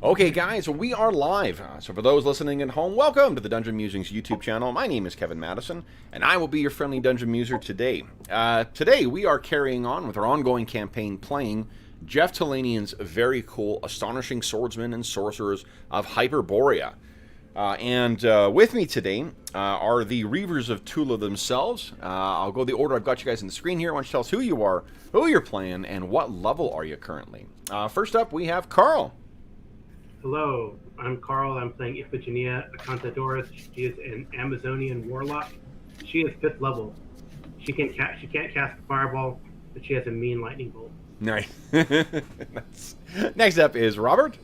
Okay, guys, we are live. So for those listening at home, welcome to the Dungeon Musings YouTube channel. My name is Kevin Madison, and I will be your friendly Dungeon Muser today. Today, we are carrying on with our ongoing campaign playing Jeff Talanian's very cool Astonishing Swordsmen and Sorcerers of Hyperborea. And with me today are the Reavers of Thule themselves. I'll go the order I've got you guys on the screen here. Why don't you tell us who you are, who you're playing, and what level are you currently? First up, we have Carl. Hello, I'm Carl. I'm playing Iphigenia, a Contadorus. She is an Amazonian warlock. She is 5th level. She can't cast Fireball, but she has a mean lightning bolt. Nice. Next up is Robert.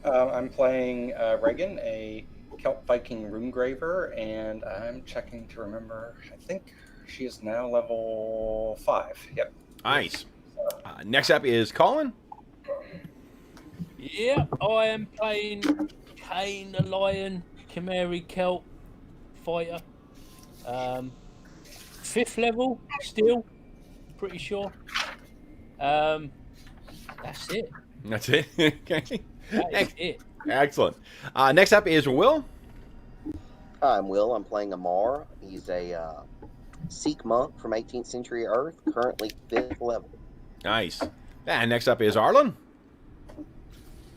I'm playing Reagan, a Kelp Viking Runegraver, and I'm checking to remember. I think she is now level 5. Yep. Nice. Next up is Colin. Yeah, I am playing Kane the Lion, Chimeri Kelp fighter. 5th level still, pretty sure. That's it. That's it. Okay. That is it. Excellent. Next up is Will. Hi, I'm Will. I'm playing Amar. He's a Sikh monk from 18th century Earth, currently 5th level. Nice. And next up is Arlen.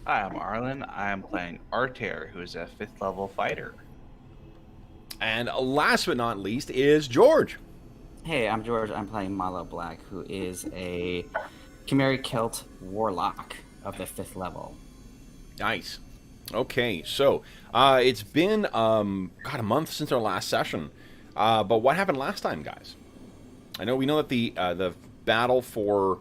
Hi, I'm Arlen. I'm playing Arter, who is a 5th level fighter. And last but not least is George. Hey, I'm George. I'm playing Malo Black, who is a Chimeri Celt Warlock of the 5th level. Nice. Okay, so it's been a month since our last session. But what happened last time, guys? I know we know that the battle for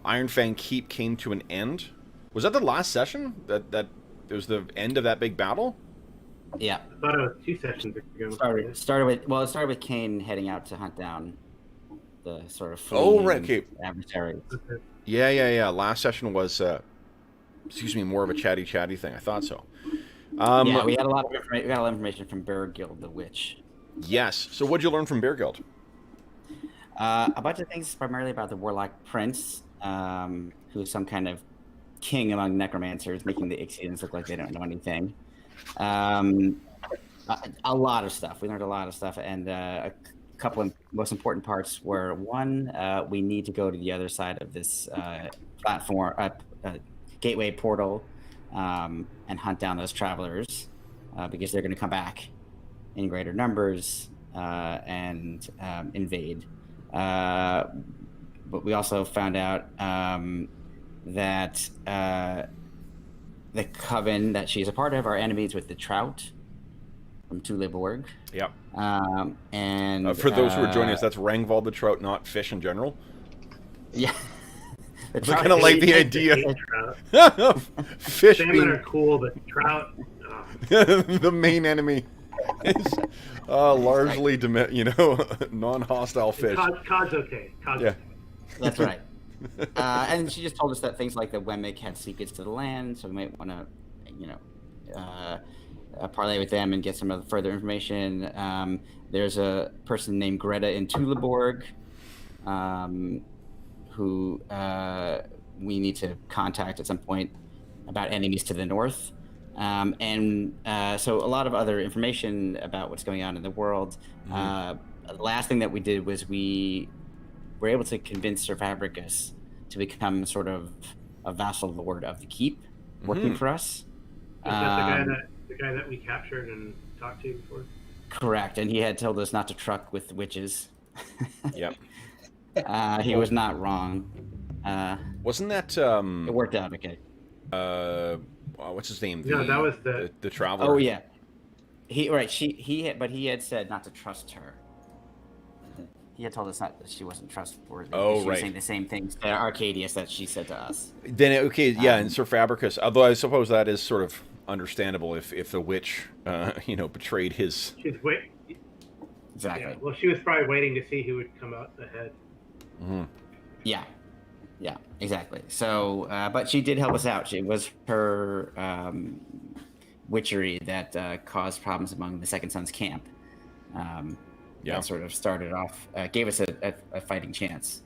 Iron Fang Keep came to an end. Was that the last session? That it was the end of that big battle? Yeah. I thought it was 2 sessions ago. It started with Kane heading out to hunt down the sort of adversary. Okay. Yeah. Last session was more of a chatty thing. I thought so. Yeah, we had a lot of information from Bergild the Witch. Yes. So what'd you learn from Bearguild? A bunch of things, primarily about the Warlock Prince, who is some kind of king among necromancers, making the Ixians look like they don't know anything. A lot of stuff. We learned a lot of stuff, and a couple of most important parts were, one, we need to go to the other side of this platform, gateway portal, and hunt down those travelers, because they're going to come back in greater numbers and invade. But we also found out that the coven that she's a part of are enemies with the Trout from Tuleborg. Yep. And for those who are joining us, that's Rangval the Trout, not fish in general. Yeah. I kind of like the idea. Fish Salmon being are cool, but trout. the main enemy is largely non-hostile fish. Cod's okay. Cod's Yeah. okay. That's right. And she just told us that things like the Wemmick had secrets to the land, so we might want to, parlay with them and get some further information. There's a person named Greta in Tuleborg, who we need to contact at some point about enemies to the north. So a lot of other information about what's going on in the world. The last thing that we did was we were able to convince Sir Fabricus to become sort of a vassal lord of the keep, working for us. Is that the guy that we captured and talked to before? Correct, and he had told us not to truck with witches. Yep. He was not wrong. Wasn't that It worked out okay. what's his name? No, that was the traveler. Oh yeah, he had said not to trust her. He had told us that she wasn't trustworthy. Oh, she was right. saying the same things to Arcadius that she said to us. Then and Sir Fabricus. Although I suppose that is sort of understandable if the witch, betrayed his. She's wait. Exactly. Yeah, well, she was probably waiting to see who would come out ahead. Mm-hmm. Yeah, exactly. So, but she did help us out. It was her witchery that caused problems among the Second Son's camp. That sort of started off, gave us a fighting chance,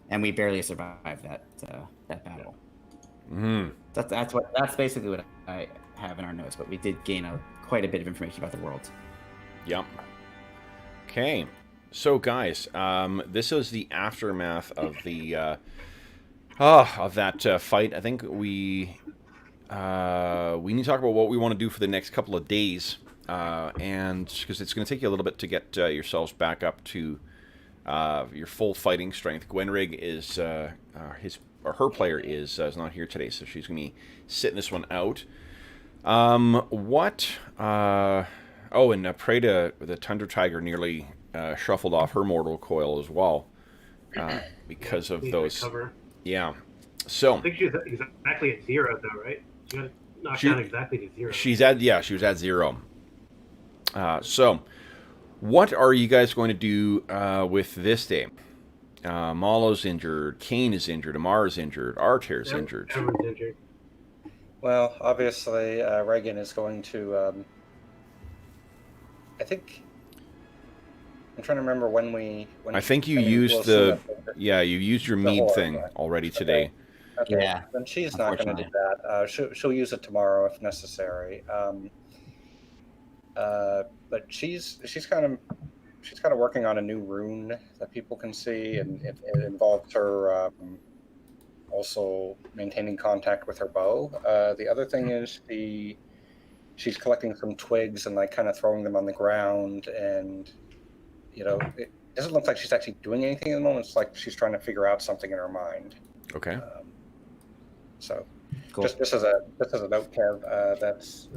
and we barely survived that battle. Mm-hmm. That's basically what I have in our notes. But we did gain quite a bit of information about the world. Yep. Okay. So, guys, this is the aftermath of the of that fight. I think we need to talk about what we want to do for the next couple of days, and because it's going to take you a little bit to get yourselves back up to your full fighting strength. Gwenrig is her player is not here today, so she's going to be sitting this one out. Oh, and Preda, the Tundra Tiger, nearly shuffled off her mortal coil as well because of those. Yeah. So I think she's exactly at 0, though, right? She got knocked down exactly to 0. She was at 0. So, what are you guys going to do with this day? Malo's injured, Kane is injured, Amar's injured, Arter's injured. Everyone's injured. Well, obviously, Reagan is going to. I think. I'm trying to remember when I think you used you used your mead thing already today. Okay. Yeah. Then she's not going to do that. She'll use it tomorrow if necessary. But she's kind of working on a new rune that people can see, and it involves her also maintaining contact with her bow. The other thing is she's collecting some twigs and like kind of throwing them on the ground, and it doesn't look like she's actually doing anything at the moment. It's like she's trying to figure out something in her mind. Okay. So, Cool. just as a note, Kev, that's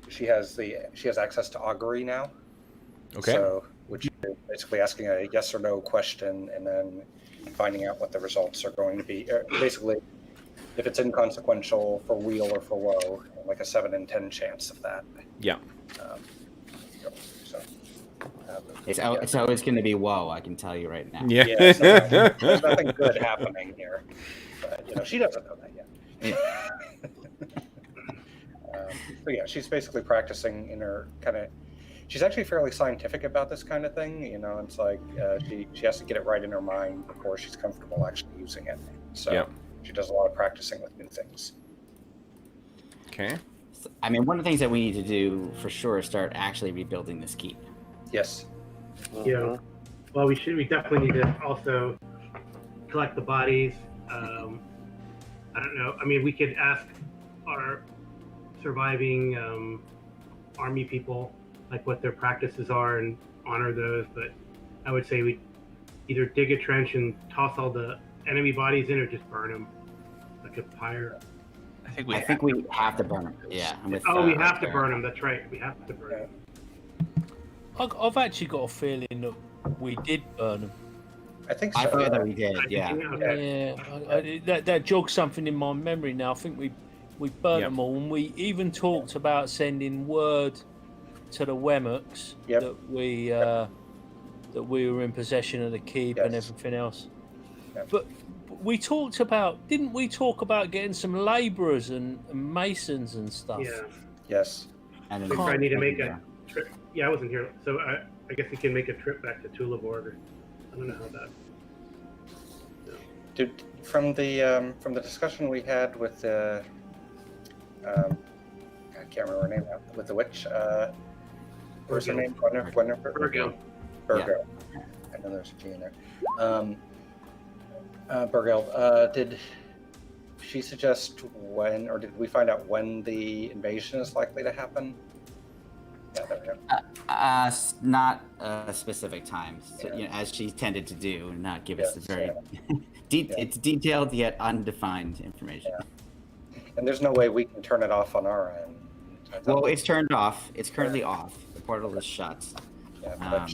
she has access to augury now. Okay. So, which is basically asking a yes or no question and then finding out what the results are going to be. Basically, if it's inconsequential for weal or for woe, like a 7 in 10 chance of that. Yeah. It's always going to be whoa. I can tell you right now. Yeah. There's nothing good happening here. But, she doesn't know that yet. So yeah, she's basically practicing in her kind of. She's actually fairly scientific about this kind of thing. It's like she has to get it right in her mind before she's comfortable actually using it. So she does a lot of practicing with new things. Okay. I mean, one of the things that we need to do for sure is start actually rebuilding this keep. Yes. Yeah. Well, we definitely need to also collect the bodies. I don't know. I mean, we could ask our surviving army people like what their practices are and honor those. But I would say we either dig a trench and toss all the enemy bodies in, or just burn them like a pyre. I think we have to burn them. Yeah. We have to burn them. That's right. We have to burn them. I've actually got a feeling that we did burn them. I think so. I thought that we did. Yeah. That jogs something in my memory now. I think we burnt them all, and we even talked about sending word to the Wemmocks that we were in possession of the keep and everything else. Yep. But we talked about, didn't we talk about getting some labourers and masons and stuff? Yeah. Yes. And we probably need to make a trip. Yeah, I wasn't here, so I guess we can make a trip back to Thule. I don't know how that. Dude, from the discussion we had with the, I can't remember her name now, with the witch. What's her name? Virgo. Virgo. Yeah. I know there's a G in there. Virgo, did she suggest when, or did we find out when the invasion is likely to happen? Yeah, there we go. Not a specific time, so, as she tended to do, and not give us the very it's detailed yet undefined information. Yeah. And there's no way we can turn it off on our end. Well, it's turned off. It's currently off. The portal is shut. Yeah,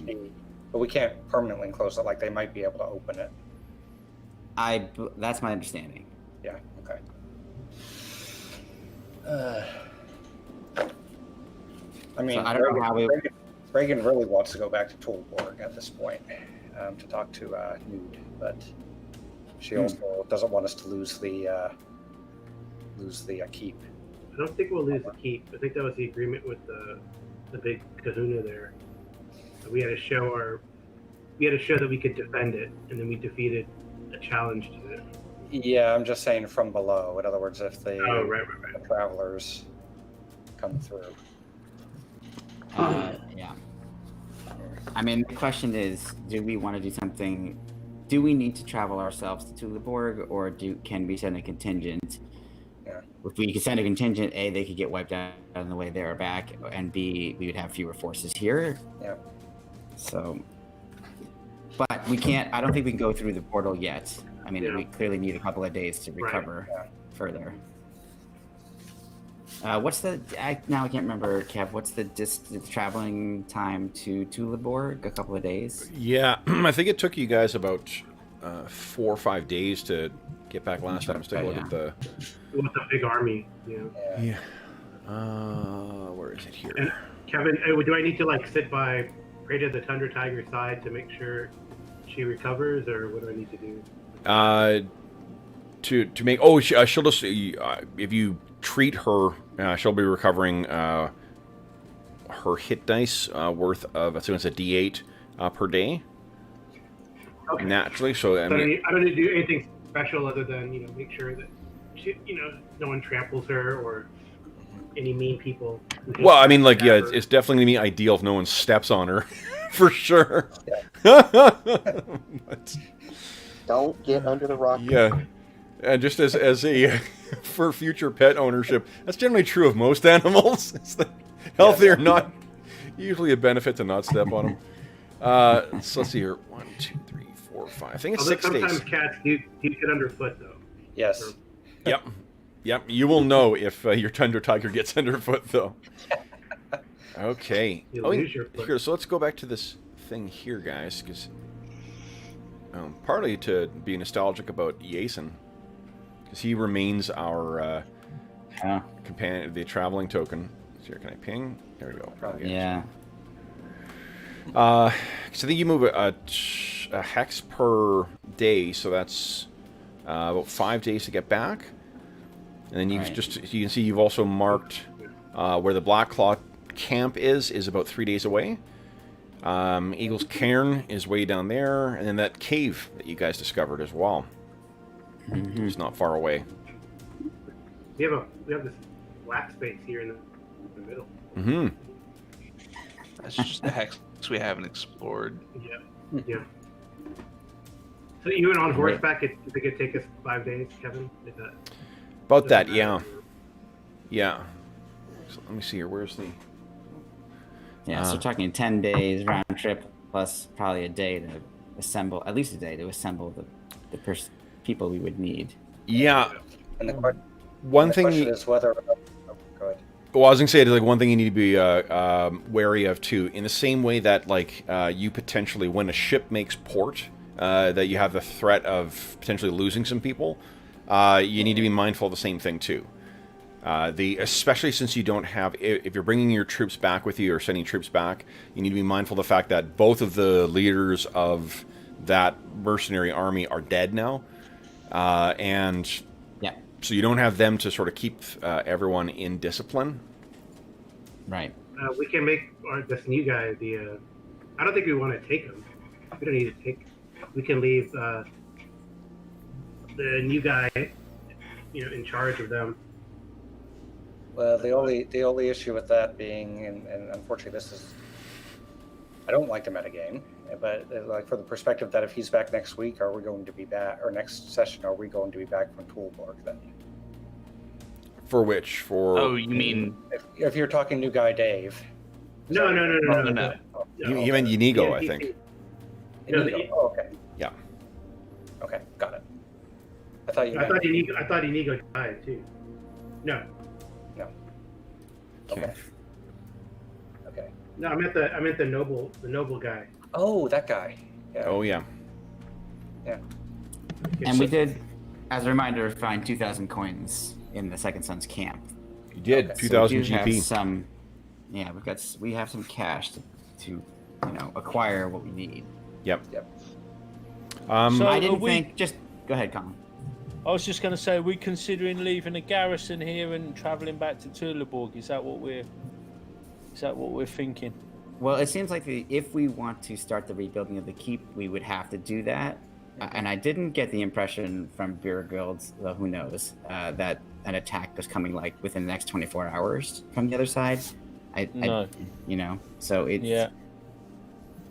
but we can't permanently close it. Like they might be able to open it. That's my understanding. Yeah. Okay. I mean, so I don't know how Reagan really wants to go back to Toolborg at this point to talk to Nude, but she also doesn't want us to lose the keep. I don't think we'll lose the keep. I think that was the agreement with the big kahuna there. We had to show that we could defend it, and then we defeated a challenge to it. Yeah, I'm just saying from below. In other words, if the, right. the travelers come through. Yeah. I mean, the question is, do we want to do something? Do we need to travel ourselves to Tuleborg, or can we send a contingent? Yeah. If we could send a contingent, A, they could get wiped out on the way there or back, and B, we would have fewer forces here. Yeah. So, but we can't. I don't think we can go through the portal yet. I mean, we clearly need a couple of days to recover further. What's the? Now I can't remember, Kev. What's the traveling time to Tuleborg? A couple of days. Yeah, I think it took you guys about 4 or 5 days to get back last time. Let's take a look at the. With a big army, Yeah. Where is it here? And Kevin, do I need to like sit by Preta the Tundra Tiger's side to make sure she recovers, or what do I need to do? To make she'll just if you treat her, she'll be recovering her hit dice worth of, I think it's a D8 per day. Okay. Naturally, so I don't need to do anything special other than make sure that she, no one tramples her or any mean people. Well, I mean, like, yeah, it's definitely gonna be ideal if no one steps on her, for sure. But, Don't get under the rock. yeah, and just as a for future pet ownership, that's generally true of most animals. It's the healthy or not, usually a benefit to not step on them. So let's see here. 1, 2, 3, 4, 5. I think it's 6 days. Sometimes cats do get underfoot, though. Yes. Yep. You will know if your Tundra Tiger gets underfoot, though. Okay. Here, so let's go back to this thing here, guys, because partly to be nostalgic about Yason, because he remains our companion, the traveling token. So here, can I ping? There we go. Yeah. So I think you move a hex per day, so that's about 5 days to get back. And then you you can see you've also marked where the Black Claw camp is about 3 days away. Eagle's Cairn is way down there, and then that cave that you guys discovered as well. Mm-hmm. It's not far away. We have this black space here in the middle. Mm-hmm. That's just the hex we haven't explored. Yeah. So even on horseback, it could take us 5 days, Kevin? About that, yeah. Yeah. So let me see here. Where's the... Yeah, so we're talking 10 days round trip, plus probably a day to assemble, at least a day to assemble the people we would need. Yeah. And the question is whether... go ahead. Well, I was going to say, like, one thing you need to be wary of, too. In the same way that, like, you potentially, when a ship makes port, that you have the threat of potentially losing some people, you need to be mindful of the same thing, too. Especially since you don't have... If you're bringing your troops back with you or sending troops back, you need to be mindful of the fact that both of the leaders of that mercenary army are dead now. And... So you don't have them to sort of keep everyone in discipline. Right. We can make this new guy the... I don't think we want to take him. We don't need to take... We can leave the new guy, in charge of them. Well, the only issue with that being, and unfortunately this is... I don't like the metagame, but like for the perspective that if he's back next week, are we going to be back, or next session, are we going to be back from Tuleborg then? For which? For... Oh, you mean... If you're talking new guy Dave. No. You meant Inigo, I think. Inigo. Oh, okay. Yeah. Okay, got it. I thought Inigo died too. No. Okay. Okay. No, I meant the noble guy. Oh, that guy. Yeah. Oh, yeah. Yeah. And we did, as a reminder, find 2,000 coins in the Second Son's camp. You did. Okay. 2,000 so GP. We have some cash to acquire what we need. Yep. So I didn't think. Just go ahead, Colin. I was just going to say, are we considering leaving a garrison here and travelling back to Tuleborg? Is that what we're thinking? Well, it seems like if we want to start the rebuilding of the keep, we would have to do that. And I didn't get the impression from Beer Guilds, though who knows, that an attack was coming like within the next 24 hours from the other side. No. So it's Yeah.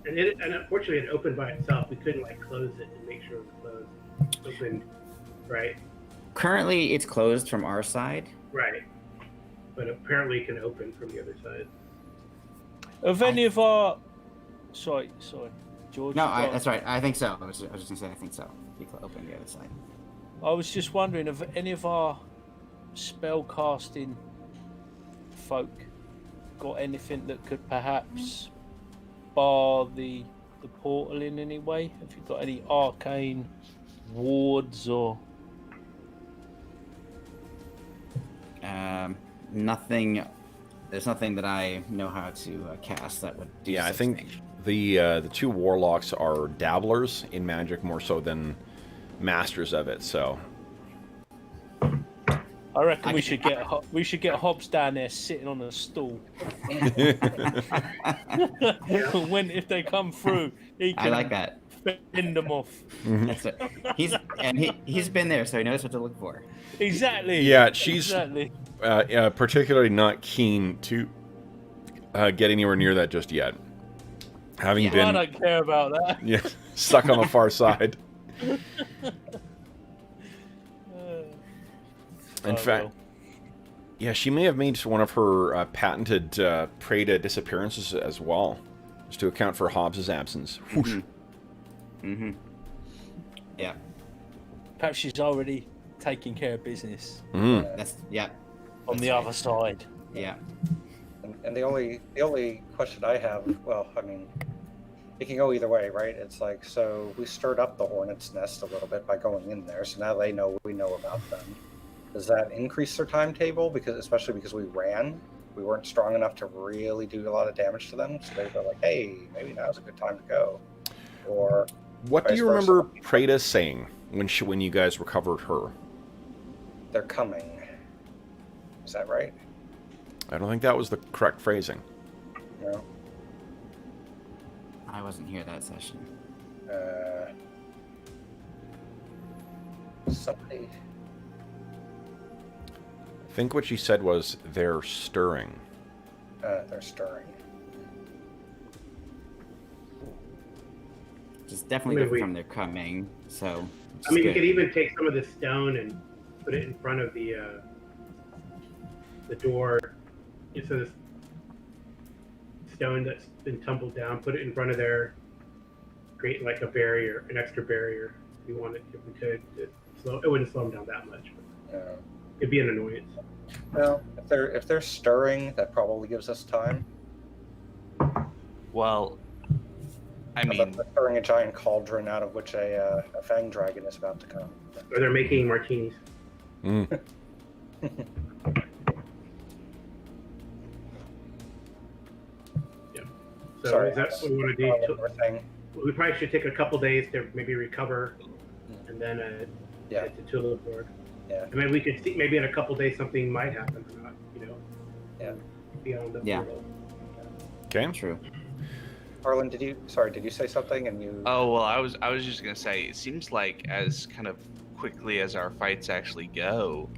And unfortunately, it opened by itself. We couldn't like close it and make sure it was closed. Opened, right? Currently, it's closed from our side. Right. But apparently, it can open from the other side. Have any of our... Sorry, George. No, that's right. I think so. I was just gonna say I think so. You can open the other side. I was just wondering if any of our spell casting folk got anything that could perhaps bar the portal in any way. Have you got any arcane wards or? Nothing. There's nothing that I know how to cast that would do. Yeah, I such think thing. the two warlocks are dabblers in magic more so than masters of it. So I reckon we should get Hobbs down there sitting on a stool. If they come through, he can I like that. fend them off. That's it. He's been there, so he knows what to look for. Exactly. yeah, she's exactly. particularly not keen to get anywhere near that just yet. Having I been don't care about that. stuck on the far side. In fact, yeah, she may have made one of her patented prey to disappearances as well, just to account for Hobbs's absence. Mm-hmm. Yeah. Perhaps she's already taking care of business That's on the other side. Yeah. And the only question I have, well, I mean, it can go either way, right? It's like, so we stirred up the hornet's nest a little bit by going in there, so now they know we know about them. Does that increase their timetable? Especially because we weren't strong enough to really do a lot of damage to them. So they were like, hey, maybe now's a good time to go. Or what do you remember Preda saying when you guys recovered her? They're coming. Is that right? I don't think that was the correct phrasing. No. I wasn't here that session. Somebody. I think what she said was, they're stirring. They're stirring. It's definitely different from they're coming. So. I mean, you could even take some of the stone and put it in front of the door. So this stone that's been tumbled down, put it in front of there, create like a barrier, an extra barrier. If we wanted, if we could, it wouldn't slow them down that much. But it'd be an annoyance. Well, if they're stirring, that probably gives us time. Well, I mean, they're stirring a giant cauldron out of which a fang dragon is about to come. Or they're making martinis. Mm. So Sorry, is that what we want to do? We probably should take a couple days to maybe recover, and then head to Thule board. Yeah. I mean, we could see maybe in a couple days something might happen or not. Yeah. Beyond the portal. Okay. True. Arlen, did you say something? And you? Oh well, I was just gonna say, it seems like as kind of quickly as our fights actually go,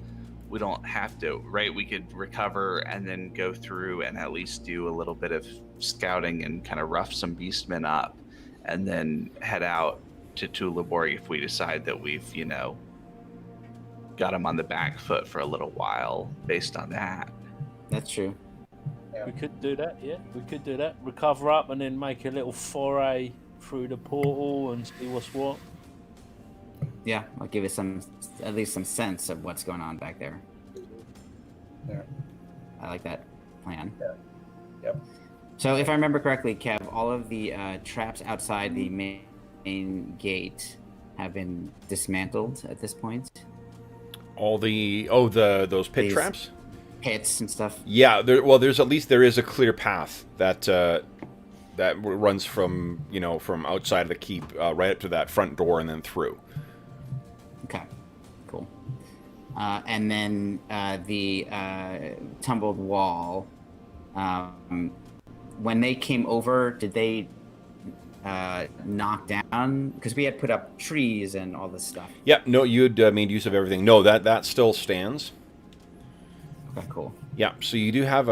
we don't have to, right? We could recover and then go through and at least do a little bit of scouting and kind of rough some beastmen up, and then head out to Tuleborg if we decide that we've, got them on the back foot for a little while based on that. That's true. We could do that, yeah. We could do that. Recover up and then make a little foray through the portal and see what's what. Yeah, I'll give it at least some sense of what's going on back there. Yeah. I like that plan. Yeah. Yep. So if I remember correctly, Kev, all of the traps outside the main gate have been dismantled at this point. All those pit traps? Pits and stuff. Yeah, there is a clear path that runs from outside of the keep right up to that front door and then through. Okay, cool. And then the tumbled wall. When they came over, did they knocked down? Because we had put up trees and all this stuff. Yeah, no, you'd made use of everything. No, that still stands. Okay, cool. Yeah, so you do have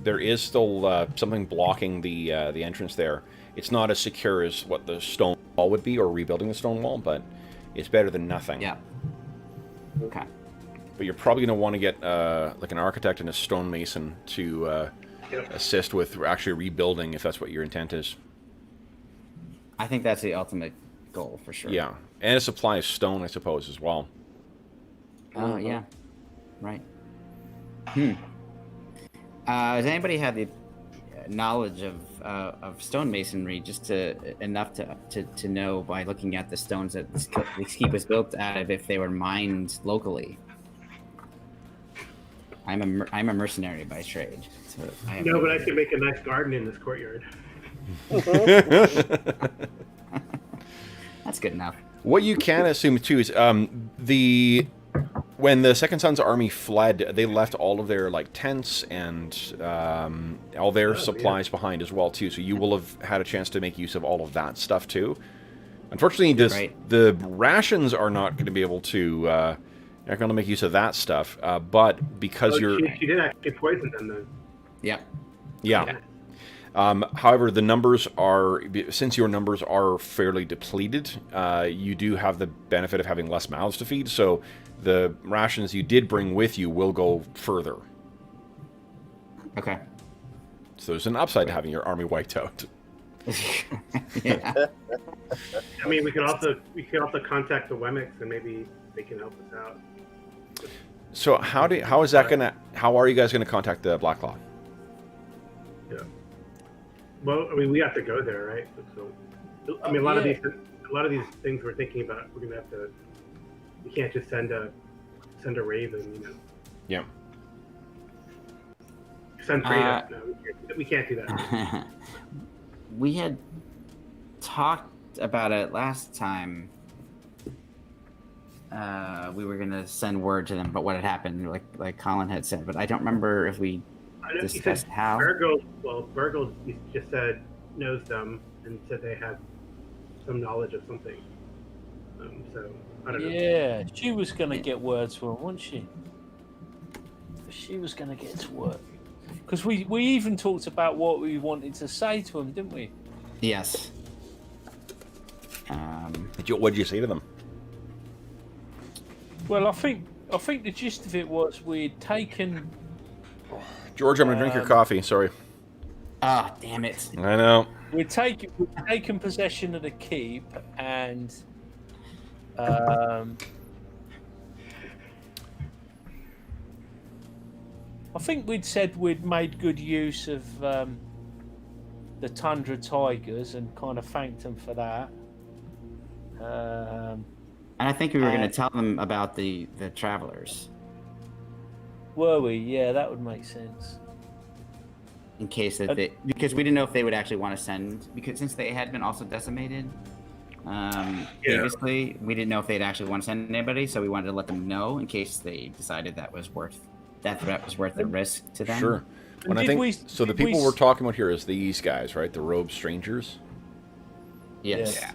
there is still something blocking the entrance there. It's not as secure as what the stone wall would be, or rebuilding the stone wall, but it's better than nothing. Yeah. Okay. But you're probably going to want to get like an architect and a stonemason to assist with actually rebuilding, if that's what your intent is. I think that's the ultimate goal for sure. Yeah, and a supply of stone, I suppose, as well. Oh, yeah. Right. Does anybody have the knowledge of stonemasonry, just enough to know by looking at the stones that this keep was built out of, if they were mined locally? I'm a mercenary by trade. So no, but I can make a nice garden in this courtyard. That's good enough. What you can assume too is when the Second Son's army fled, they left all of their like tents and all their supplies behind as well too. So you will have had a chance to make use of all of that stuff too. Unfortunately, the rations are not going to be able to. Not going to make use of that stuff, but because she did actually poison them then. Yeah. However, the numbers are, since your numbers are fairly depleted, you do have the benefit of having less mouths to feed, so the rations you did bring with you will go further. Okay. So there's an upside to having your army wiped out. Yeah. I mean, we could also contact the Wemmicks and maybe they can help us out. So how are you guys gonna contact the Blacklaw? Yeah. Well, I mean, we have to go there, right? So I mean, a lot of these things we're thinking about, we're gonna have to. We can't just send a raven, you know. Yeah. Send Frida. No, we can't do that. We had talked about it last time. We were gonna send word to them, but what had happened, like Colin had said, but I don't remember if we discussed how. Virgil just said knows them and said they had some knowledge of something. So I don't know. Yeah, she was gonna get words for him, wasn't she? She was gonna get to work because we even talked about what we wanted to say to him, didn't we? Yes. What did you say to them? Well, I think the gist of it was we'd taken. George, I'm gonna drink your coffee. Sorry. Ah, damn it! I know. We'd taken possession of the keep, and I think we'd said we'd made good use of the Tundra Tigers and kind of thanked them for that. And I think we were going to tell them about the travelers. Were we? Yeah, that would make sense. In case that because we didn't know if they would actually want to send, because since they had been also decimated previously, we didn't know if they'd actually want to send anybody, so we wanted to let them know in case they decided that threat was worth the risk to them. Sure. So the people we're talking about here is these guys, right? The robed strangers. Yes. Yeah.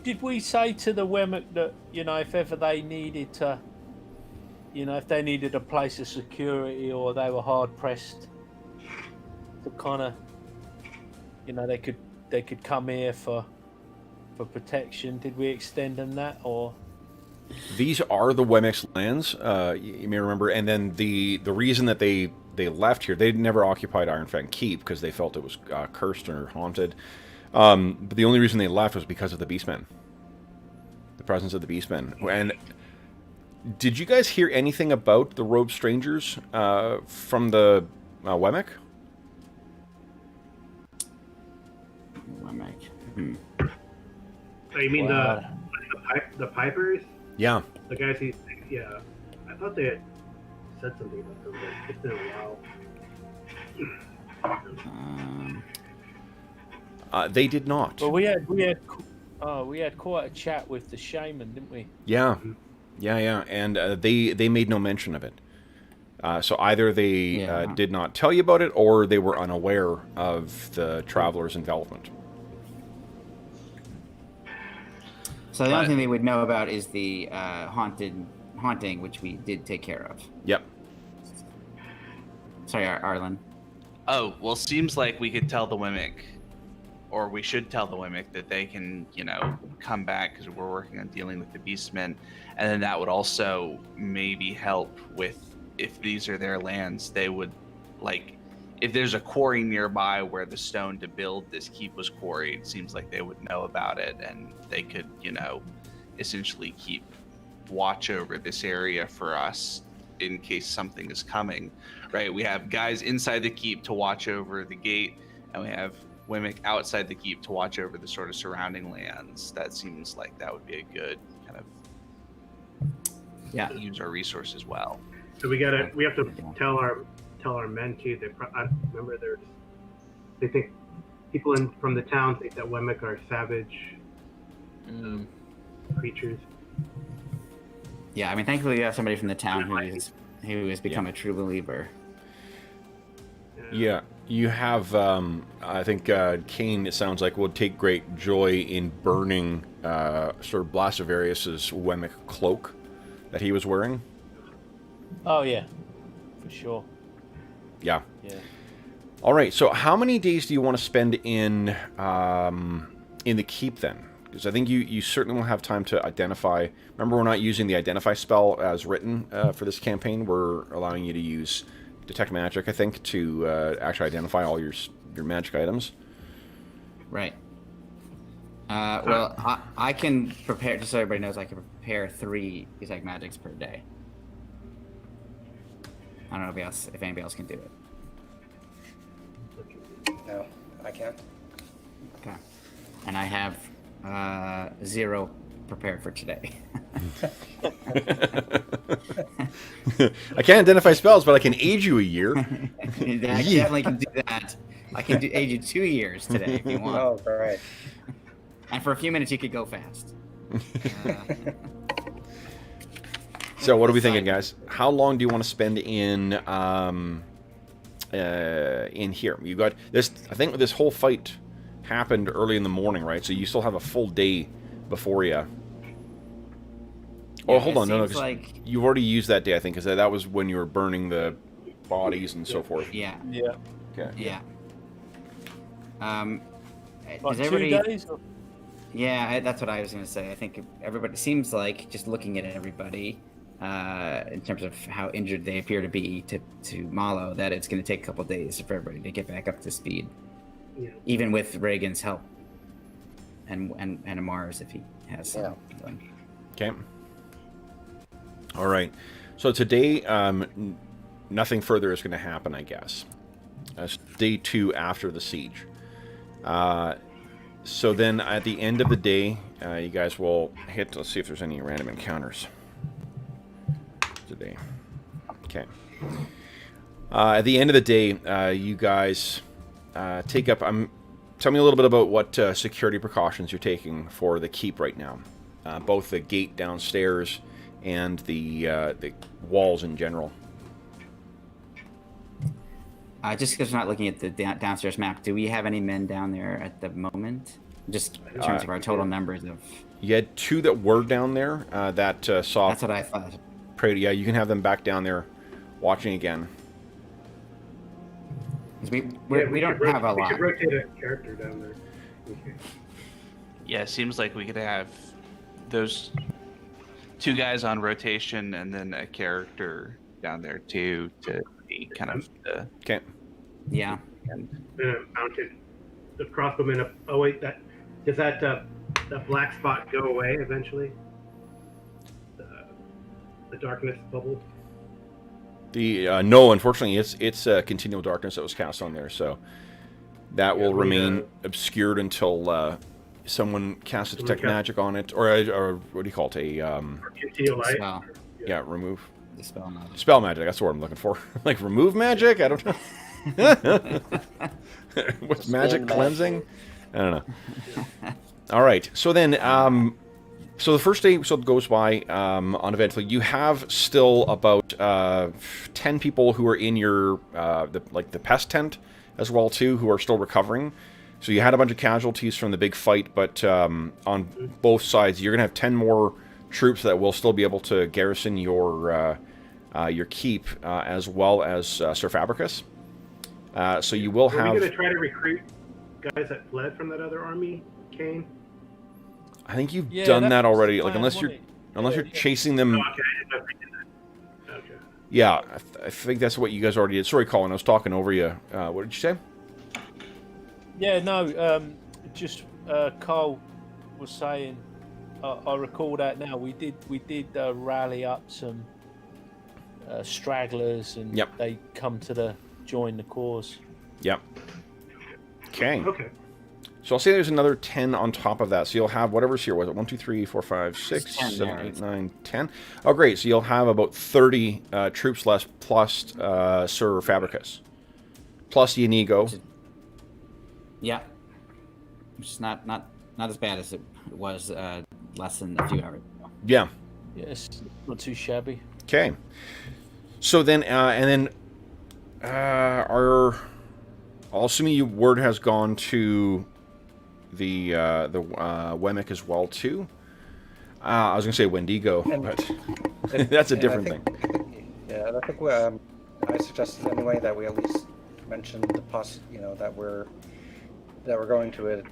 Did we say to the Wemmick that, you know, if ever they needed to, you know, if they needed a place of security or they were hard pressed to kind of, you know, they could come here for protection? Did we extend them that, or? These are the Wemmick's lands, you may remember, and then the reason that they left here, they never occupied Ironfang Keep because they felt it was cursed or haunted. But the only reason they left was because of the Beastmen. The presence of the Beastmen. And did you guys hear anything about the robed strangers from the Wemmick? Wemmick. Oh, you mean the Pipers? Yeah. The guys who, yeah. I thought they had said something about them, but it's been a while. They did not. Well, we had quite a chat with the shaman, didn't we? Yeah, and they made no mention of it. So either they did not tell you about it, or they were unaware of the travelers' involvement. So the only thing they would know about is the haunting, which we did take care of. Yep. Sorry, Arlen. Oh, well, seems like we could tell the Wimmick, or we should tell the Wimmick that they can, come back because we're working on dealing with the Beastmen. And then that would also maybe help with, if these are their lands, they would, if there's a quarry nearby where the stone to build this keep was quarried, it seems like they would know about it and they could, essentially keep watch over this area for us in case something is coming, right? We have guys inside the keep to watch over the gate, and we have Wimmick outside the keep to watch over the sort of surrounding lands. That seems like that would be a good kind of use our resources well. So we have to tell our men too. I remember they think people from the town think that Wemmick are savage creatures. Yeah, I mean, thankfully we have somebody from the town who has become a true believer. Yeah, you have. I think Kane, it sounds like, will take great joy in burning sort of Blasivarius's Wemmick cloak that he was wearing. Oh yeah, for sure. Yeah. Yeah. All right. So, how many days do you want to spend in the keep then? Because I think you certainly will have time to identify. Remember, we're not using the identify spell as written for this campaign. We're allowing you to use detect magic, I think, to actually identify all your magic items. Right. Well, I can prepare, just so everybody knows, I can prepare 3 detect magics per day. I don't know if anybody else can do it. No, I can't. Okay. And I have 0 prepared for today. I can't identify spells, but I can age you a year. I definitely can do that. I can age you 2 years today if you want. Oh, great. And for a few minutes, you could go fast. So, what are we thinking, guys? How long do you want to spend in here? You got this. I think this whole fight happened early in the morning, right? So you still have a full day before you. Oh, hold on, no, like... you've already used that day, I think, because that was when you were burning the bodies and so forth. Yeah. Yeah. Okay. Yeah. Like does 2 days? Yeah, that's what I was going to say. I think everybody seems like, just looking at everybody, in terms of how injured they appear to be to Malo, that it's going to take a couple days for everybody to get back up to speed. Yeah. Even with Reagan's help and Amar's if he has some. Okay. All right. So today, nothing further is going to happen, I guess. It's day 2 after the siege. So then at the end of the day, you guys will hit, let's see if there's any random encounters today. Okay. At the end of the day, you guys take up, tell me a little bit about what security precautions you're taking for the keep right now. Both the gate downstairs and the walls in general. Just because we're not looking at the downstairs map, do we have any men down there at the moment? Just in terms of our total numbers of... You had 2 that were down there that saw... That's what I thought. Yeah, you can have them back down there watching again. We don't have a lot. We should rotate a character down there. Okay. Yeah, it seems like we could have those 2 guys on rotation and then a character down there too to be kind of the... Okay. Yeah. Mounted the crossbowman up. Oh wait, does that black spot go away eventually? The darkness bubble. No, unfortunately, it's continual darkness that was cast on there, so that will remain obscured until someone casts a detect magic on it, or what do you call it? Continual light. Spell. Yeah, remove. The spell magic. Spell magic. That's what I'm looking for. Like remove magic? I don't know. What's magic cleansing? I don't know. All right. So then, so the first day goes by uneventfully. You have still about 10 people who are in your the pest tent as well too, who are still recovering. So you had a bunch of casualties from the big fight, but on both sides, you're going to have 10 more troops that will still be able to garrison your keep, as well as Sir Fabricus. So you will have... Are we going to try to recruit guys that fled from that other army, Kane? I think you've done that already. Like, unless you're chasing them... Oh, okay. Okay. Yeah, I think that's what you guys already did. Sorry, Colin, I was talking over you. What did you say? Yeah, no, just Carl was saying, I recall that now. We did rally up some stragglers, and they come to join the cause. Yep. Okay. Okay. So I'll say there's another 10 on top of that. So you'll have whatever's here. Was it 1, 2, 3, 4, 5, 6, 7, 8, 9, 10? Oh, great. So you'll have about 30 troops less, plus Sir Fabricus, plus Inigo. Yeah. Which is not as bad as it was less than a few hours ago. Yeah. Yes, not too shabby. Okay. So then, I'll assume word has gone to the Wemmick as well too. I was gonna say Wendigo, but that's a different thing. Yeah, I think I suggested anyway that we at least mention the that we're going to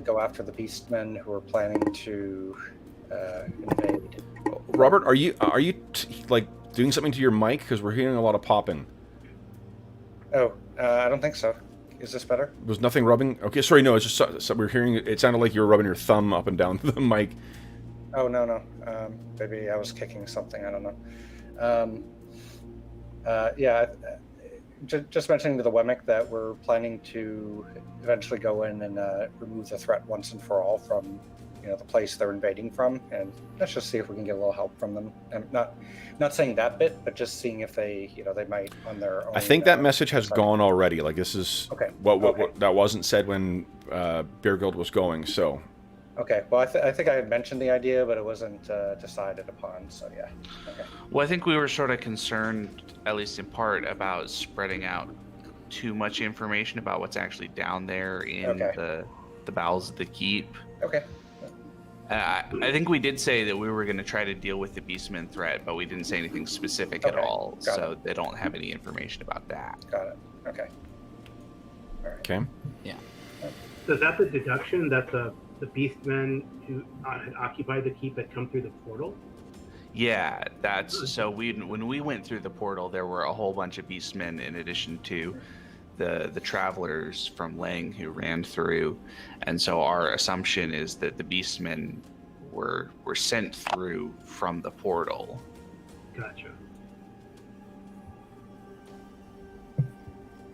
go after the beastmen who are planning to invade. Robert, are you like doing something to your mic, because we're hearing a lot of popping? Oh, I don't think so. Is this better? Was nothing rubbing? Okay, sorry, no, it's just so we're hearing. It sounded like you were rubbing your thumb up and down the mic. Oh no. Maybe I was kicking something. I don't know. Just mentioning to the Wemmick that we're planning to eventually go in and remove the threat once and for all from the place they're invading from, and let's just see if we can get a little help from them. And not saying that bit, but just seeing if they they might on their own. I think that message has gone already. Like, this is what that wasn't said when Bear Guild was going. So okay, well I think I had mentioned the idea, but it wasn't decided upon. So yeah. Okay. Well, I think we were sort of concerned, at least in part, about spreading out too much information about what's actually down there in the bowels of the keep. Okay. I think we did say that we were going to try to deal with the Beastman threat, but we didn't say anything specific at all, so they don't have any information about that. Got it. Okay. All right. Okay. Yeah. So is that the deduction that the Beastmen who had occupied the keep had come through the portal? Yeah, that's so. When we went through the portal, there were a whole bunch of Beastmen in addition to the travelers from Lang who ran through, and so our assumption is that the Beastmen were sent through from the portal. Gotcha.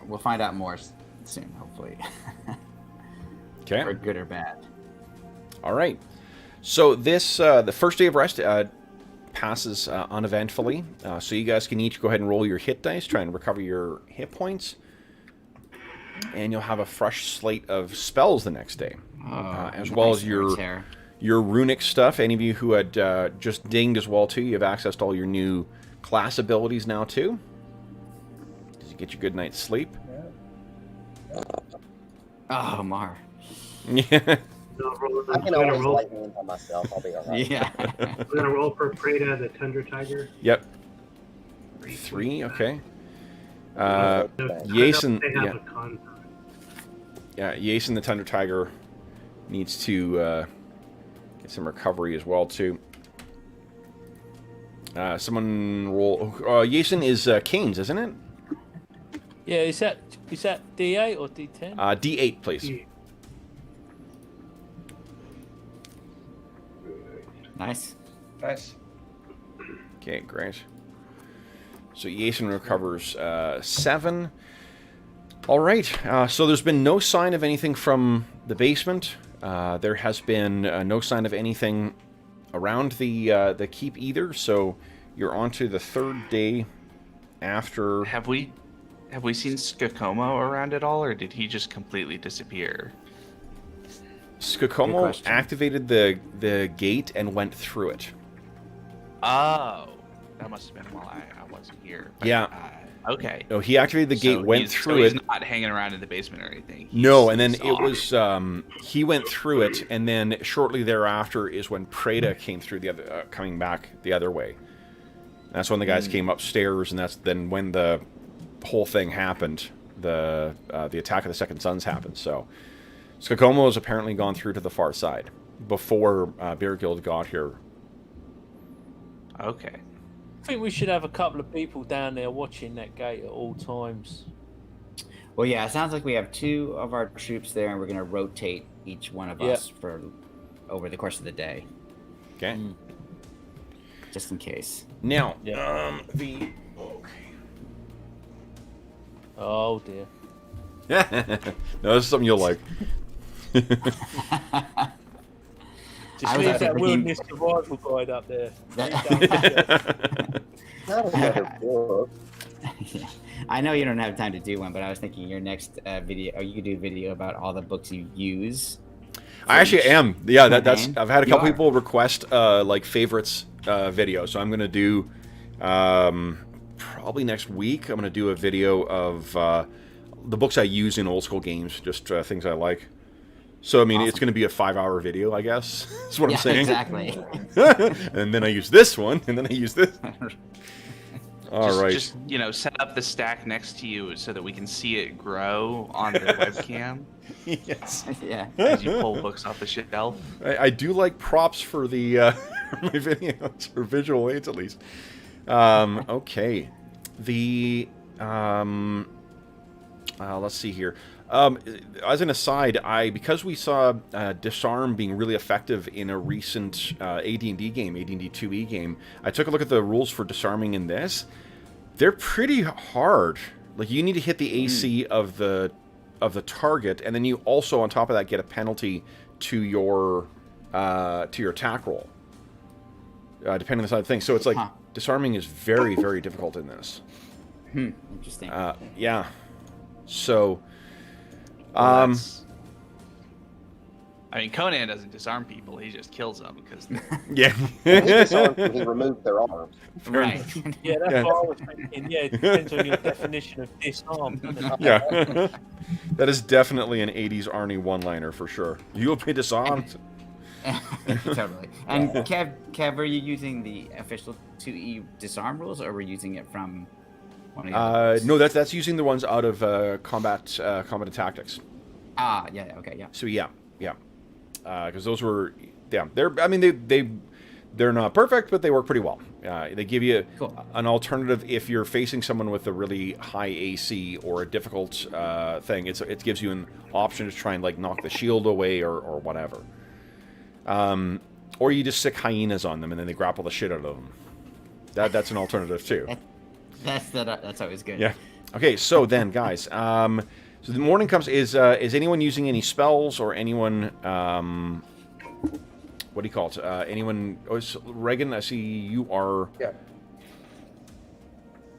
We'll find out more soon, hopefully. Okay. For good or bad. All right. So this the first day of rest passes uneventfully. So you guys can each go ahead and roll your hit dice, try and recover your hit points. And you'll have a fresh slate of spells the next day, as well as your runic stuff. Any of you who had just dinged as well too, you have access to all your new class abilities now too. Did you get your good night's sleep? Oh, Mar. Yeah. I can always light me by myself. I'll be all right. Yeah. We're gonna roll for Preda, the Tundra Tiger. Yep. 3. Okay. Jason, Jason the Tundra Tiger needs to get some recovery as well too. Someone roll. Jason is Kane's, isn't it? Yeah, is that D8 or D10? D8, please. Nice. Okay, great. So Jason recovers 7. All right. So there's been no sign of anything from the basement. There has been no sign of anything around the keep either. So you're on to the third day after. Have we seen Skakomo around at all, or did he just completely disappear? Skakomo activated the gate and went through it. Oh. That must have been while I wasn't here. But, Yeah. Okay. No, he activated the gate, went through he's it. not hanging around in the basement or anything. No, and then he's it was he went through it, and then shortly thereafter is when Preda came through the other, coming back the other way. That's when the guys came upstairs, and that's then when the whole thing happened. The attack of the Second Sons happened. So Skakomo has apparently gone through to the far side before Bear Guild got here. Okay. I think we should have a couple of people down there watching that gate at all times. Well, yeah, it sounds like we have 2 of our troops there, and we're going to rotate each one of us for over the course of the day. Okay. Just in case. Now, Okay. Oh dear. no, this is something you'll like. Just I was leave that thinking- wilderness survival guide up there. Not another book. Yeah. I know you don't have time to do one, but I was thinking your next video, or you could do a video about all the books you use. I actually am. Yeah, that's. campaign. I've had a You couple are. people request like favorites video, so I'm gonna do probably next week. I'm gonna do a video of the books I use in old school games, just things I like. So I mean, it's gonna be a 5-hour video, I guess. That's what I'm saying. Exactly. And then I use this one, and then I use this. All right. Just set up the stack next to you so that we can see it grow on the webcam Yes. Yeah. as you pull books off the shelf. I do like props for the my videos, or visual aids at least. Okay, the let's see here. As an aside, because we saw disarm being really effective in a recent AD&D game, AD&D 2E game, I took a look at the rules for disarming in this. They're pretty hard. Like, you need to hit the AC of the target, and then you also, on top of that, get a penalty to your attack roll, depending on the side of things. So it's like disarming is very, very difficult in this. Interesting. Yeah. So, Well, I mean, Conan doesn't disarm people; he just kills them because yeah. He disarmed when he removed their arms. Right. Yeah, that's what I was thinking. Yeah, it depends on your definition of disarm, doesn't it? Yeah. That is definitely an 80s Arnie one-liner for sure. You'll be disarmed. Totally. And Kev, are you using the official 2E disarm rules, or were you using it from one of the other books? No, that's using the ones out of combat and tactics. Yeah, okay, yeah. So yeah. Because those were, they're not perfect, but they work pretty well. They give you an alternative if you're facing someone with a really high AC or a difficult thing. It gives you an option to try and like knock the shield away or whatever. Or you just sick hyenas on them and then they grapple the shit out of them. That's an alternative too. That's always good. Yeah. Okay, so then, guys, so the morning comes. Is anyone using any spells or anyone? What do you call it? Anyone? Oh, Reagan, I see you are. Yeah.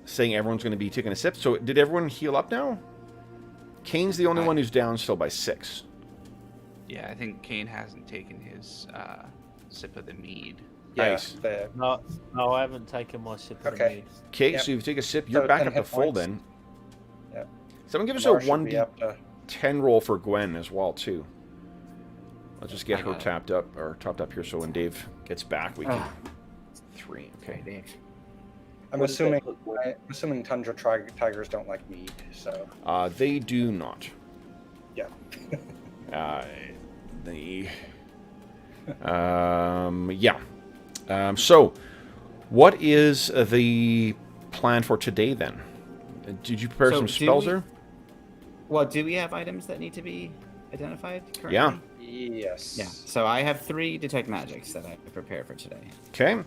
Saying everyone's going to be taking a sip. So did everyone heal up now? Kane's the only one who's down still by 6. yeah, I think Kane hasn't taken his sip of the mead. Yeah, Nice. No, I haven't taken my sip of the Okay. mead. Okay, Yep. so if you take a sip, you're So back 10 up to hit full points. then. Yep. Someone give us Mara a should be up to- 1d10 roll for Gwen as well too. Let's just get I her got it. topped up here, so when Dave gets back, we can. 3. Okay. Dave. I'm What does that assuming put Gwen? Tundra Tigers don't like mead, so They do not. yeah. So, what is the plan for today then? Did you prepare So some do spells we- there? Well, do we have items that need to be identified currently? Yeah. Yes. Yeah. So I have 3 detect magics that I prepared for today. Okay.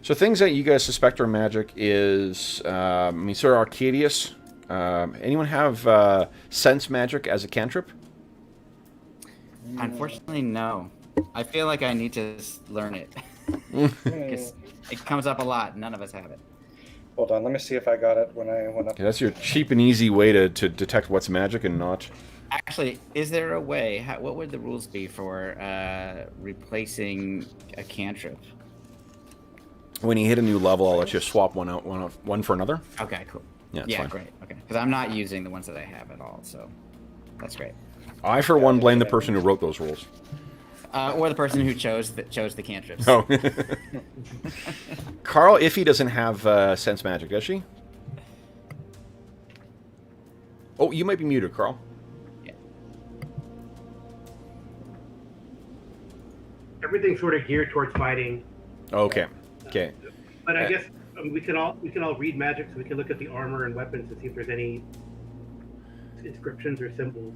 So things that you guys suspect are magic is, Sir Arcadius. Anyone have sense magic as a cantrip? Unfortunately, no. I feel like I need to learn it. Because it comes up a lot. None of us have it. Hold on, let me see if I got it when I went up. Okay, that's your cheap and easy way to detect what's magic and not. Actually, is there a way? What would the rules be for replacing a cantrip? When you hit a new level, I'll let you swap one for another. Okay, cool. Yeah, Yeah, fine. great. Okay, because I'm not using the ones that I have at all, so that's great. I, for one, blame the person who wrote those rules. Or the person who chose the cantrips. Oh. Carl Iffy doesn't have sense magic, does she? Oh, you might be muted, Carl. Yeah. Everything's sort of geared towards fighting. Okay. Okay. But I guess we can all read magic, so we can look at the armor and weapons to see if there's any inscriptions or symbols.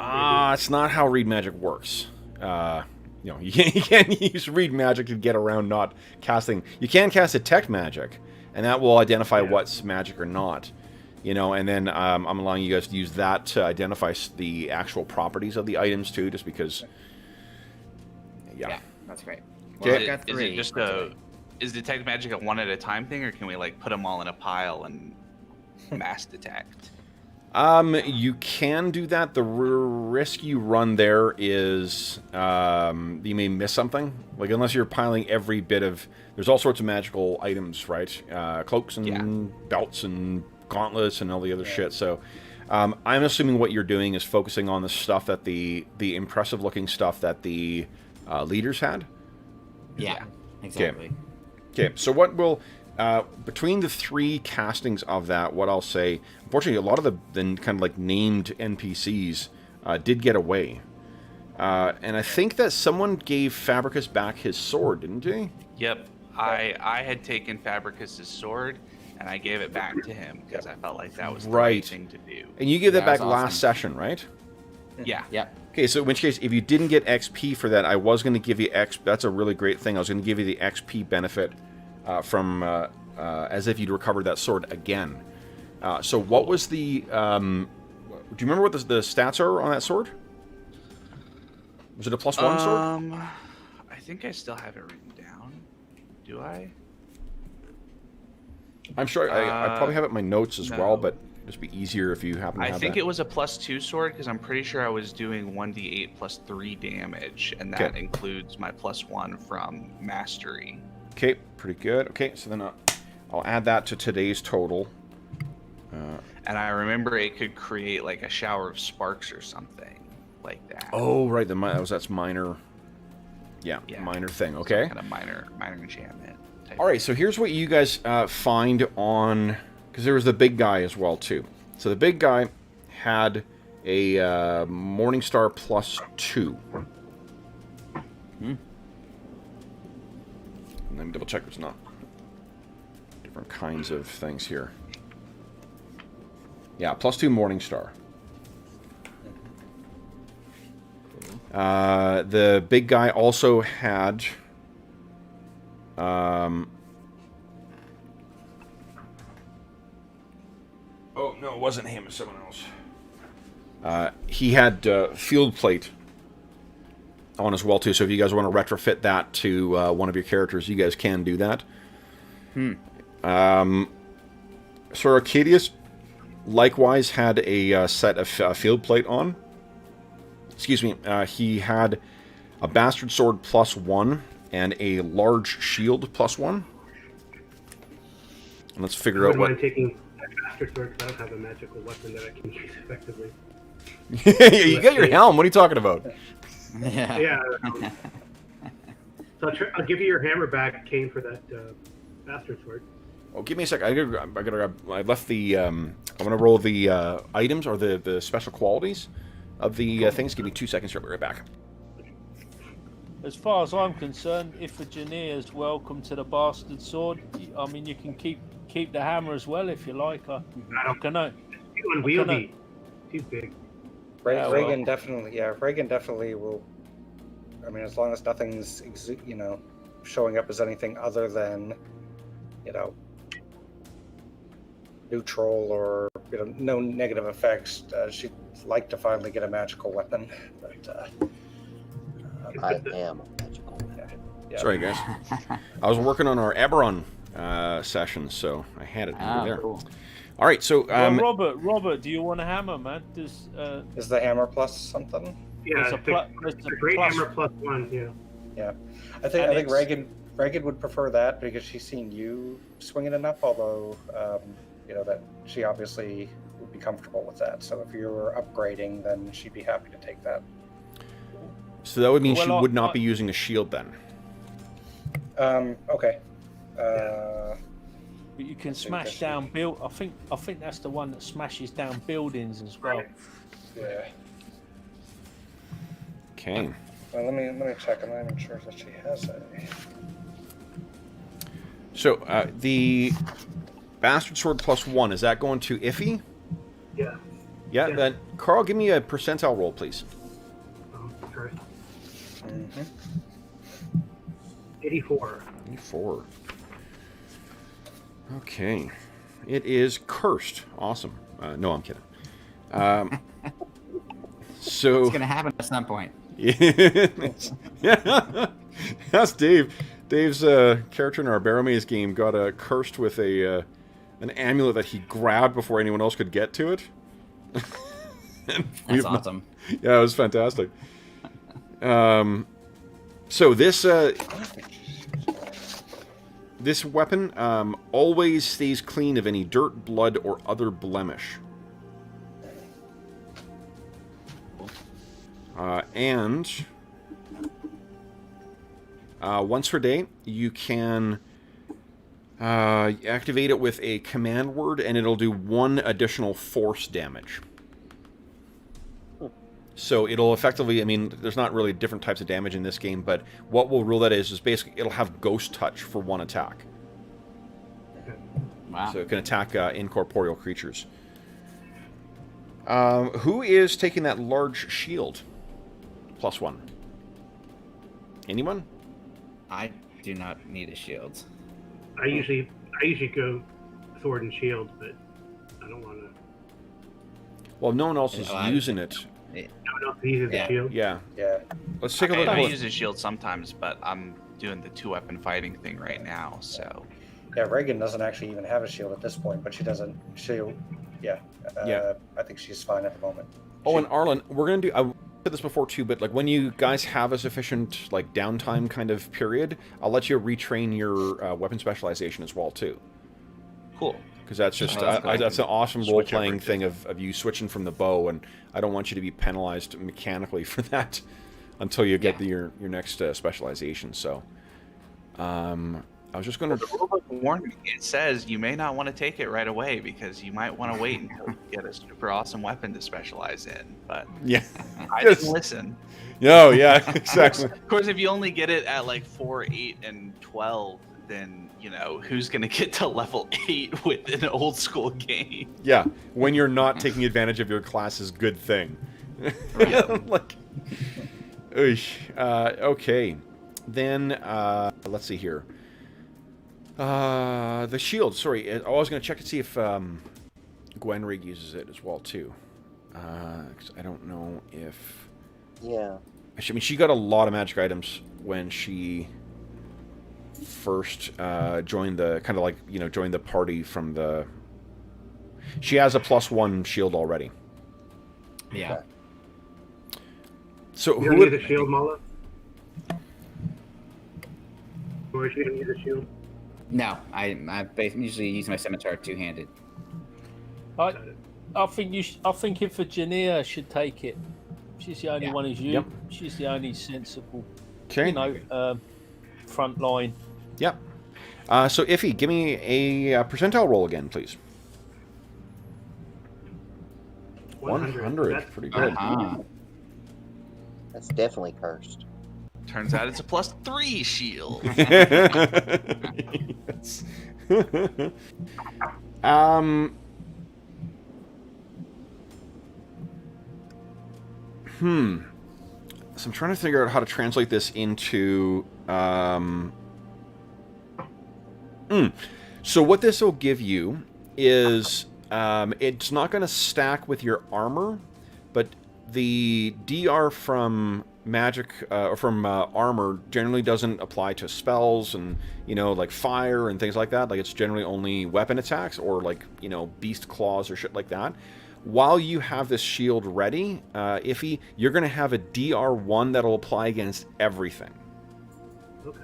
It's not how read magic works. You can't use read magic to get around not casting. You can cast detect magic, and that will identify what's magic or not. And then I'm allowing you guys to use that to identify the actual properties of the items too, just because. Yeah, that's great. Well, Okay. I've got 3. Is detect magic a one at a time thing, or can we like put them all in a pile and mass detect? You can do that. The risk you run there is you may miss something. Like, unless you're piling every bit of... There's all sorts of magical items, right? Cloaks and belts and gauntlets and all the other shit. So I'm assuming what you're doing is focusing on the stuff that the impressive-looking stuff that the leaders had. Yeah, exactly. Okay, so what will... between the 3 castings of that, what I'll say, unfortunately, a lot of the kind of like named NPCs did get away. And I think that someone gave Fabricus back his sword, didn't he? Yep. I had taken Fabricus's sword, and I gave it back to him because I felt like that was the right thing to do. And you gave that back was last awesome. session, right? Yeah. Yep. Okay, so in which case, if you didn't get XP for that, I was going to give you XP. That's a really great thing. I was going to give you the XP benefit from as if you'd recovered that sword again. So what was the... do you remember what the stats are on that sword? Was it a +1 sword? I think I still have it written down. Do I? I'm sure I probably have it in my notes as well, no. but it'd just be easier if you happen to have I think that. it was a +2 sword because I'm pretty sure I was doing 1d8 + 3 damage, and that includes my +1 from mastery. Okay, pretty good. Okay, so then I'll add that to today's total. And I remember it could create like a shower of sparks or something like that. Oh, right. That's minor. Yeah, minor thing. Okay. Kind of minor enchantment. All right. So here's what you guys find on, because there was the big guy as well too. So the big guy had a Morningstar +2. Let me double check there's not different kinds of things here. Yeah, +2 Morningstar. The big guy also had oh no, it wasn't him, it was someone else. He had field plate on as well too, so if you guys want to retrofit that to one of your characters, you guys can do that. Sir Arcadius likewise had a set of field plate on. Excuse me, he had a bastard sword +1 and a large shield +1. And let's figure out what... I'm taking a bastard sword because I don't have a magical weapon that I can use effectively. You got your helm, what are you talking about? Yeah. So I'll give you your hammer back, Kane, for that bastard sword. Oh, give me a sec. I left the... I'm going to roll the items, or the special qualities of the things. Give me 2 seconds here. I'll be right back. As far as I'm concerned, Iphigenia is welcome to the bastard sword. I mean, you can keep the hammer as well if you like. I don't know. Too unwieldy. Too big. Reagan definitely, Reagan definitely will. I mean, as long as nothing's, showing up as anything other than, neutral or no negative effects, she'd like to finally get a magical weapon. But I am magical. Yeah. Sorry, guys. I was working on our Eberron session, so I had it over there. Cool. All right, so Robert, do you want a hammer, man? Is the hammer plus something? Yeah, It's a it's a great plus- hammer +1. Yeah. Yeah, I think Reagan Reagan would prefer that because she's seen you swing it enough, although, that she obviously would be comfortable with that. So if you're upgrading, then she'd be happy to take that. So that would mean she would not be using a shield then. Okay. But you can smash down I think that's the one that smashes down buildings as well. Yeah. Okay. Well, let me check. I'm not even sure that she has a. So the Bastard Sword +1, is that going to Iffy? Yeah. Yeah. Then Carl, give me a percentile roll, please. First. Mm-hmm. 84. 84. Okay. It is cursed. Awesome. No, I'm kidding. So It's going to happen at some point. Yeah. That's Dave. Dave's character in our Barromaze game got cursed with an amulet that he grabbed before anyone else could get to it. That's awesome. Yeah, it was fantastic. So this this weapon always stays clean of any dirt, blood, or other blemish. And once per day, you can activate it with a command word, and it'll do 1 additional force damage. So it'll effectively, I mean, there's not really different types of damage in this game, but what we'll rule that is basically it'll have ghost touch for 1 attack. Wow. So it can attack incorporeal creatures. Who is taking that large shield? +1. Anyone? I do not need a shield. I usually go sword and shield, but I don't want to. Well, no one else is using it. No one else uses the shield. Yeah. Yeah. Let's take a look. I use a shield sometimes, but I'm doing the 2-weapon fighting thing right now, so. Yeah, Reagan doesn't actually even have a shield at this point, but she doesn't. Yeah. I think she's fine at the moment. Oh, and Arlen, we're gonna do. I said this before too, but like when you guys have a sufficient like downtime kind of period, I'll let you retrain your weapon specialization as well too. Cool. Because that's just that's an awesome role-playing thing of you switching from the bow, and I don't want you to be penalized mechanically for that until you get your next specialization. So, I was just going to warn me. It says you may not want to take it right away because you might want to wait until you get a super awesome weapon to specialize in. But yeah, I didn't listen. No, yeah, exactly. Of course, if you only get it at like 4, 8, and 12, then who's going to get to level 8 with an old school game? Yeah, when you're not taking advantage of your class's good thing. Like, okay, then let's see here. The shield. Sorry, I was going to check to see if Gwenrig uses it as well too. 'Cause I don't know if. Yeah. I mean, she got a lot of magic items when she first joined the joined the party from the. She has a +1 shield already. Yeah. So you don't use a shield, Mala? Or you don't use a shield? No, I usually use my scimitar two-handed. I think if Virginia should take it. She's the only one who's you. Yep. She's the only sensible. Okay. Front line. Yep. So Iffy, give me a percentile roll again, please. 100. That's pretty good. That's definitely cursed. Turns out it's a +3 shield. Yes. So I'm trying to figure out how to translate this into. So what this will give you is it's not going to stack with your armor, but the DR from magic or from armor generally doesn't apply to spells and like fire and things like that. Like it's generally only weapon attacks or like beast claws or shit like that. While you have this shield ready, Iffy, you're going to have a DR1 that'll apply against everything. Okay.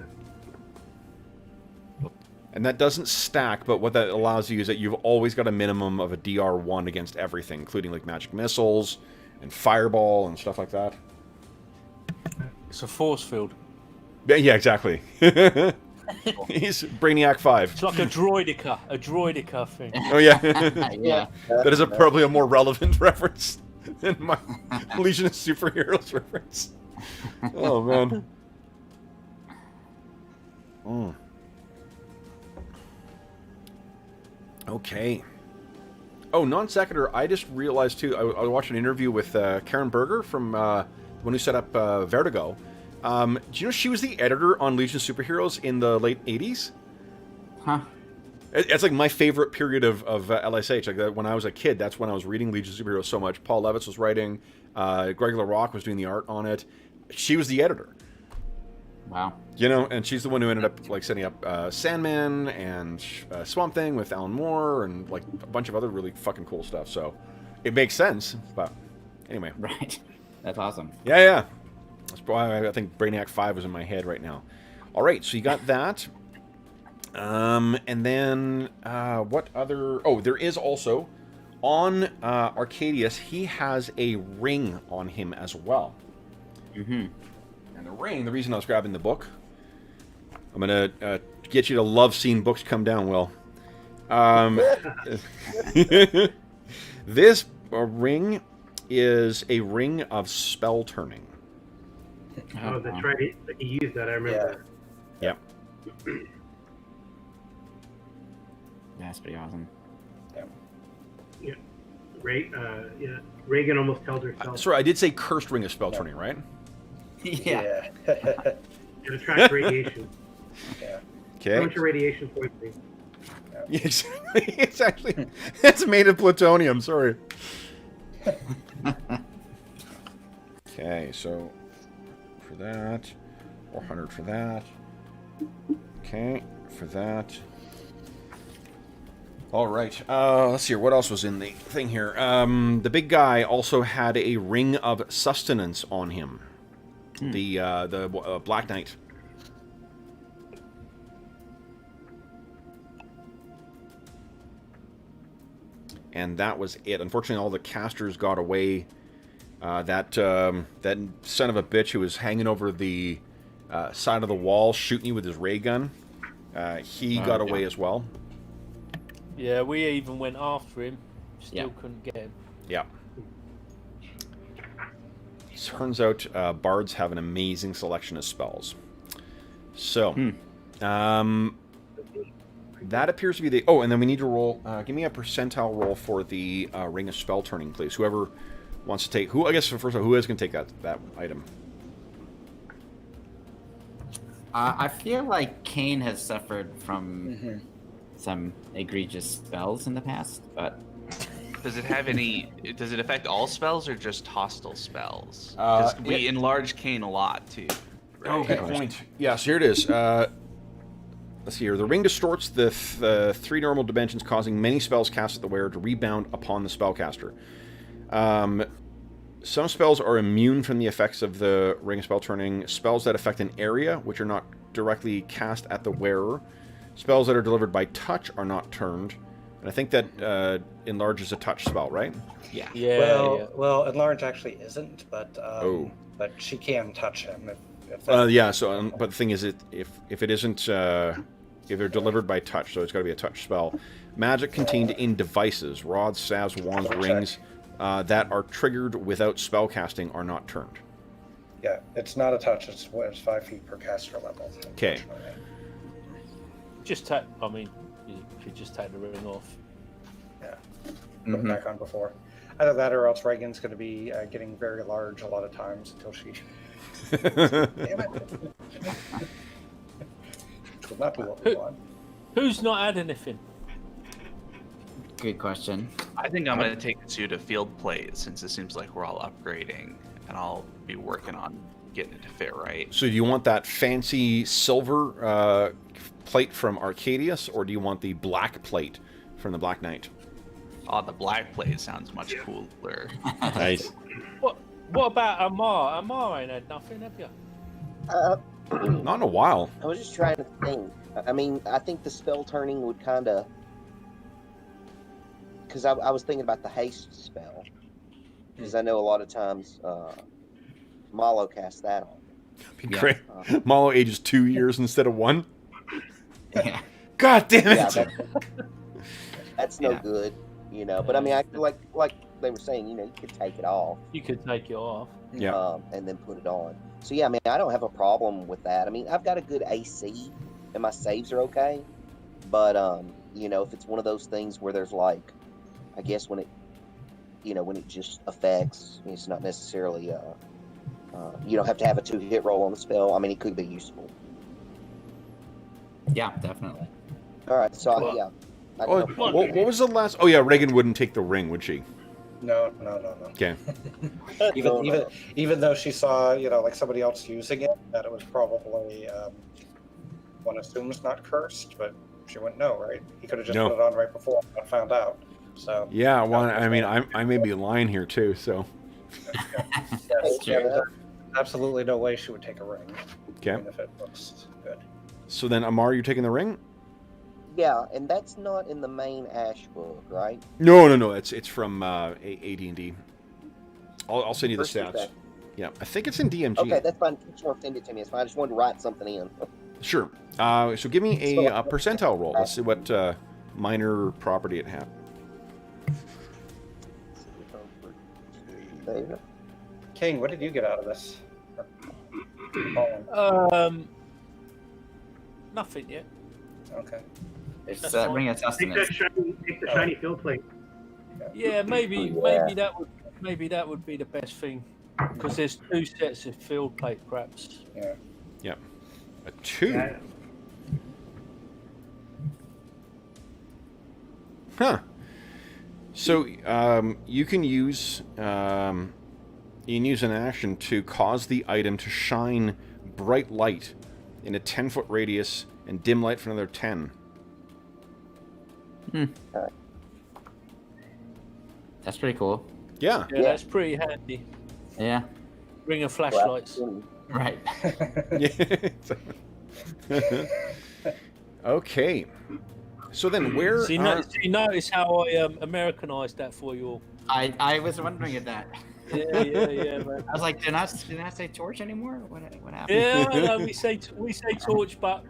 And that doesn't stack, but what that allows you is that you've always got a minimum of a DR1 against everything, including like magic missiles and fireball and stuff like that. It's a force field. Yeah, exactly. He's Brainiac 5. It's like a droidica thing. Oh, yeah. Yeah. That is probably a more relevant reference than my Legion of Superheroes reference. Oh, man. Mm. Okay. Oh, non sequitur. I just realized too. I watched an interview with Karen Berger from the one who set up Vertigo. Do you know she was the editor on Legion of Superheroes in the late '80s? Huh. It's like my favorite period of LSH. Like when I was a kid, that's when I was reading Legion of Superheroes so much. Paul Levitz was writing. Greg LaRocque was doing the art on it. She was the editor. Wow. You know, and she's the one who ended up like setting up Sandman and Swamp Thing with Alan Moore and like a bunch of other really fucking cool stuff. So it makes sense. But anyway, Right. That's awesome. yeah. That's why I think Brainiac 5 was in my head right now. All right, so you got that. And then what other? Oh, there is also on Arcadius. He has a ring on him as well. Mm-hmm. And the ring, the reason I was grabbing the book, I'm going to get you to love seeing books come down, Will. This ring is a ring of spell turning. Oh, that's right. He used that. I remember. Yeah. That's pretty awesome. Yeah. Reagan almost killed herself. Sorry, I did say cursed ring of spell turning, right? Yeah. It attracts radiation. Yeah. Okay. Bunch of radiation poisoning. Yeah, it's actually it's made of plutonium. Sorry. Okay, so for that, 400 for that. Okay, for that. All right. Let's see here. What else was in the thing here? The big guy also had a ring of sustenance on him. The Black Knight. And that was it. Unfortunately, all the casters got away. That son of a bitch who was hanging over the side of the wall shooting you with his ray gun, he got away as well. Yeah, we even went after him. Still couldn't get him. Yeah. Turns out bards have an amazing selection of spells. So, that appears to be the... Oh, and then we need to roll... give me a percentile roll for the Ring of Spell Turning, please. Whoever wants to take... I guess, first of all, who is going to take that item? I feel like Kane has suffered from some egregious spells in the past, but... Does it have any... Does it affect all spells or just hostile spells? Because we enlarge Kane a lot, too. Right? Oh, good point. Yeah, so here it is. Let's see here. The ring distorts the 3 normal dimensions, causing many spells cast at the wearer to rebound upon the spellcaster. Some spells are immune from the effects of the Ring of Spell Turning. Spells that affect an area, which are not directly cast at the wearer. Spells that are delivered by touch are not turned. And I think that enlarges a touch spell, right? Yeah. Well, enlarge actually isn't, but but she can touch him if that... yeah. So, but the thing is, if it isn't, if they're delivered by touch, so it's got to be a touch spell. Magic contained in devices, rods, staves, wands, rings, that are triggered without spell casting are not turned. Yeah, it's not a touch. It's 5 feet per caster level. Okay. Just take. I mean, you could just take the ring off. Yeah. Put it back on before. Either that, or else Reagan's going to be getting very large a lot of times until she. Damn it! Which will not be what we want. Who's not had anything? Good question. I think I'm going to take it to field plate, since it seems like we're all upgrading, and I'll be working on getting it to fit right. So do you want that fancy silver plate from Arcadius, or do you want the black plate from the Black Knight? Oh, the black plate sounds much cooler. Nice. What about Amar? Amar ain't had nothing, have you? Not in a while. I was just trying to think. I mean, I think the spell turning would kind of, because I was thinking about the haste spell, because I know a lot of times Malo casts that on. Be great. Malo ages 2 years instead of 1. Yeah. God damn it! Yeah, that's no good, you know. But I mean, I like they were saying, you know, you could take it off. You could take it off. Yeah. And then put it on. So yeah, I mean, I don't have a problem with that. I mean, I've got a good AC, and my saves are okay. But you know, if it's one of those things where there's like, I guess when it, you know, when it just affects, it's not necessarily you don't have to have a 2-hit roll on the spell. I mean, it could be useful. Yeah, definitely. All right, so Oh, what was the last? Oh yeah, Reagan wouldn't take the ring, would she? No. Okay. Even though she saw, you know, like somebody else using it, that it was probably one assumes not cursed, but she wouldn't know, right? He could have just put it on right before and found out. So yeah, well, I mean, I may be lying here too, so. There's absolutely no way she would take a ring. Okay. Even if it looks good. So then, Amar, you taking the ring? Yeah, and that's not in the main Ash book, right? No. It's from AD&D. I'll send you the stats. Yeah, I think it's in DMG. Okay, that's fine. Just want to send it to me. It's fine. I just wanted to write something in. Sure. So give me a percentile roll. Let's see what minor property it has. King, what did you get out of this? Nothing yet. Okay. It's ring of sustenance. Take the shiny field plate. Yeah, maybe that would be the best thing, because there's 2 sets of field plate, perhaps. Yeah. A 2. Yeah. Huh. So you can use an action to cause the item to shine bright light in a 10-foot radius and dim light for another 10. That's pretty cool. Yeah. Yeah, that's pretty handy. Yeah. Ring of flashlights. Right. Okay. So then, where? So you notice how I Americanized that for you all. I was wondering at that. Yeah, man. I was like, did I say torch anymore? What happened? Yeah, no, we say torch, but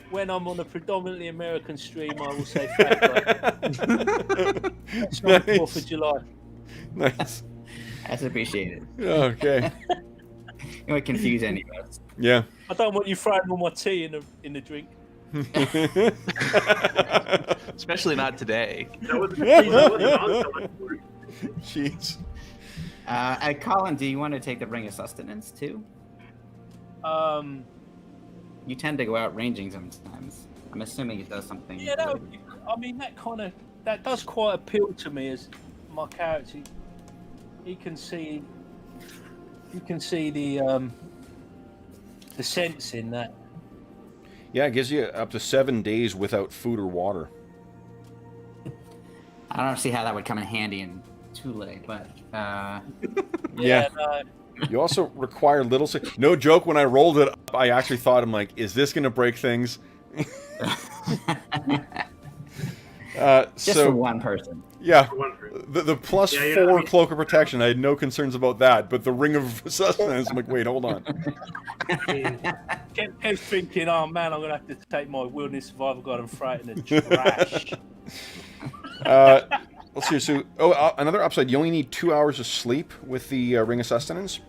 when I'm on a predominantly American stream, I will say flashlight. It's not 4th of July. Nice. That's appreciated. Okay. You might confuse any of us. Yeah. I don't want you throwing all my tea in the drink. Especially not today. Jeez. Colin, do you want to take the ring of sustenance too? You tend to go out ranging sometimes. I'm assuming it does something. Yeah, that does quite appeal to me as my character. You can see the sense in that. Yeah, it gives you up to 7 days without food or water. I don't see how that would come in handy in Thule, but yeah. No. You also require little. No joke. When I rolled it up, I actually thought, I'm like, is this going to break things? Just for one person. Yeah. The plus 4 cloak of protection, I had no concerns about that. But the ring of sustenance, I'm like, wait, hold on. Kev's thinking, oh man, I'm going to have to take my wilderness survival guide and throw it in the trash. Let's see. So, another upside. You only need 2 hours of sleep with the ring of sustenance.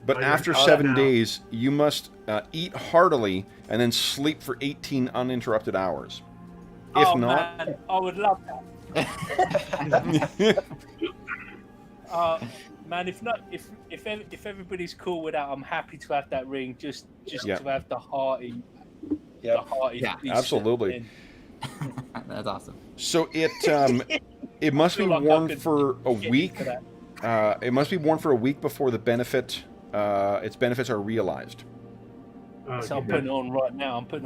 But after 7 days, you must eat heartily and then sleep for 18 uninterrupted hours. If not, man, I would love that. Man, if everybody's cool with that, I'm happy to have that ring. Just to have the hearty. Yeah, absolutely. That's awesome. So it must be worn for a week. It must be worn for a week before the benefit. Its benefits are realized. So I'm putting it on right now. That's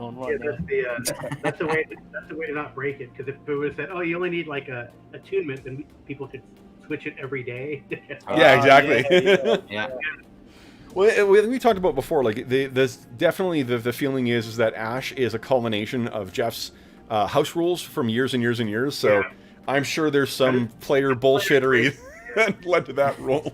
the way to not break it. Because if it was said, oh, you only need like a attunement, then people could switch it every day. Yeah, exactly. Yeah. Well, we talked about before, like, there's definitely the feeling is that Ash is a culmination of Jeff's house rules from years and years and years, so Yeah. I'm sure there's some player bullshittery that led to that rule.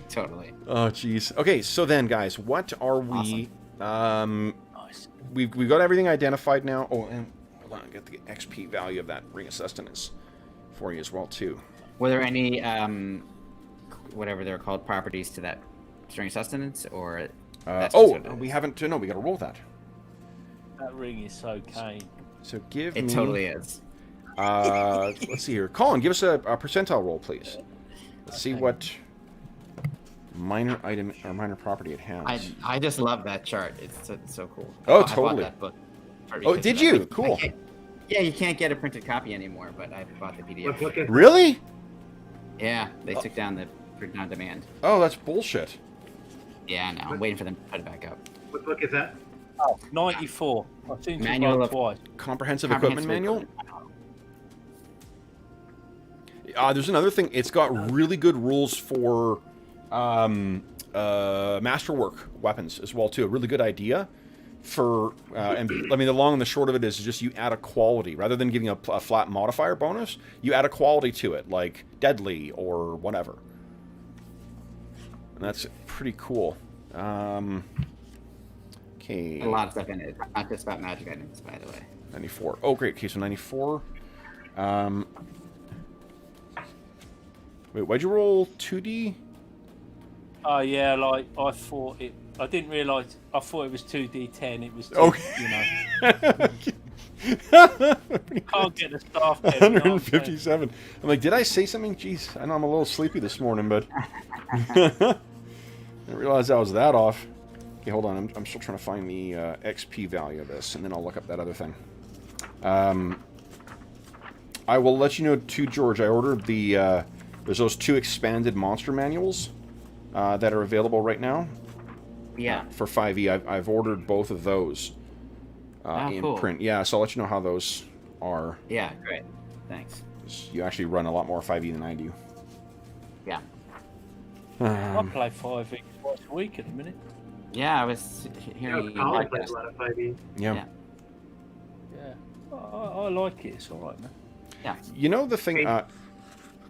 Totally. Oh, jeez. Okay, so then, guys, what are we... Nice. We've got everything identified now. Oh, and hold on, I'll get the XP value of that Ring of Sustenance for you as well, too. Were there any, whatever they're called, properties to that string sustenance, or? That's just what it is? We haven't... No, we got to roll that. That ring is so keen. So give me... It totally is. Let's see here. Colin, give us a percentile roll, please. Let's see what minor item or minor property it has. I just love that chart. It's so cool. Oh, I bought totally. that book Oh, did you? Cool. Yeah, you can't get a printed copy anymore, but I bought the PDF. What book is Really? Yeah, they took down the print on demand. Oh, that's bullshit. Yeah, no, I'm waiting for them to put it back up. What book is that? 94. I've seen Manual it of- twice. Comprehensive Equipment Manual? There's another thing. It's got really good rules for masterwork weapons as well, too. A really good idea for... and I mean, the long and the short of it is just you add a quality. Rather than giving a flat modifier bonus, you add a quality to it, like deadly or whatever. And that's pretty cool. Okay. A lot of stuff in it. It's not just about magic items, by the way. 94. Oh, great. Okay, so 94. Wait, why'd you roll 2D? Oh yeah, like I thought it. I didn't realise. I thought it was 2d10. It was 2, Okay. you know. Pretty Can't get the staff. There, you know what I'm saying? 157. I'm like, did I say something? Jeez, I know I'm a little sleepy this morning, but I didn't realize I was that off. Okay, hold on. I'm still trying to find the XP value of this, and then I'll look up that other thing. I will let you know too, George. I ordered the there's those 2 expanded monster manuals that are available right now. Yeah. For 5e, I've ordered both of those in cool. print. Yeah, so I'll let you know how those are. Yeah, great. Thanks. You actually run a lot more 5e than I do. Yeah. I play 5e twice a week at the minute. Yeah, I was hearing you Colin plays podcast. a lot of 5e. Yeah. Yeah, I like it. It's all right, man. Yeah. You know the thing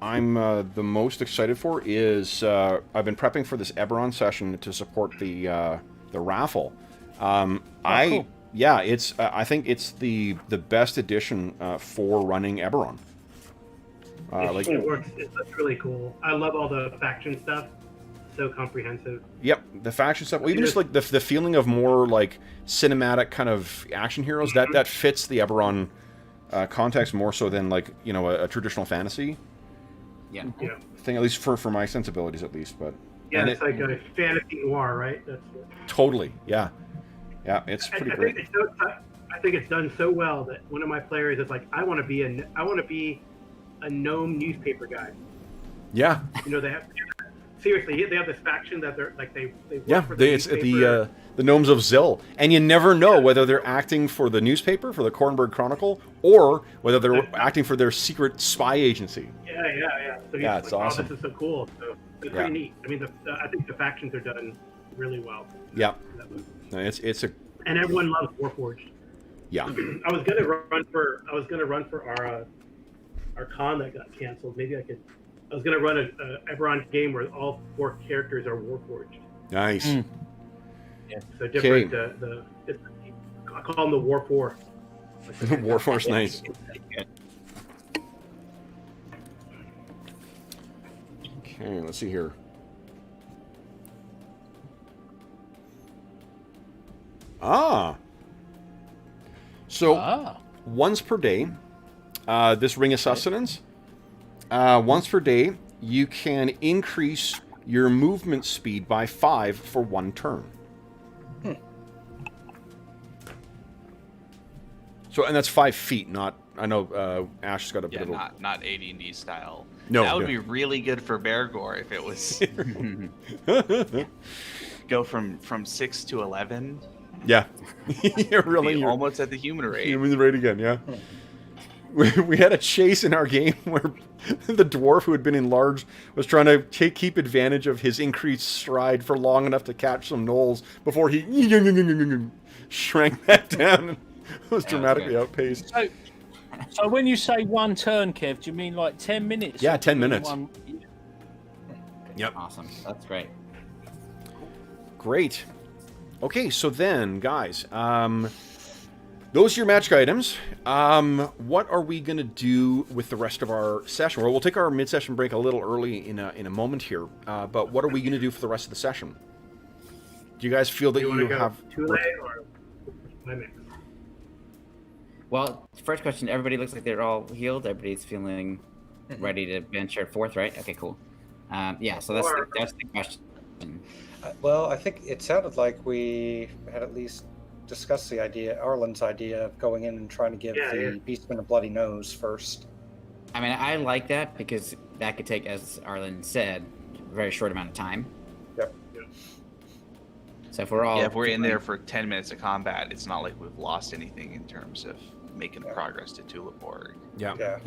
I'm the most excited for is I've been prepping for this Eberron session to support the raffle. Cool. Yeah, it's I think it's the best edition for running Eberron. Like It works. It's really cool. I love all the faction stuff. So comprehensive. Yep, the faction stuff. Well, even just like the feeling of more like cinematic kind of action heroes that fits the Eberron context more so than like a traditional fantasy. Yeah. Yeah. Thing, at least for my sensibilities, at least. But Yeah, it's like a fantasy noir, right? That's totally. Yeah, it's pretty great. I think it's done so well that one of my players is like, I want to be a gnome newspaper guy. Yeah. They have seriously, they have this faction that they're like they work Yeah, for the it's newspaper. the Gnomes of Zill, and you never know whether they're acting for the newspaper, for the Kornberg Chronicle, or whether they're acting for their secret spy agency. Yeah. So Yeah, he's it's like, awesome. Oh, this is so cool. So it's pretty neat. I mean, I think the factions are done really well. Yeah, no, it's a And everyone loves Warforged. yeah. I was gonna run for our con that got canceled. Maybe I was gonna run a Eberron game where all 4 characters are Warforged. Nice. Yeah. So different. I call them the War 4. Warforce, nice. Okay, let's see here. So once per day, this Ring of Sustenance. Once per day, you can increase your movement speed by 5 for 1 turn. So, and that's 5 feet, not. I know Ash has got a bit of a... not AD&D style. No, that would no. be really good for Beargore if it was go from 6 to 11. Yeah, you're really Be almost at the human rate. human rate again. Yeah. we had a chase in our game where the dwarf who had been enlarged was trying to keep advantage of his increased stride for long enough to catch some gnolls before he shrank that down and was dramatically outpaced. So when you say one turn, Kev, do you mean like 10 minutes? Yeah, 10 minutes. Yep. Awesome. That's great. Great. Okay, so then, guys, those are your magic items. What are we going to do with the rest of our session? Well, we'll take our mid-session break a little early in a moment here, but what are we going to do for the rest of the session? Do you guys feel that you have... Thule or mimic? Well, first question, everybody looks like they're all healed. Everybody's feeling ready to venture forth, right? Okay, cool. Yeah, so that's the question. Well, I think it sounded like we had at least discussed the idea, Arlen's idea of going in and trying to give the Beastman a bloody nose first. I mean, I like that because that could take, as Arlen said, a very short amount of time. Yep. So if we're all... Yeah, if we're in there for 10 minutes of combat, it's not like we've lost anything in terms of making progress to Tuliborg. Yeah.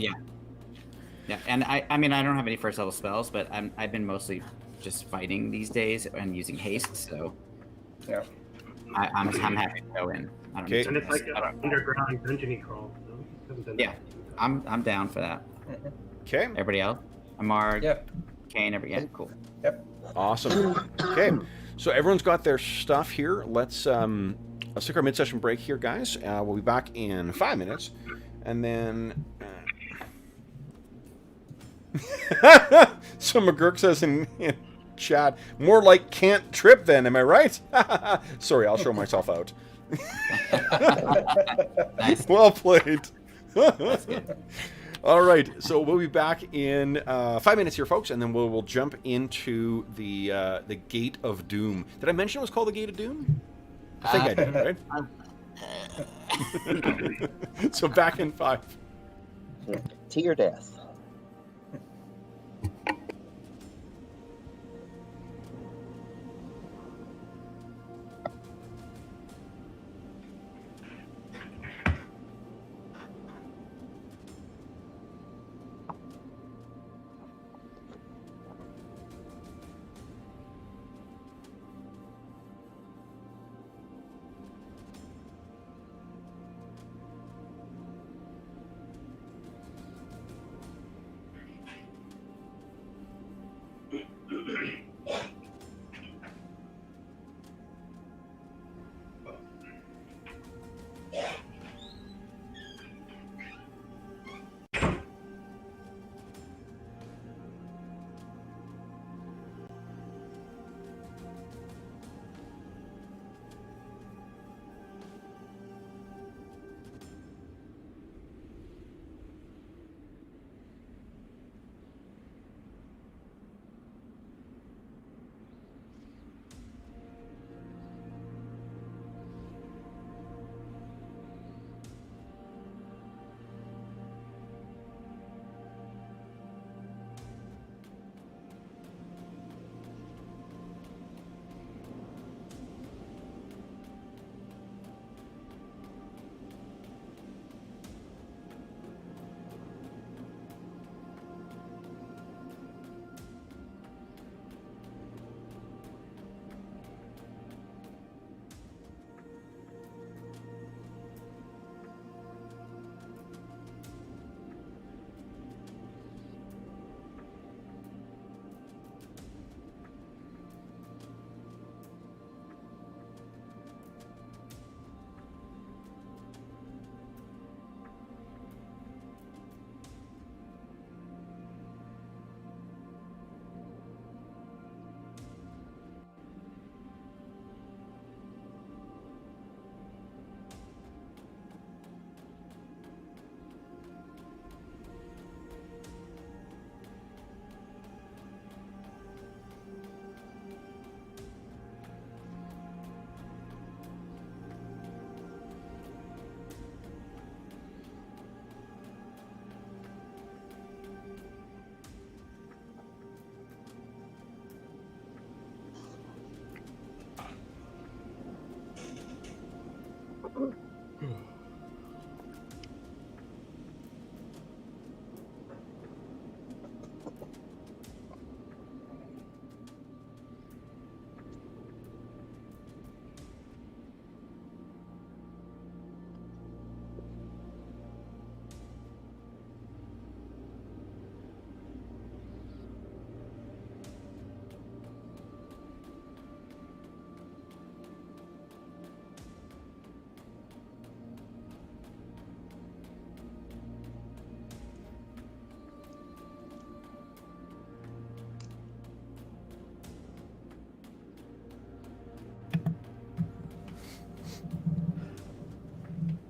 And I mean, I don't have any first level spells, but I've been mostly just fighting these days and using haste, so yeah, I'm happy to go in. I don't Okay. And it's like an underground dungeon crawl. So yeah, I'm down for that. Okay. Everybody else? Amar, Yep. Kane, cool. Yep. Awesome. Okay, so everyone's got their stuff here. Let's take our mid-session break here, guys. We'll be back in 5 minutes, and then... So McGurk says in chat, more like can't trip then, am I right? Sorry, I'll show myself out. Nice. Well played. That's good. All right, so we'll be back in 5 minutes here, folks, and then we'll jump into the Gate of Doom. Did I mention it was called the Gate of Doom? I think I did, right? So back in 5. To your death.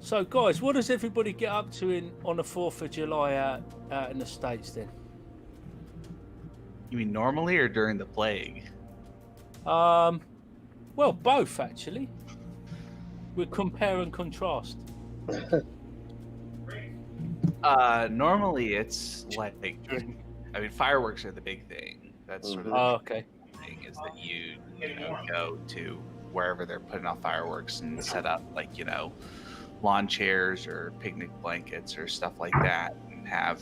So, guys, what does everybody get up to on the 4th of July out in the States then? You mean normally or during the plague? Well, both actually. We compare and contrast. Normally it's like, I mean, fireworks are the big thing. That's sort of the okay. thing, is that you go to wherever they're putting off fireworks and set up like, lawn chairs or picnic blankets or stuff like that, and have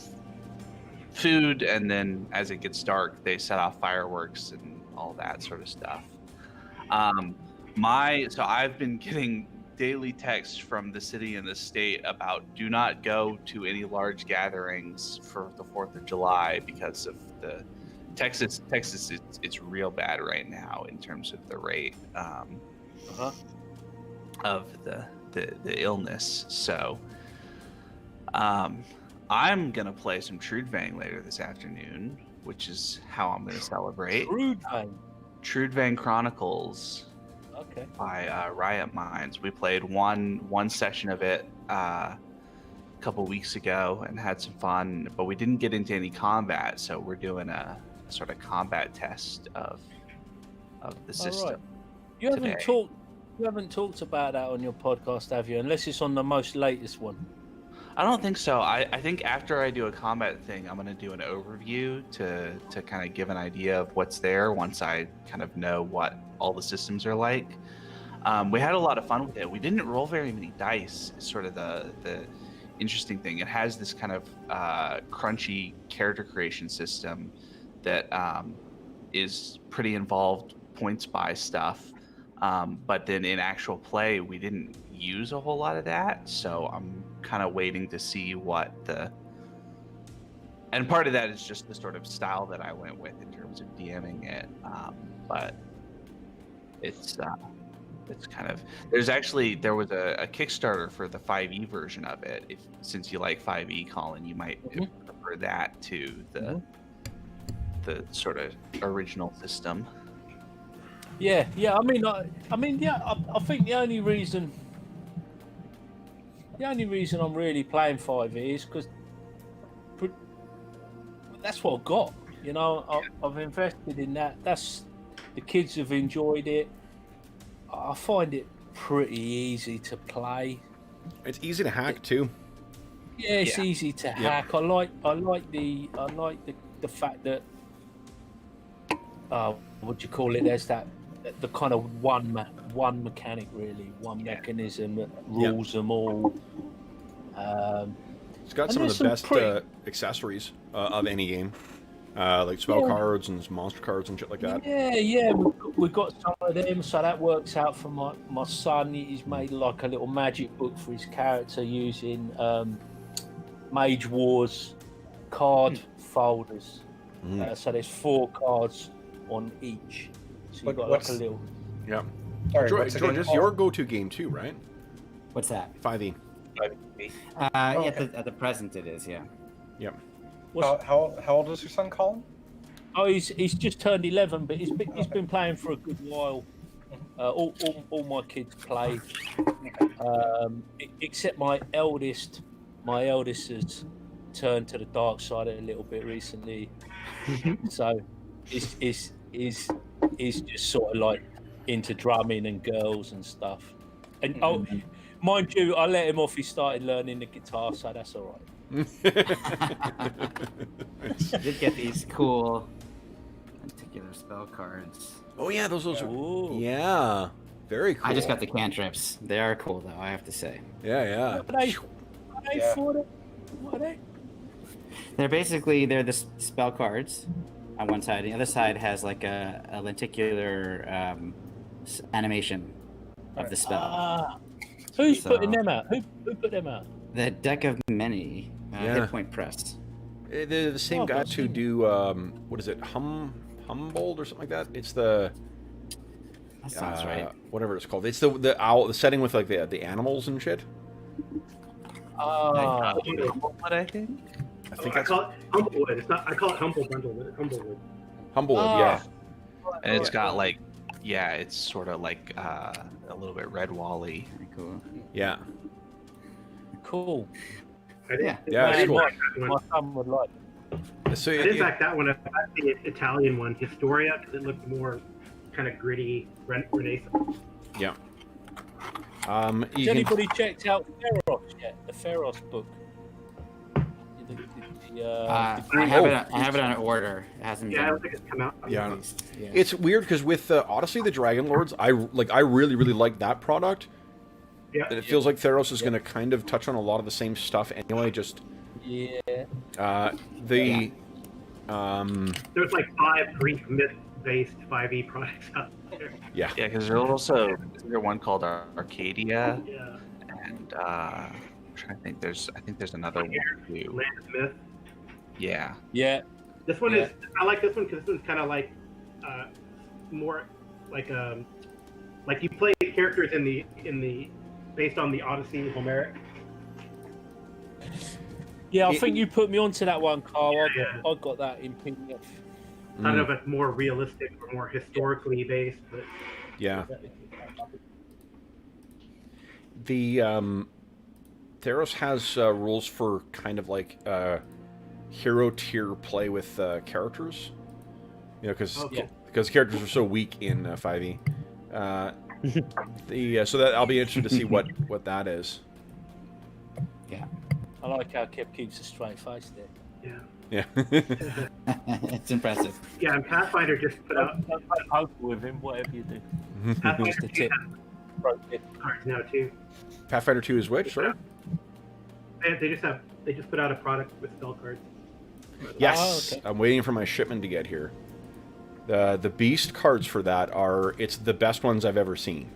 food, and then as it gets dark they set off fireworks and all that sort of stuff. So I've been getting daily texts from the city and the state about do not go to any large gatherings for the 4th of July because of the Texas it's real bad right now in terms of the rate of the illness. So I'm gonna play some Trudvang later this afternoon, which is how I'm gonna celebrate. Trudvang Chronicles. Okay. By Riot Minds. We played one session of it a couple weeks ago and had some fun, but we didn't get into any combat, so we're doing a sort of combat test of the system. Right. You haven't talked about that on your podcast, have you? Unless it's on the most latest one. I don't think so. I think after I do a combat thing, I'm going to do an overview to kind of give an idea of what's there once I kind of know what all the systems are like. We had a lot of fun with it. We didn't roll very many dice, is sort of the interesting thing. It has this kind of crunchy character creation system that is pretty involved points by stuff. But then in actual play, we didn't use a whole lot of that, so I'm kind of waiting to see what and part of that is just the sort of style that I went with in terms of DMing it, but it's kind of, there was a Kickstarter for the 5e version of it. Since you like 5e, Colin, you might prefer that to the sort of original system. Yeah. I think the only reason I'm really playing 5e is because that's what I've got. I've invested in that. The kids have enjoyed it. I find it pretty easy to play. It's easy to hack too. Yeah, it's easy to hack. I like the fact that what do you call it? There's the kind of one mechanic, really, one mechanism that rules them all. It's got some of the best accessories of any game, like spell cards and monster cards and shit like that. Yeah, we've got some of them, so that works out for my son. He's made like a little magic book for his character using Mage Wars card folders. So there's 4 cards on each. So you've got like a little... Yeah. Sorry, George, this is your go-to game too, right? What's that? 5e. At the present it is, yeah. Yep. How old is your son, Colin? Oh, he's just turned 11, but he's been playing for a good while. All my kids play, except my eldest. My eldest has turned to the dark side a little bit recently, so he's just sort of like into drumming and girls and stuff. And mind you, I let him off. He started learning the guitar, so that's all right. You did get these cool particular spell cards. Oh yeah, those yeah, very cool. I just got the cantrips. They are cool though, I have to say. Yeah. What are they? They're the spell cards on one side. The other side has like a lenticular animation of the spell. Who's putting them out? Who put them out? The Deck of Many, Hit Point Press. They're the same guys who do what is it, Humboldt or something like that? It's the that sounds right. Whatever it's called. It's the owl, the setting with like the animals and shit. What I think. I call it Humblewood. It's not. I call it Humble Bundle, but it's Humblewood. Humblewood, yeah. And it's got like, it's sort of like a little bit Red Wally. Very cool. Yeah. cool. Yeah, it's cool. My son would like it. So I didn't back that one up. I like the Italian one, Historia, because it looked more kind of gritty, Renaissance. Yeah. Has anybody checked out Pharos yet? The Pharos book. I have it on order. It hasn't. Yeah, I don't think it's come out. Yeah. Yeah. It's weird because with Odyssey the Dragon Lords, I really like that product. Yeah. And it feels like Theros is going to kind of touch on a lot of the same stuff anyway. Just There's like 5 Greek myth-based 5e products out there. Yeah. Yeah, because there's also one called Arcadia, Yeah. and I'm trying to think. I think there's another one too. Land of Myth. Yeah. Yeah. This one is. I like this one because this one's kind of like more like you play characters in the based on the Odyssey Homeric. Yeah, I think you put me onto that one, Carl. I got that in PDF. Kind of a more realistic or more historically based, but Yeah. The Theros has rules for kind of like hero tier play with characters. You know, because characters are so weak in 5e. So that I'll be interested to see what that is. Yeah. I like how Kev keeps a straight face there. yeah. It's impressive. Yeah, and Pathfinder just put out I'll with him, whatever you do. Pathfinder Just a tip. cards now too. Pathfinder 2 is which? Sorry? They just put out a product with spell cards. Yes. okay. I'm waiting for my shipment to get here. The beast cards for that it's the best ones I've ever seen.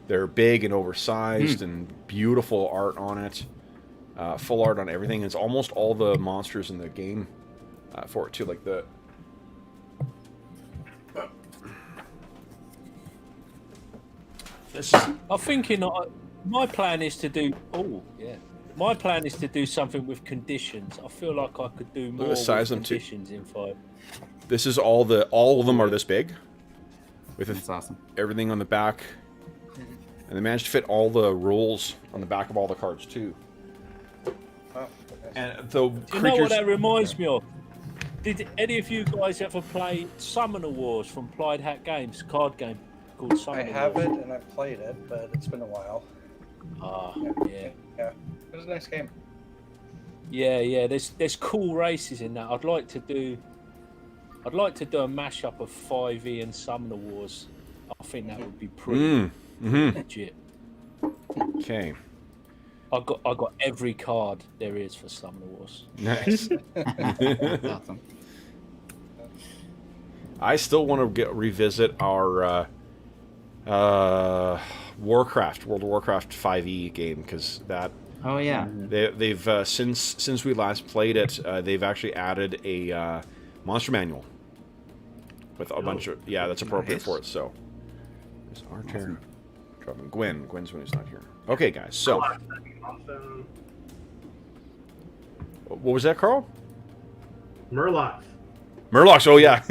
They're big and oversized and beautiful art on it. Full art on everything. It's almost all the monsters in the game for it too, like the. I'm thinking. My plan is to do. Oh yeah. My plan is to do something with conditions. I feel like I could do more the size with of them, too. conditions in 5. This is all of them are this big, with That's awesome. everything on the back, and they managed to fit all the rules on the back of all the cards too. Oh, And the Do you creatures. know what that reminds me of? Did any of you guys ever play Summoner Wars from Plied Hat Games? Card game called I Summoner have Wars. it and I've played it, but it's been a while. Ah, yeah. Yeah, it was a nice game. Yeah. There's cool races in that. I'd like to do a mashup of 5e and Summoner Wars. I think that would be pretty legit. Okay. I got every card there is for Summoner Wars. Nice. That's awesome. I still want to revisit our World of Warcraft 5e game because that. Oh yeah. They've since we last played it, they've actually added a monster manual with a bunch of that's appropriate for it. So there's Arter, Gwen's when he's not here. Okay, guys. So Awesome. what was that, Carl? Murlocs. Murlocs. Oh yeah.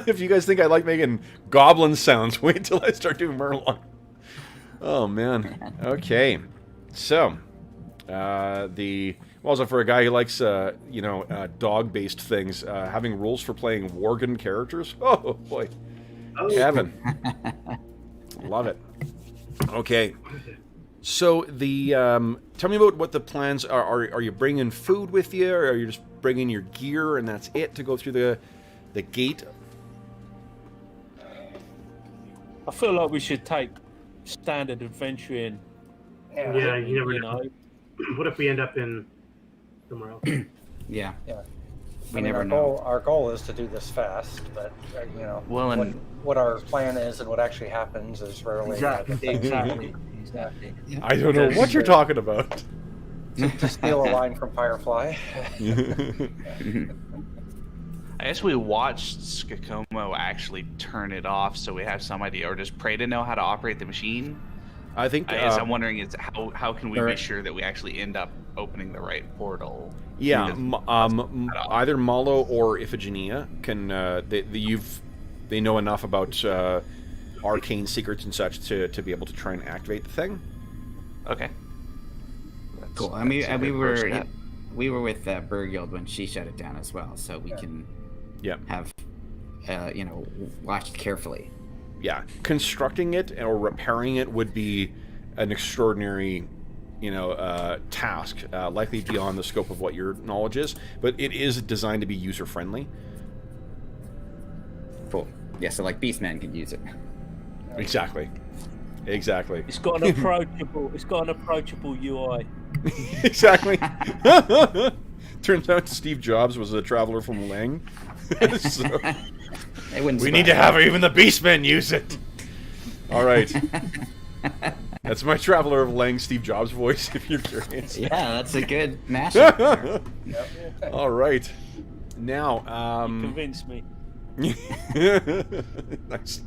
If you guys think I like making goblin sounds, wait till I start doing Murloc. Oh man. Okay. So so for a guy who likes dog-based things, having rules for playing Worgen characters. Oh boy. Oh, Heaven. Love it. Okay. So the tell me about what the plans are. Are you bringing food with you, or are you just bringing your gear and that's it to go through the gate? I feel like we should take standard adventuring. Yeah, you never You know. know. What if we end up in somewhere else? Yeah. Yeah. We never know. Our goal is to do this fast, but Well, and what our plan is and what actually happens is rarely Exactly. I don't know what you're talking about. to steal a line from Firefly. I guess we watched Skakomo actually turn it off, so we have some idea, or just pray to know how to operate the machine. I think. I guess I'm wondering is how can we be sure that we actually end up opening the right portal? Yeah, either Malo or Iphigenia can. They know enough about arcane secrets and such to be able to try and activate the thing. Okay. Cool. I mean, we were with Burgild when she shut it down as well, so we can have watched carefully. Yeah, constructing it or repairing it would be an extraordinary, task, likely beyond the scope of what your knowledge is. But it is designed to be user friendly. Cool. Yeah, so like Beastmen could use it. Exactly. It's got an approachable UI. Exactly. Turns out Steve Jobs was a traveler from Lang. So, we need to have even the Beastmen use it. All right. That's my Traveler of Lang Steve Jobs voice, if you're curious. Yeah, that's a good mashup. All right. Now, You convinced me. Nice.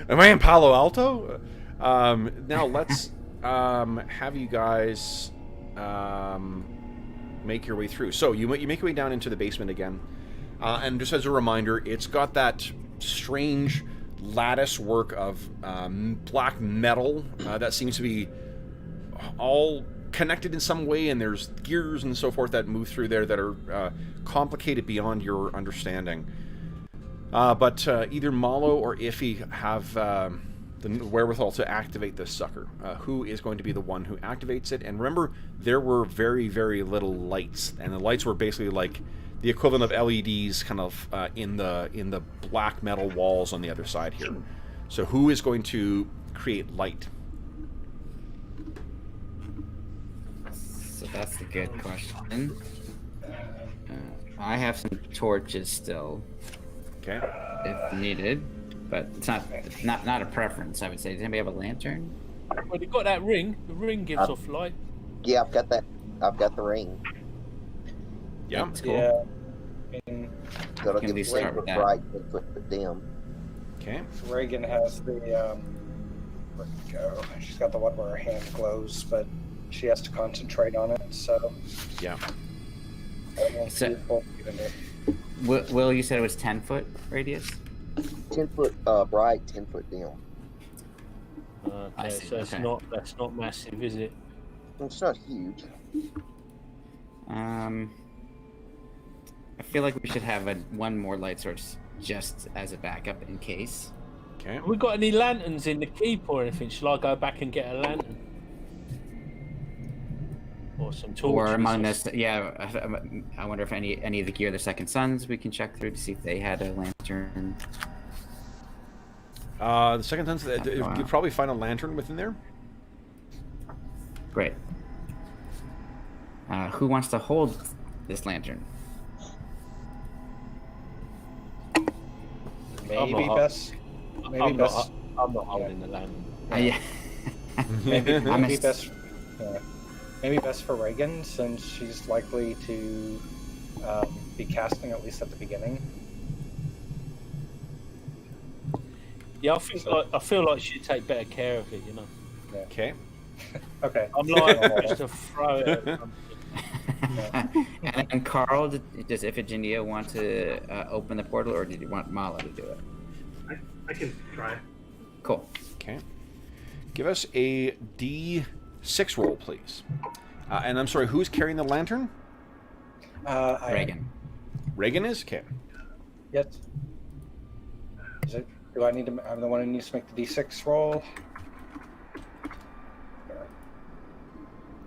Am I in Palo Alto? Now let's have you guys make your way through. So you make your way down into the basement again, and just as a reminder, it's got that strange lattice work of black metal that seems to be all connected in some way, and there's gears and so forth that move through there that are complicated beyond your understanding. But either Malo or Iffy have the wherewithal to activate this sucker. Who is going to be the one who activates it? And remember, there were very, very little lights, and the lights were basically like the equivalent of LEDs, kind of in the black metal walls on the other side here. So who is going to create light? So that's the good question. I have some torches still. Okay. If needed, but it's not a preference, I would say. Does anybody have a lantern? Well, you've got that ring. The ring gives off light. Yeah, I've got that. I've got the ring. Yeah, that's cool. Yeah. Gotta Can we get the start ring with that? bright and put it dim. Okay. Reagan has the where'd it go? She's got the one where her hand glows, but she has to concentrate on it. So Yeah. I won't So- see both even if- Will, you said it was 10-foot radius? 10-foot bright, 10-foot dim. I Okay, see, so okay. that's not massive, is it? It's not huge. I feel like we should have one more light source just as a backup in case. Okay. Have we got any lanterns in the keep or anything? Shall I go back and get a lantern? Or some torches? Or among us, yeah. I wonder if any of the gear, the Second Sons, we can check through to see if they had a lantern. The second sense, you'd probably find a lantern within there. Great. Who wants to hold this lantern? maybe not- best. Maybe best. I'm not holding the lantern. Yeah. Maybe I'm a- best. Yeah. Maybe best for Reagan, since she's likely to be casting at least at the beginning. Yeah, I feel like she'd take better care of it, you know. Yeah. Okay. Okay. I'm like just to throw it. At something. And Carl, does Iphigenia want to open the portal, or did you want Mala to do it? I can try. Cool. Okay. Give us a D6 roll, please. And I'm sorry, who's carrying the lantern? Reagan. Reagan is? Okay. Yes. Is it? Do I need to? I'm the one who needs to make the D6 roll.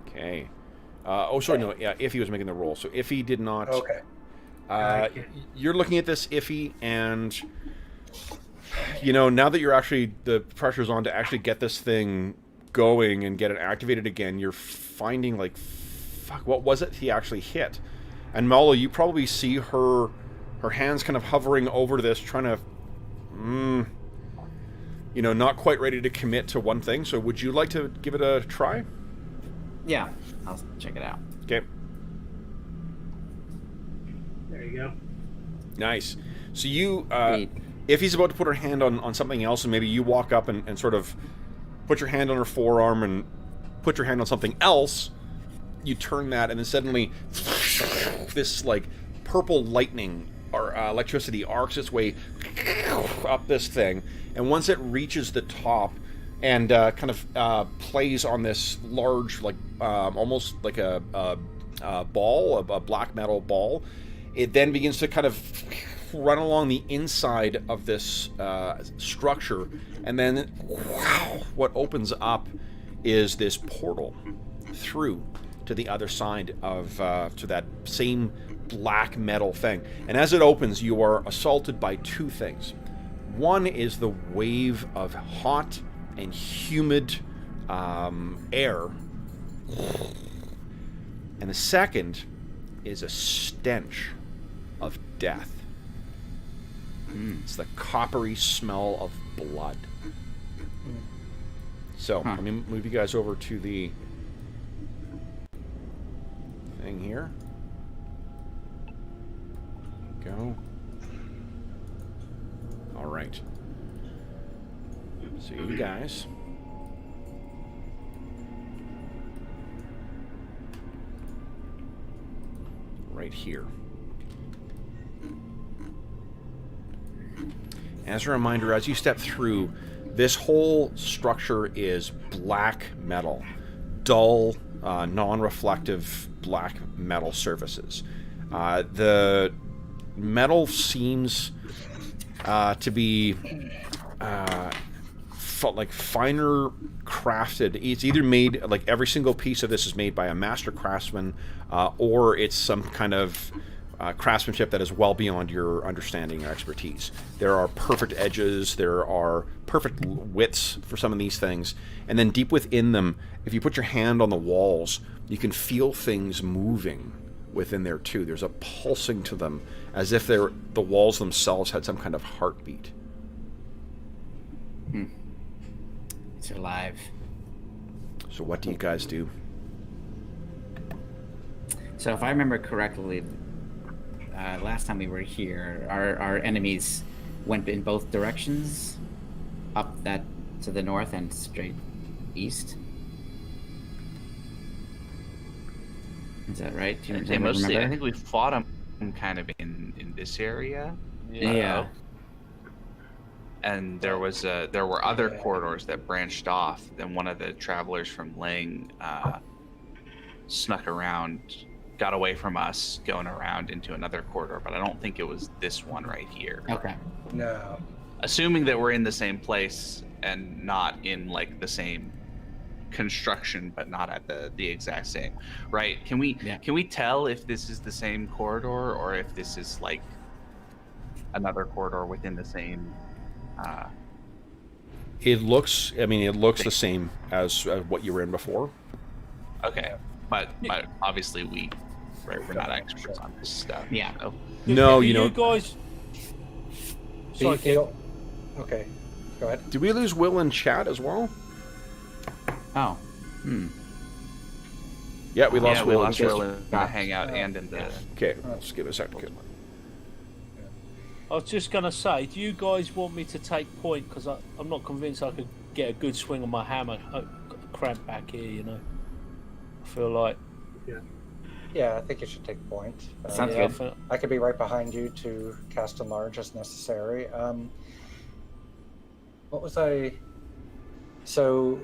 Okay. Sorry, no. Yeah, Iffy was making the roll. So Iffy did not. Okay. You're looking at this, Iffy, and now that you're actually, the pressure's on to actually get this thing going and get it activated again, you're finding like, fuck, what was it he actually hit? And Mala, you probably see her hands kind of hovering over this, trying to, not quite ready to commit to one thing. So would you like to give it a try? Yeah, I'll check it out. Okay. There you go. Nice. So you, Neat. if he's about to put her hand on something else, and maybe you walk up and sort of put your hand on her forearm and put your hand on something else, you turn that, and then suddenly this like purple lightning or electricity arcs its way up this thing, and once it reaches the top, and kind of plays on this large, like almost like a ball, a black metal ball. It then begins to kind of run along the inside of this structure, and then wow, what opens up is this portal through to the other side of to that same black metal thing. And as it opens, you are assaulted by two things. One is the wave of hot and humid air, and the second is a stench of death. It's the coppery smell of blood. So, let me move you guys over to the thing here. Go. All right. So you guys right here. As a reminder, as you step through, this whole structure is black metal, dull, non-reflective black metal surfaces. The metal seems to be like finer crafted. It's either made, like every single piece of this is made by a master craftsman, or it's some kind of craftsmanship that is well beyond your understanding or expertise. There are perfect edges, there are perfect widths for some of these things, and then deep within them, if you put your hand on the walls, you can feel things moving within there too. There's a pulsing to them, as if the walls themselves had some kind of heartbeat. It's alive. So what do you guys do? So if I remember correctly, last time we were here, our enemies went in both directions, up that to the north and straight east. Is that right? Do you mostly, remember? I think we fought them kind of in this area. Yeah. And there were other corridors that branched off. Then one of the travelers from Ling snuck around, got away from us, going around into another corridor, but I don't think it was this one right here. Okay. No. Assuming that we're in the same place and not in like the same construction, but not at the exact same, right? Can we tell if this is the same corridor or if this is like another corridor within the same? It looks the same as what you were in before. Okay, but obviously we're not experts on this stuff. Yeah. So. No, you guys. Sorry, okay, go ahead. Did we lose Will in chat as well? Oh. Yeah, we lost Will. We lost Will in the hangout and in the. Okay, let's give it a second. I was just going to say, do you guys want me to take point? Because I'm not convinced I could get a good swing on my hammer. I've got a cramp back here, you know. I feel like... Yeah, I think you should take point. Sounds good. I could be right behind you to cast enlarge as necessary. What was I... So,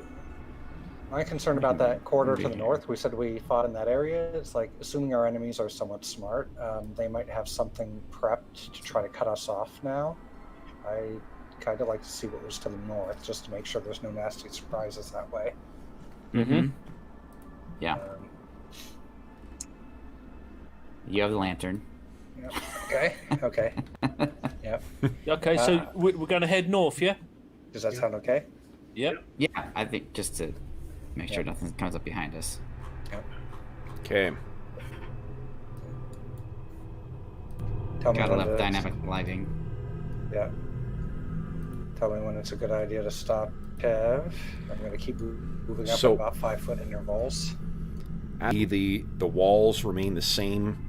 my concern about that corridor to the north, we said we fought in that area. It's like, assuming our enemies are somewhat smart, they might have something prepped to try to cut us off now. I kind of like to see what was to the north, just to make sure there's no nasty surprises that way. Mm-hmm. Yeah. You have the lantern. Yep. Okay. Yep. Okay, so we're going to head north, yeah? Does that sound okay? Yep. Yeah, I think just to make sure nothing comes up behind us. Yep. Okay. Tell me Gotta when love it's- dynamic lighting. Yeah. Tell me when it's a good idea to stop, Kev. I'm going to keep moving up So- at about 5 foot intervals. The walls remain the same.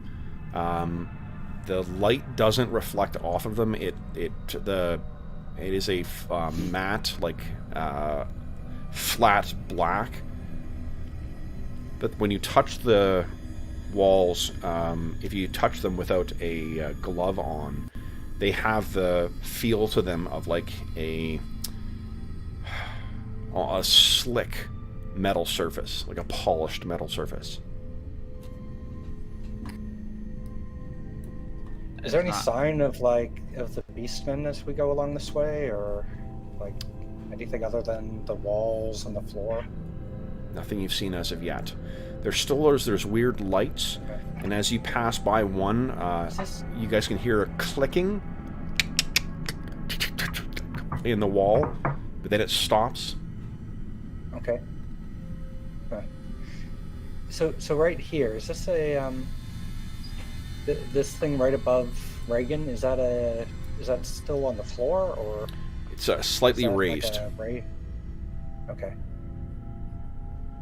The light doesn't reflect off of them. It is a matte, like flat black. But when you touch the walls, if you touch them without a glove on, they have the feel to them of like a a slick metal surface, like a polished metal surface. Is there any sign of the beastmen as we go along this way, or like anything other than the walls and the floor? Nothing you've seen as of yet. There's weird lights, okay. And as you pass by one, you guys can hear a clicking in the wall, but then it stops. Okay. So right here, is this a this thing right above Reagan? Is that still on the floor, or it's slightly raised? Okay.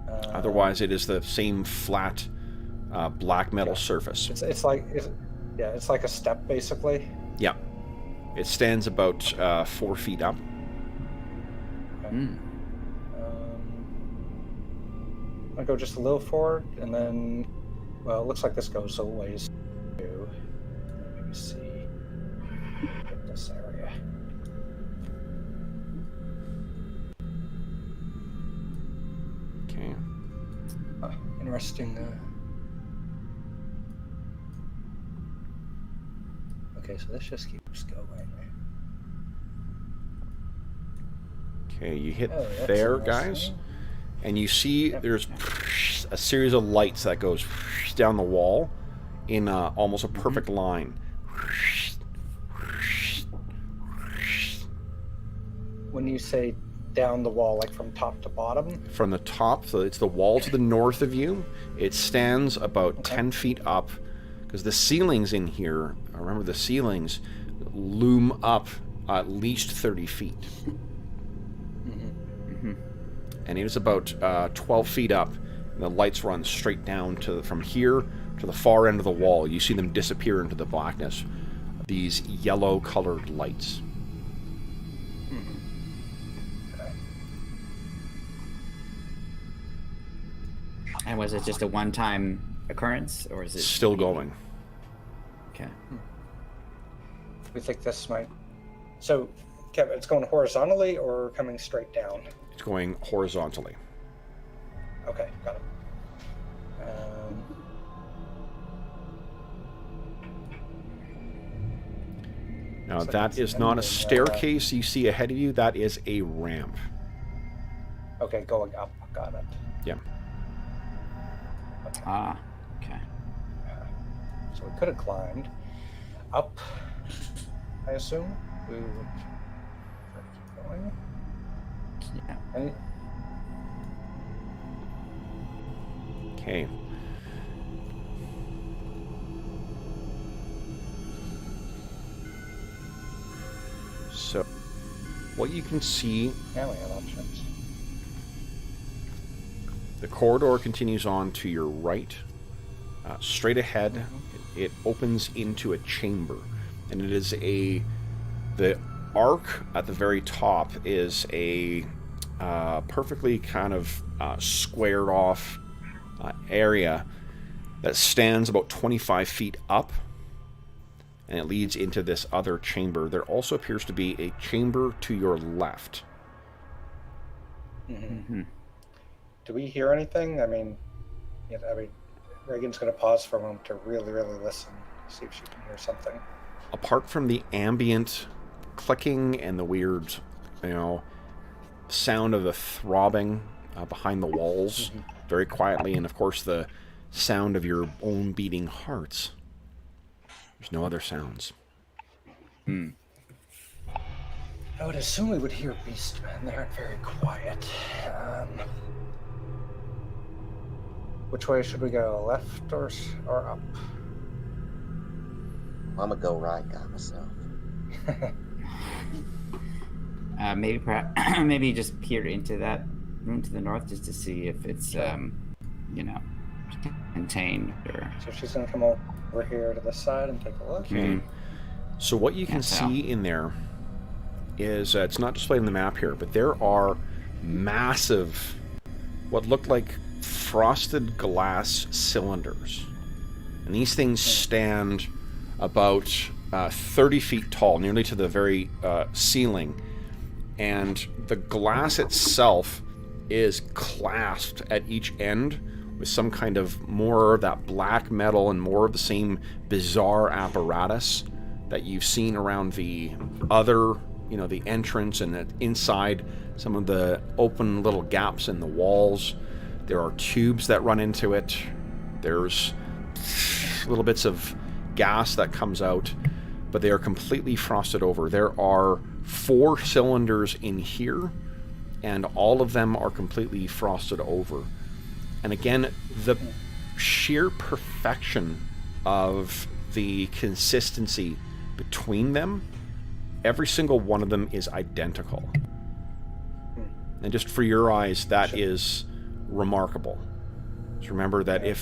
Otherwise, it is the same flat black metal surface. It's like a step basically. Yeah, it stands about 4 feet up. Okay. I'll go just a little forward, and then, well, it looks like this goes a ways too. Let me see. Get this area. Okay. Interesting. Okay, so this just keeps going. Okay, you hit there, guys, and you see there's a series of lights that goes down the wall in almost a perfect line. When you say down the wall, like from top to bottom? From the top, so it's the wall to the north of you. It stands about 10 feet up, because the ceilings in here, remember the ceilings, loom up at least 30 feet. And it is about 12 feet up, and the lights run straight down from here to the far end of the wall. You see them disappear into the blackness. These yellow-colored lights. And was it just a one-time occurrence, or is it still going? Okay. We think this might. So, Kevin, it's going horizontally or coming straight down? It's going horizontally. Okay, got it. Now that is not a staircase you see ahead of you. That is a ramp. Okay, going up. Got it. Yeah. Okay. Okay. So we could have climbed up, I assume. We would keep going. Yeah. Okay. So, what you can see... Now we have options. The corridor continues on to your right. Straight ahead, it opens into a chamber. And it is the arc at the very top is a perfectly kind of squared off area that stands about 25 feet up, and it leads into this other chamber. There also appears to be a chamber to your left. Do we hear anything? I mean, Reagan's going to pause for a moment to really, really listen, see if she can hear something. Apart from the ambient clicking and the weird, sound of the throbbing behind the walls, very quietly, and of course the sound of your own beating hearts, there's no other sounds. I would assume we would hear beastmen. They aren't very quiet. Which way should we go? Left or up? I'm gonna go right, guy myself. Maybe just peer into that room to the north just to see if it's contained or. So she's gonna come over here to this side and take a look. Okay. So what you can see in there is it's not displayed on the map here, but there are massive, what look like frosted glass cylinders, and these things stand about 30 feet tall, nearly to the very ceiling, and the glass itself is clasped at each end with some kind of more of that black metal and more of the same bizarre apparatus that you've seen around the other, you know, the entrance and inside some of the open little gaps in the walls. There are tubes that run into it. There's little bits of gas that comes out, but they are completely frosted over. There are 4 cylinders in here, and all of them are completely frosted over. And again, the sheer perfection of the consistency between them, every single one of them is identical. And just for your eyes, that is remarkable. Just remember that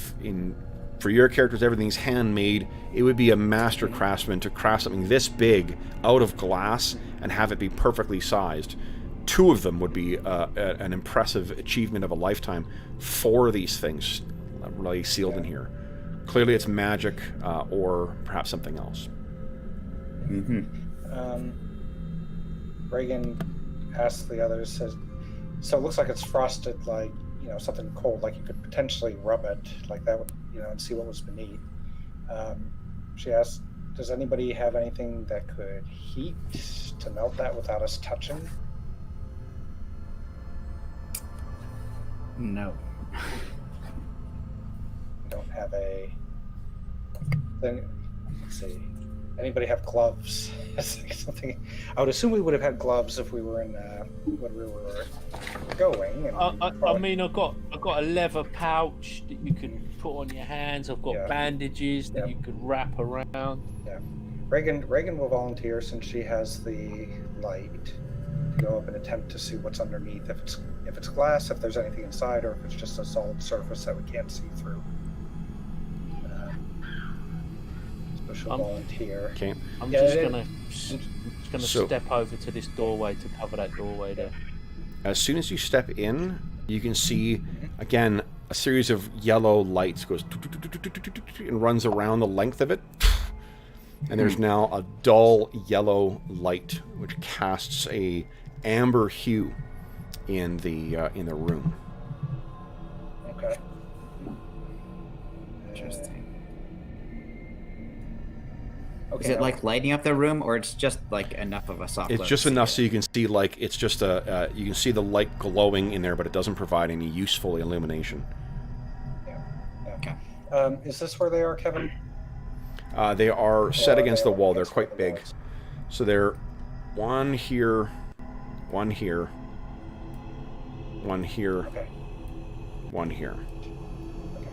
for your characters, everything's handmade, it would be a master craftsman to craft something this big out of glass and have it be perfectly sized. 2 of them would be an impressive achievement of a lifetime. 4 of these things really sealed in here. Clearly it's magic or perhaps something else. Reagan asks the others, says, so it looks like it's frosted like, you know, something cold, like you could potentially rub it like that, would, you know, and see what was beneath. She asks, does anybody have anything that could heat to melt that without us touching? No. Don't have a... Then, let's see. Anybody have gloves? Something. I would assume we would have had gloves if we were in when we were going. And I mean, I've got a leather pouch that you can put on your hands. I've got bandages that you could wrap around. Yeah. Reagan will volunteer since she has the light to go up and attempt to see what's underneath. If it's glass, if there's anything inside, or if it's just a solid surface that we can't see through. She'll volunteer. Okay. I'm just gonna step over to this doorway to cover that doorway there. As soon as you step in, you can see again a series of yellow lights goes and runs around the length of it, and there's now a dull yellow light which casts a amber hue in the room. Okay. Interesting. Is it like lighting up the room, or it's just like enough of a soft glow? It's just enough so you can see, like, it's just a you can see the light glowing in there, but it doesn't provide any useful illumination. Yeah. Okay. Is this where they are, Kevin? They are set against the wall. They're quite big. So they're one here, one here, one here, okay. One here. Okay.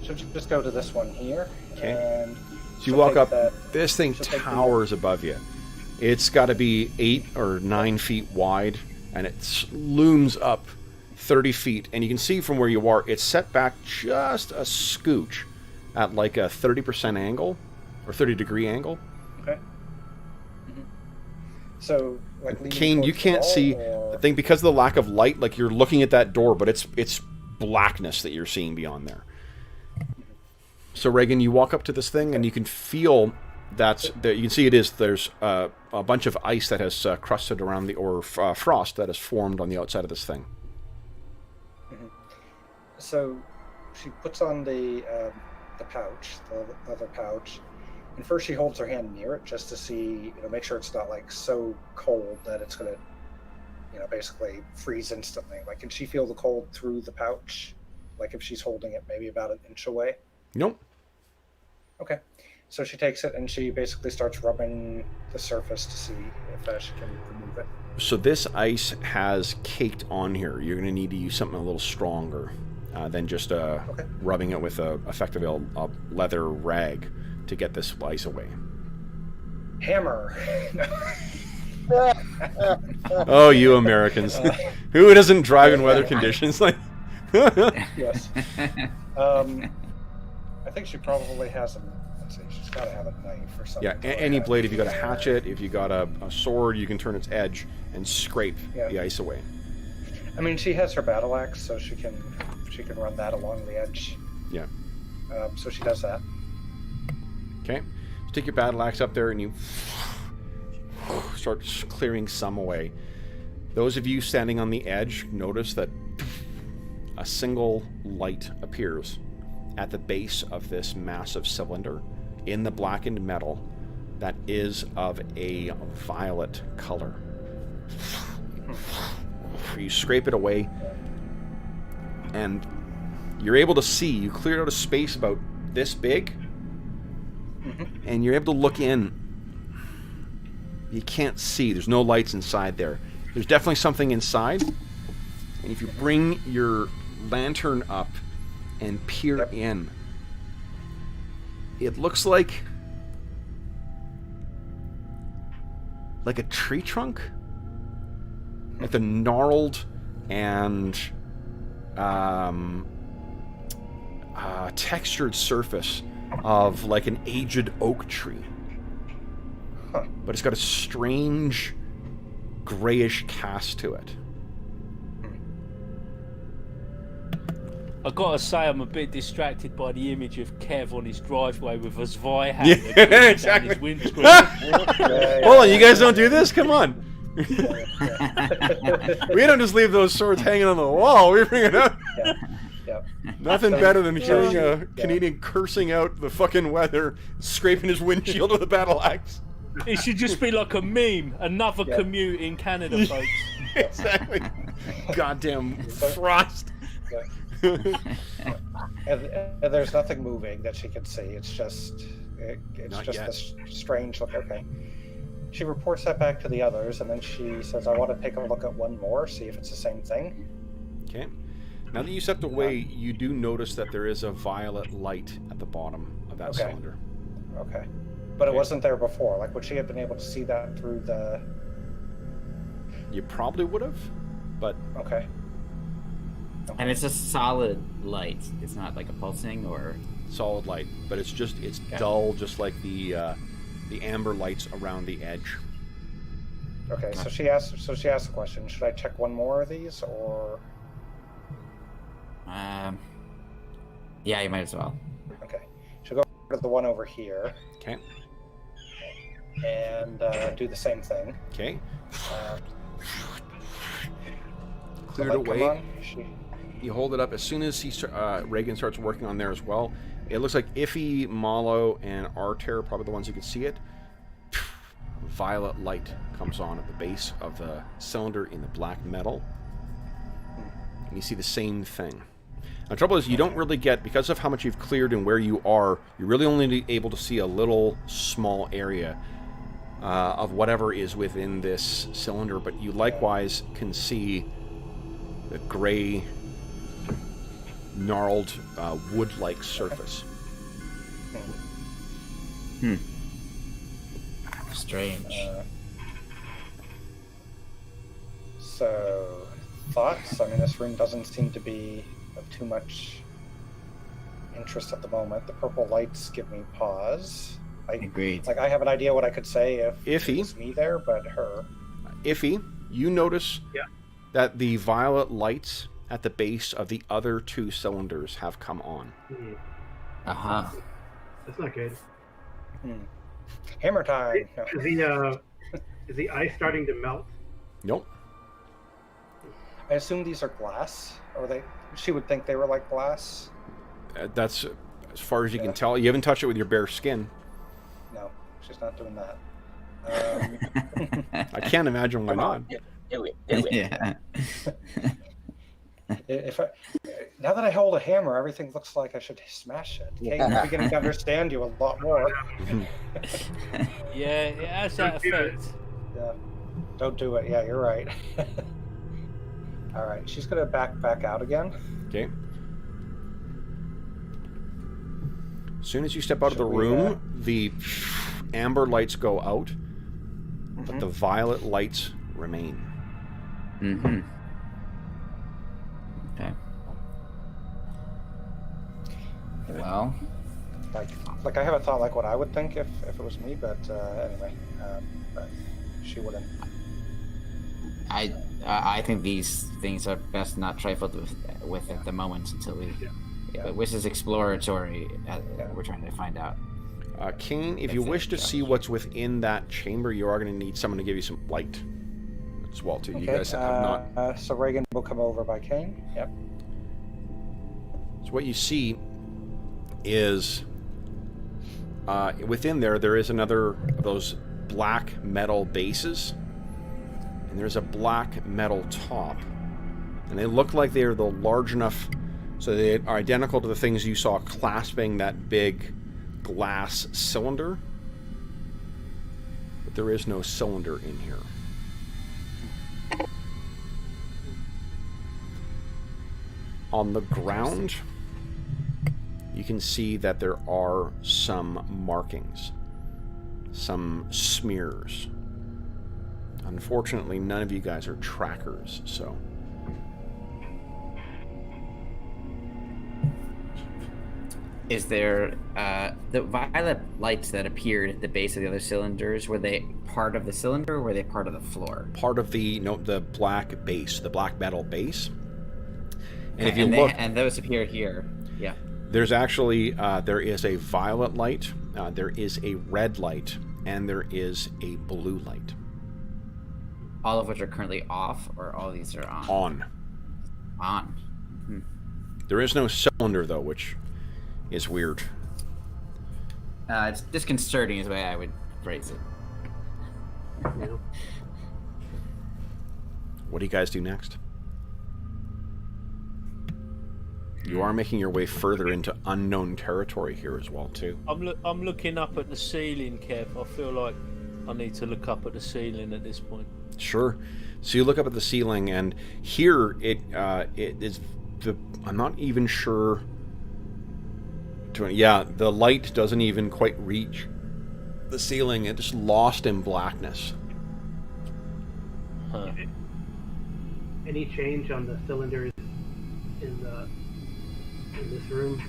So just go to this one here. Okay. And so you walk up, this thing towers above you. It's got to be 8 or 9 feet wide, and it looms up 30 feet. And you can see from where you are, it's set back just a scooch at like a 30% angle, or 30-degree angle. Okay. So, like, Kane, you can't see the thing because of the lack of light. Like, you're looking at that door, but it's blackness that you're seeing beyond there. So Reagan, you walk up to this thing, and you can feel that you can see there's a bunch of ice that has crusted around frost that has formed on the outside of this thing. So she puts on the pouch, the leather pouch, and first she holds her hand near it just to see, make sure it's not like so cold that it's gonna, basically freeze instantly. Like, can she feel the cold through the pouch? Like if she's holding it maybe about an inch away? Nope. Okay. So she takes it and she basically starts rubbing the surface to see if she can remove it. So this ice has caked on here. You're going to need to use something a little stronger than just rubbing it with effectively a leather rag to get this ice away. Hammer. Oh, you Americans. Who doesn't drive in weather conditions like... Yes. I think she probably has she's got to have a knife or something. Yeah, any blade. If you got a hatchet, if you got a sword, you can turn its edge and scrape the ice away. I mean, she has her battle axe, so she can run that along the edge. Yeah. So she does that. Okay. You take your battle axe up there and you start clearing some away. Those of you standing on the edge notice that a single light appears at the base of this massive cylinder in the blackened metal that is of a violet color. You scrape it away, and you're able to see. You cleared out a space about this big, and you're able to look in. You can't see. There's no lights inside there. There's definitely something inside, and if you bring your lantern up and peer in, it looks like a tree trunk, like the gnarled and textured surface of like an aged oak tree. But it's got a strange grayish cast to it. I gotta say, I'm a bit distracted by the image of Kev on his driveway with a Zwei Yeah, exactly. His windscreen. Hold on, you guys don't do this? Come on. We don't just leave those swords hanging on the wall. We bring it up. Nothing better than hearing a Canadian cursing out the fucking weather, scraping his windshield with a battle axe. It should just be like a meme. Another commute in Canada, folks. Exactly. Goddamn frost. And there's nothing moving that she can see. It's just this strange look. Okay. She reports that back to the others, and then she says, "I want to take a look at one more, see if it's the same thing." Okay. Now that you stepped away, you do notice that there is a violet light at the bottom of that cylinder. Okay. But it wasn't there before. Like, would she have been able to see that through the... You probably would have, but... Okay. And it's a solid light. It's not like a pulsing or... Solid light, but it's dull, just like the amber lights around the edge. Okay, so she asked the question, should I check one more of these, or... Yeah, you might as well. Okay. She'll go to the one over here. Okay. And do the same thing. Okay. Clear it away. You hold it up. As soon as Reagan starts working on there as well, it looks like Iffy, Malo, and Arter are probably the ones who can see it. Violet light comes on at the base of the cylinder in the black metal. And you see the same thing. Now, the trouble is, you don't really get, because of how much you've cleared and where you are, you're really only able to see a little small area of whatever is within this cylinder, but you likewise can see the gray, gnarled, wood-like surface. Strange. So, thoughts? I mean, this room doesn't seem to be of too much interest at the moment. The purple lights give me pause. Agreed. Like, I have an idea what I could say if Iffy. it was me there, but her. Iffy, you notice that the violet lights at the base of the other two cylinders have come on. Uh-huh. That's not good. Hammer time. No. Is the ice starting to melt? Nope. I assume these are glass, or she would think they were like glass. That's as far as you can tell. You haven't touched it with your bare skin. No, she's not doing that. I can't imagine why not. Do it. Yeah. Now that I hold a hammer, everything looks like I should smash it. Okay, I'm beginning to understand you a lot more. Yeah, it has that effect. Yeah, don't do it. Yeah, you're right. All right, she's gonna back out again. Okay. As soon as you step out of the room, the amber lights go out, but the violet lights remain. Mm-hmm. Okay. Well, like I haven't thought like what I would think if it was me, but anyway, but she wouldn't. I think these things are best not trifled with at the moment until we. But this is exploratory. We're trying to find out. Kane, if you wish to see what's within that chamber, you are going to need someone to give you some light. as well too. Okay. You guys have not. So Reagan will come over by cane. Yep. So what you see is within there is another of those black metal bases, and there's a black metal top, and they look like they're the large enough so they are identical to the things you saw clasping that big glass cylinder, but there is no cylinder in here. On the ground, you can see that there are some markings, some smears. Unfortunately, none of you guys are trackers, so... Is there the violet lights that appeared at the base of the other cylinders? Were they part of the cylinder, or were they part of the floor? Part of the the black base, the black metal base. And Okay, if you look, and those appear here. Yeah. there's actually there is a violet light, there is a red light, and there is a blue light. All of which are currently off, or all of these are on? On. On. Hmm. There is no cylinder though, which is weird. It's disconcerting is the way I would phrase it. Yeah. What do you guys do next? You are making your way further into unknown territory here as well, too. I'm looking up at the ceiling, Kev. I feel like I need to look up at the ceiling at this point. Sure. So you look up at the ceiling, and here it is the. I'm not even sure. Yeah, the light doesn't even quite reach the ceiling. It's just lost in blackness. Huh. Any change on the cylinders in this room?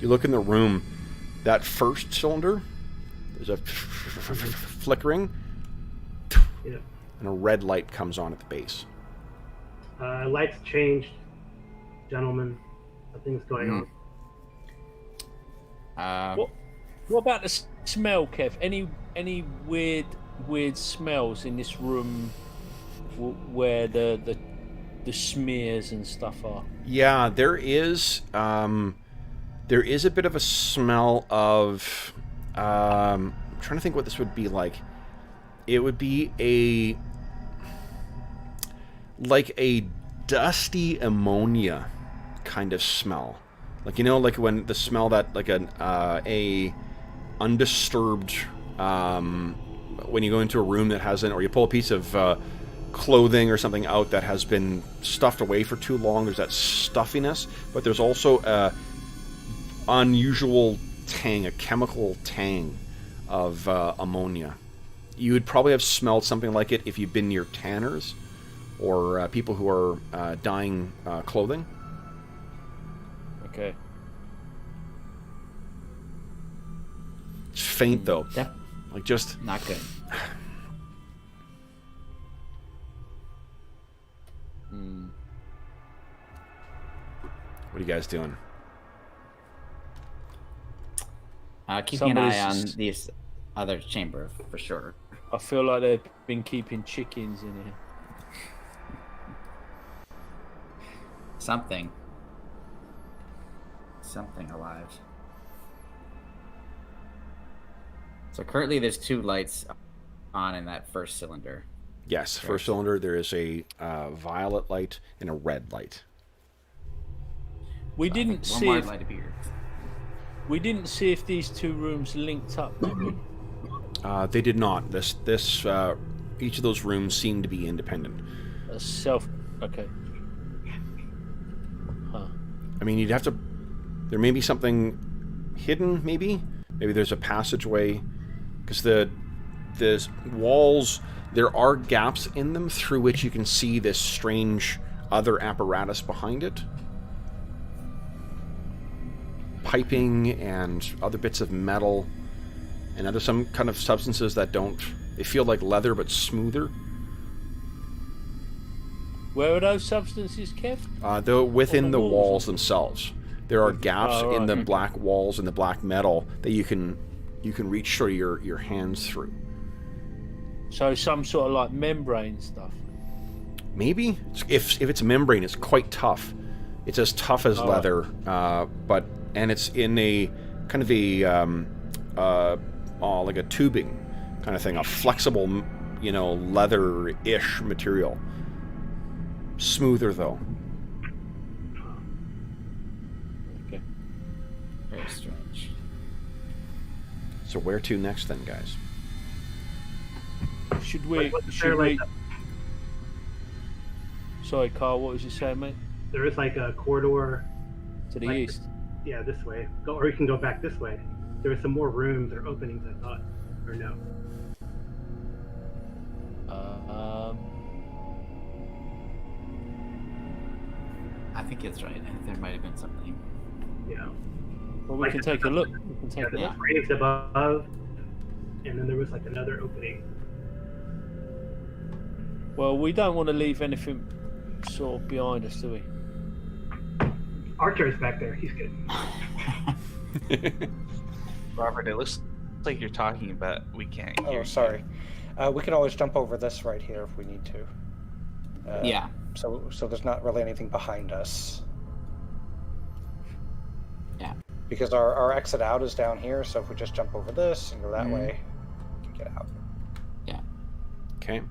You look in the room. That first cylinder, there's a flickering, Yeah. and a red light comes on at the base. Lights changed, gentlemen. Nothing's going on. What about the smell, Kev? Any weird smells in this room where the smears and stuff are? Yeah, there is a bit of a smell of I'm trying to think what this would be like. It would be a dusty ammonia kind of smell. Like, you know, like when the smell that like a undisturbed when you go into a room that hasn't, or you pull a piece of clothing or something out that has been stuffed away for too long, there's that stuffiness, but there's also a unusual tang, a chemical tang of ammonia. You would probably have smelled something like it if you've been near tanners or people who are dyeing clothing. Okay. It's faint though. Yeah. Like just Not good. What are you guys doing? Keeping an eye on Somebody's- this other chamber for sure. I feel like they've been keeping chickens in here. Something alive. So currently there's 2 lights on in that first cylinder. Yes, first cylinder, there is a violet light and a red light. We I think think see one more if light appeared. we didn't see if these 2 rooms linked up, did we? They did not. Each of those rooms seem to be independent. Okay. Huh. I mean, you'd have to... There may be something hidden, maybe? Maybe there's a passageway. Because the walls, there are gaps in them through which you can see this strange other apparatus behind it. Piping and other bits of metal. And other some kind of substances that don't... They feel like leather, but smoother. Where are those substances, Kev? Though within On the the walls. walls themselves, there are gaps Oh, in the right. black walls and the black metal that you can reach sort of your hands through. So some sort of like membrane stuff. maybe if it's membrane, it's quite tough. It's as tough as leather, and it's in a kind of a like a tubing kind of thing, a flexible, leather-ish material. Smoother though. Okay. Very strange. So where to next then, guys? Should we? Sorry, Carl. What was you saying, mate? There is like a corridor To the east. Yeah, this way. Or you can go back this way. There are some more rooms or openings, I thought. Or no? I think it's right. There might have been something. Yeah. Well, we can take a look. We can take a Yeah, look. the graves above, and then there was like another opening. Well, we don't want to leave anything sort of behind us, do we? Archer's back there. He's good. Robert, it looks like you're talking, but we can't hear you. Sorry. We can always jump over this right here if we need to. Yeah. So there's not really anything behind us. Yeah. Because our exit out is down here, so if we just jump over this and go that way, we can get out. Yeah. Okay.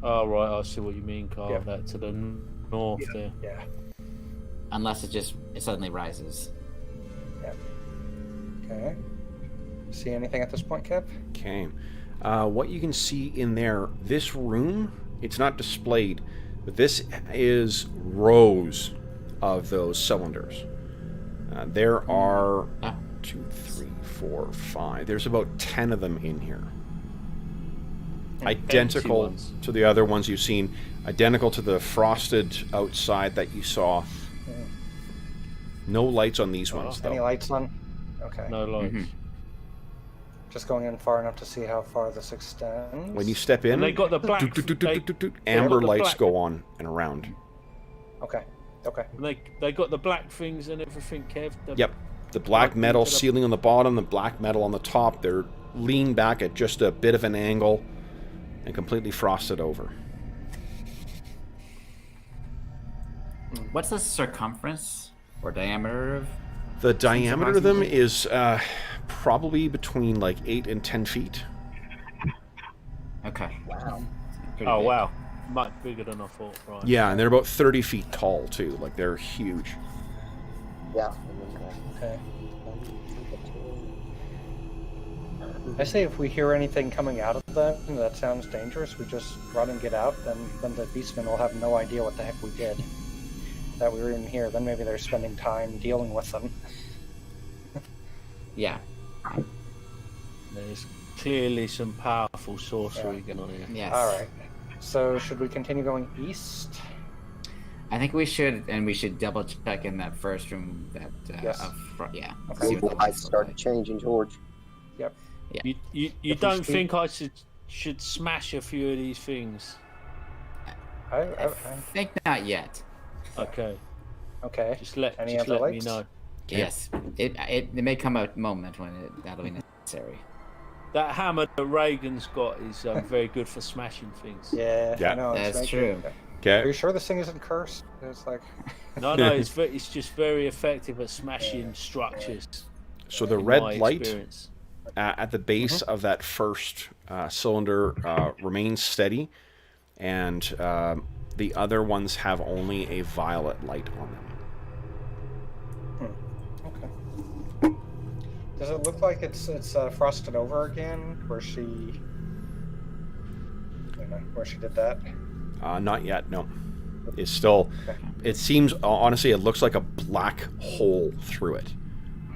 Oh, right. I see what you mean, Carl. Yep. That to the north there. Yeah. Unless it suddenly rises. Yeah. Okay. See anything at this point, Kev? Okay. What you can see in there, this room, it's not displayed, but this is rows of those cylinders. There are 2, 3, 4, 5. There's about 10 of them in here. Identical to the other ones you've seen. Identical to the frosted outside that you saw. No lights on these ones, though. Any lights on? Okay. No lights. Just going in far enough to see how far this extends. When you step in, And they got the black. amber the lights black- go on and around. Okay. Okay. They got the black things and everything, Kev. Yep. The black metal ceiling on the bottom, the black metal on the top. They're leaned back at just a bit of an angle and completely frosted over. What's the circumference or diameter of? The diameter of them is probably between like 8 and 10 feet. Okay. Wow. Pretty Oh big. wow, much bigger than I thought. Right. Yeah, and they're about 30 feet tall too. Like they're huge. Yeah. Okay. I say if we hear anything coming out of them that sounds dangerous, we just run and get out, then the beastmen will have no idea what the heck we did. That we were in here, then maybe they're spending time dealing with them. Yeah. There's clearly some powerful sorcery going on here. Yes. Alright. So should we continue going east? I think we should, and we should double check in that first room. That Yes. up front. Yeah. Okay. See The what the lights lights look started like. changing, George. Yep. You If we don't speak- think I should smash a few of these things? I think not yet. Okay, okay. just let Any just other let me lights? know. Yes. It may come a moment when that'll be necessary. That hammer that Reagan's got is very good for smashing things. Yeah, Yeah. I know. it's That's making- true. Are you Okay. sure this thing isn't cursed? It's like, No, it's just very effective at smashing structures. So the in red my light experience. at the base of that first cylinder remains steady, and the other ones have only a violet light on them. okay. Does it look like it's frosted over again, where she did that? Not yet, no. It's still. Okay. It seems honestly, it looks like a black hole through it.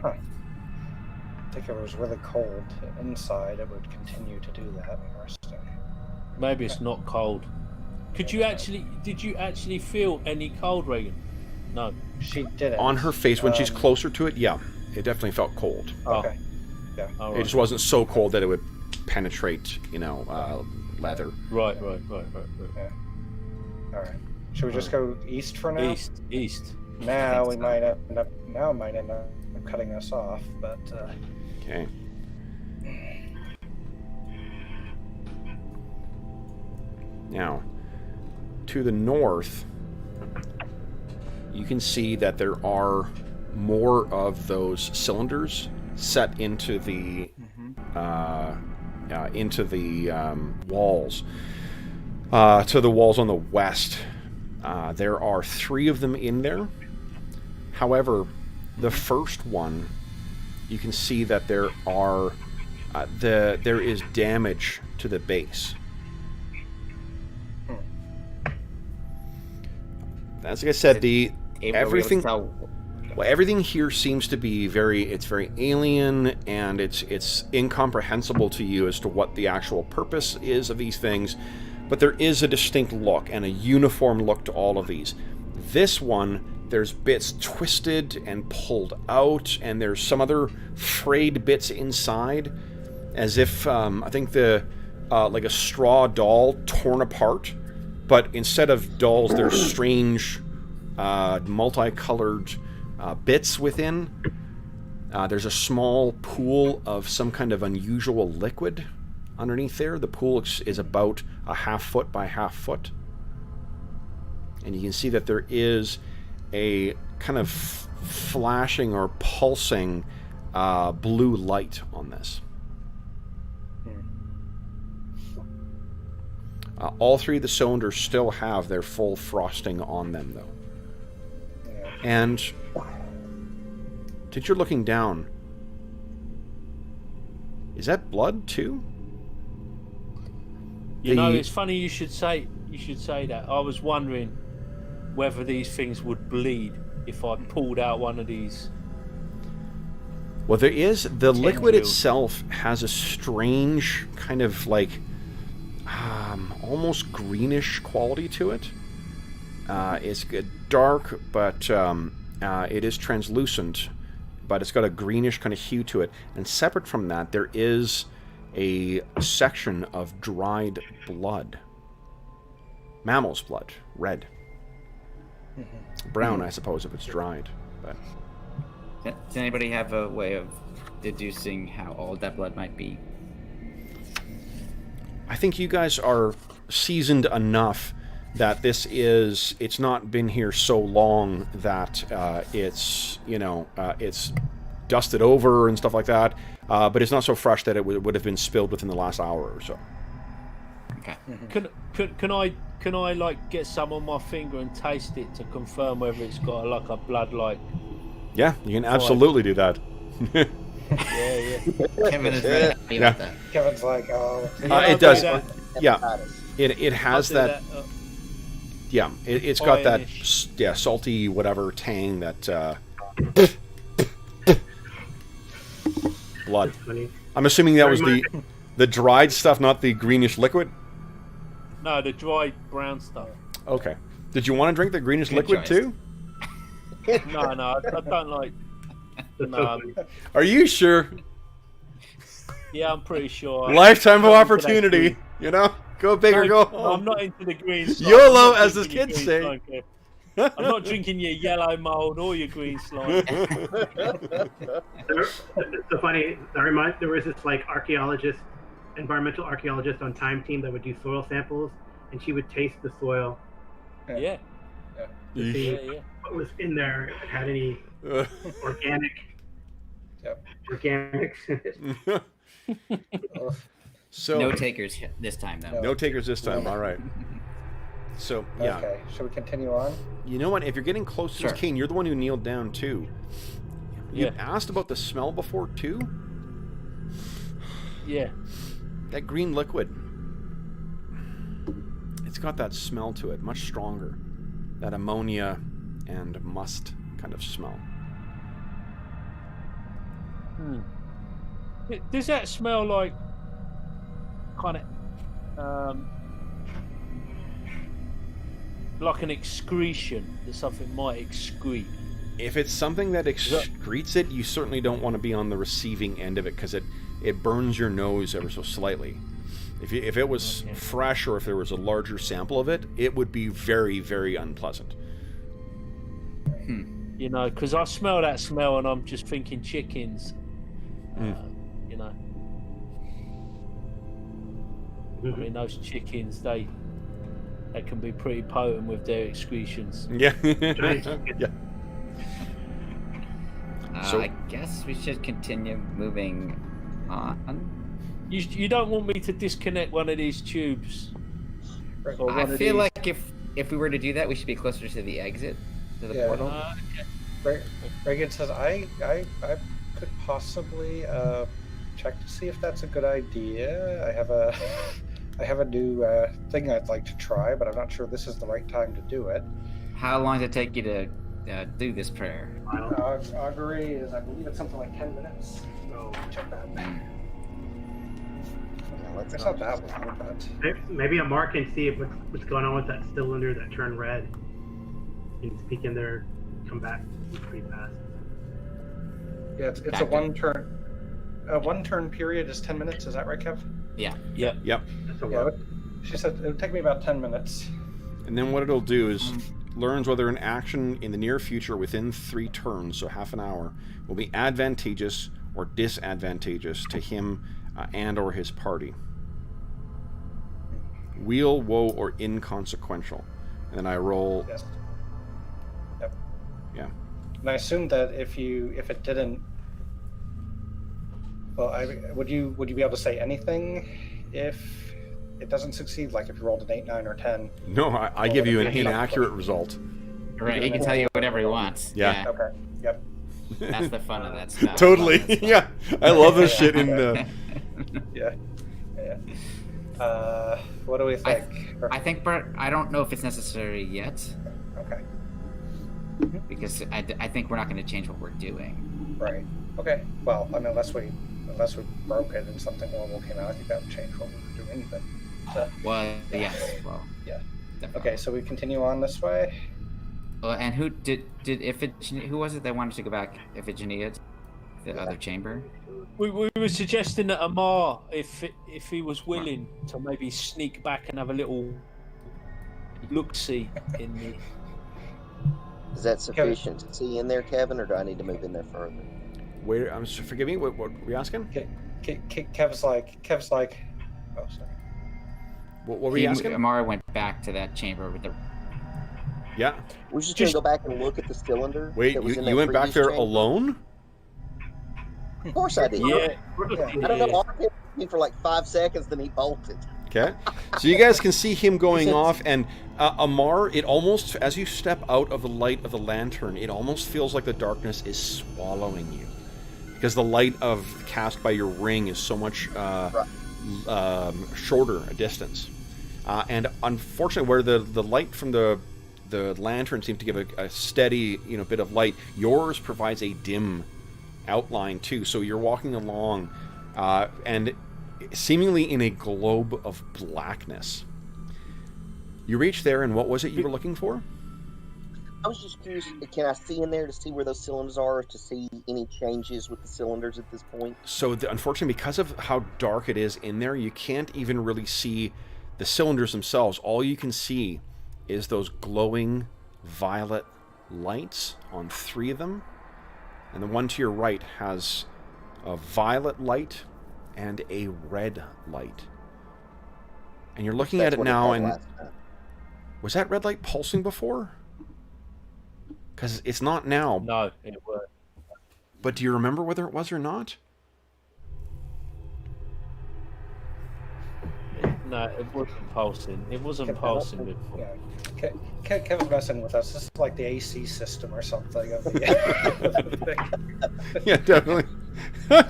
Huh. I think if it was really cold inside, it would continue to do that. Interesting. Maybe it's not cold. Did you actually feel any cold, Reagan? No. She did it On her face, when she's closer to it, yeah, it definitely felt cold. Okay. Yeah. All It right. just wasn't so cold that it would penetrate, leather. Right. Yeah. All right. Should we just go east for now? East. Now we so. might end up cutting us off, but Okay. Now, to the north, you can see that there are more of those cylinders set into the walls. To the walls on the west. There are 3 of them in there. However, the first one, you can see that there are there is damage to the base. As like I said, everything here seems to be very alien, and it's incomprehensible to you as to what the actual purpose is of these things. But there is a distinct look and a uniform look to all of these. This one, there's bits twisted and pulled out, and there's some other frayed bits inside, as if I think like a straw doll torn apart. But instead of dolls, there's strange multicolored bits within. There's a small pool of some kind of unusual liquid underneath there. The pool is about a 1/2 foot by 1/2 foot. And you can see that there is a kind of flashing or pulsing blue light on this. All 3 of the cylinders still have their full frosting on them, though. And since you're looking down, is that blood too? You know, it's funny you should say that. I was wondering whether these things would bleed if I pulled out one of these. Well, there is the liquid itself has a strange kind of like almost greenish quality to it. It's dark, but it is translucent, but it's got a greenish kind of hue to it. And separate from that, there is a section of dried blood. Mammal's blood, red. Brown, I suppose, if it's dried. But does anybody have a way of deducing how old that blood might be? I think you guys are seasoned enough that it's not been here so long that it's dusted over and stuff like that, but it's not so fresh that it would have been spilled within the last hour or so. Okay. Can I like get some on my finger and taste it to confirm whether it's got like a blood like? Yeah, you can absolutely do that. Yeah. Kevin is really happy about that. Kevin's like, oh. It does. Yeah. It has that. Yeah, it's got that salty whatever tang that. Blood. I'm assuming that was the dried stuff, not the greenish liquid. No, the dried brown stuff. Okay. Did you want to drink the greenish liquid too? No, I don't like. No. Are you sure? Yeah, I'm pretty sure. Lifetime of opportunity, you know? Go big or go home. I'm not into the green slime. YOLO, as the kids say. I'm not drinking your yellow mold or your green slime. It's so funny. There was this like environmental archaeologist on Time Team that would do soil samples, and she would taste the soil. Yeah. To see what was in there, if it had any organics in it. So no takers this time, though. No takers this time. All right. So yeah. Okay. Should we continue on? You know what? If you're getting close to this, Kane, you're the one who kneeled down too. You asked about the smell before too. Yeah. That green liquid. It's got that smell to it, much stronger. That ammonia and must kind of smell. Does that smell like kind of like an excretion that something might excrete? If it's something that excretes it, you certainly don't want to be on the receiving end of it, because it burns your nose ever so slightly. If it was fresh, or if there was a larger sample of it, it would be very, very unpleasant. You know, because I smell that smell and I'm just thinking chickens. You know, I mean, those chickens, they They can be pretty potent with their excretions. Yeah. Giant Yeah. So- I guess we should continue moving on. You don't want me to disconnect one of these tubes? Or one I of feel these- like if we were to do that, we should be closer to the exit, to the portal. Reagan says, I could possibly check to see if that's a good idea. I have a new thing I'd like to try, but I'm not sure this is the right time to do it. How long does it take you to do this prayer? Augury is, I believe it's something like 10 minutes. So check that. It's not that long, but Maybe Amar can see what's going on with that cylinder that turned red. And speak in there, come back pretty fast. yeah, it's a one turn period is 10 minutes. Is that right, Kev? Yeah. Yeah. Yep. That's a Yeah. lot. She said it would take me about 10 minutes. And then what it'll do is learns whether an action in the near future within 3 turns, so half an hour, will be advantageous or disadvantageous to him and or his party. Wheel, woe, or inconsequential. And then I roll. Yes. Yep. Yeah. And I assume that if it didn't, well, would you be able to say anything if it doesn't succeed? Like if you rolled an 8, 9, or 10? No, I give you an inaccurate result. Right. He can tell you whatever he wants. Yeah. Okay. Yep. That's the fun of that stuff. Totally. Yeah. I love this shit in Yeah. What do we think? I think, Bert, I don't know if it's necessary yet, Okay. because I think we're not going to change what we're doing. Right. Okay. Well, I mean, unless we broke it and something horrible came out, I think that would change what we were doing. But Well, yes. Well, yeah. definitely. Okay, so we continue on this way. And who did who was it that wanted to go back? Iphigenia, the other chamber. We were suggesting that Amar, if he was willing to maybe sneak back and have a little look-see in the... Is that sufficient to see in there, Kevin, or do I need to move in there further? Wait, forgive me. What were you asking? Kev's like, oh, sorry. What were you asking? Amara went back to that chamber with the. Yeah. We're just gonna go back and look at the cylinder. Wait, that was in you that went back previous there chamber? alone? Of course I did. Yeah. I don't know. Mark hit me for like 5 seconds, then he bolted. Okay. So you guys can see him going off, and Amar, it almost, as you step out of the light of the lantern, it almost feels like the darkness is swallowing you. Because the light cast by your ring is so much shorter a distance. And unfortunately, where the light from the lantern seems to give a steady bit of light, yours provides a dim outline too. So you're walking along, and seemingly in a globe of blackness. You reach there, and what was it you were looking for? I was just curious, can I see in there to see where those cylinders are, to see any changes with the cylinders at this point? So unfortunately, because of how dark it is in there, you can't even really see the cylinders themselves. All you can see is those glowing violet lights on 3 of them. And the one to your right has a violet light and a red light. And you're looking at it now, and was that red light pulsing before? Because it's not now. No, it was. But do you remember whether it was or not? No, it wasn't pulsing. It wasn't pulsing before. Yeah. Kevin's messing with us. This is like the AC system or something. Yeah, definitely.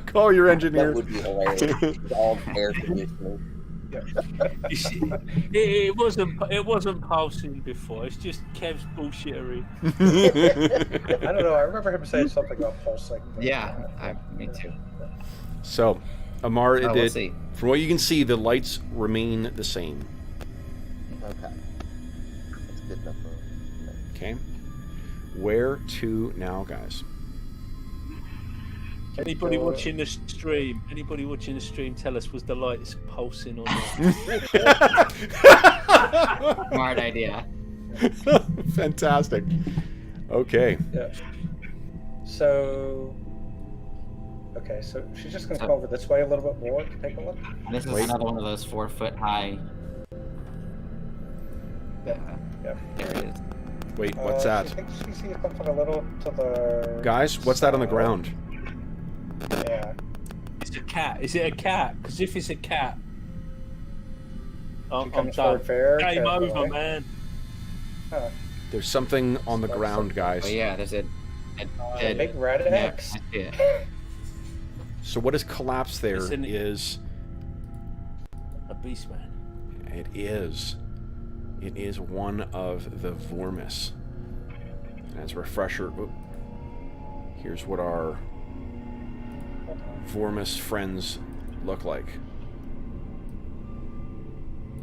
Call your engineer. That would be hilarious. All air conditioning. You see, it wasn't pulsing before. It's just Kev's bullshittery. I don't know. I remember him saying something about pulsing. Yeah, me too. So, Amar, We'll see. from what you can see, the lights remain the same. Okay. That's good enough for me. Okay. Where to now, guys? Anybody watching the stream? Anybody watching the stream? Tell us, was the lights pulsing or not? Smart idea. Fantastic. Okay. Yeah. So. Okay, so she's just going to come over this way a little bit more to take a look. This is another one of those 4-foot high. Yeah. There it is. Wait, what's that? I think she sees something a little to the... Guys, what's that on the ground? Yeah. It's a cat. Is it a cat? Because if it's a cat, I'm comes done. forward fair, Game okay, over, right. man. Huh. There's something on the ground, guys. Oh yeah, there's a Big red yeah, X. I see it. So what is collapsed there It's is... A beast man. It is. It is one of the Vormis. And as a refresher, here's what our Vormis friends look like.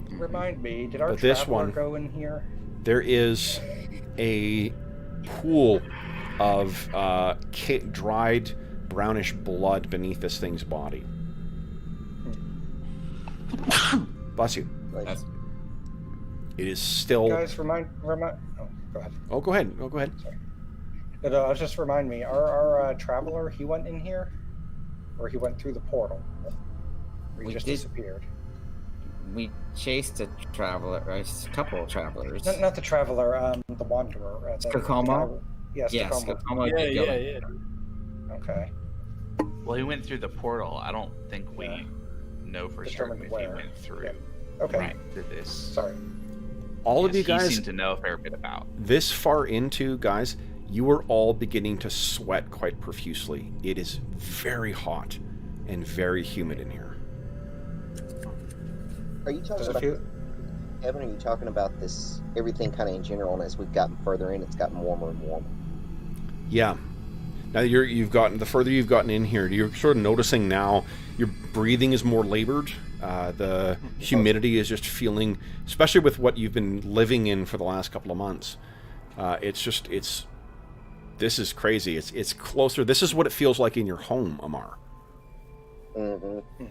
Remind me, did our But this traveler one- go in here? There is a pool of dried brownish blood beneath this thing's body. Bless you. That's, It is still... Guys, remind. Oh, go ahead. Oh, go ahead. Oh, go ahead. Sorry. No, just remind me. Our traveler, he went in here, or he went through the portal. Or he We just did- disappeared. we chased a traveler, a couple of travelers. Not the traveler. The wanderer. Skokomo? Yes, Yes, Skokomo. Skokomo Yeah, did go in. yeah. Okay. Well, he went through the portal. I don't think we Yeah. know for Determined certain if where. he went through Yeah. Okay. Right. to this. Sorry. All of you He guys, seem to know a fair bit about. this far into, guys, you are all beginning to sweat quite profusely. It is very hot and very humid in here. Are you talking Does it about feel? Kevin? Are you talking about this everything kind of in general? And as we've gotten further in, it's gotten warmer and warmer. Yeah. Now you've gotten, the further you've gotten in here, you're sort of noticing now your breathing is more labored. The humidity is just feeling, especially with what you've been living in for the last couple of months. This is crazy. It's closer. This is what it feels like in your home, Amar. Mm-hmm.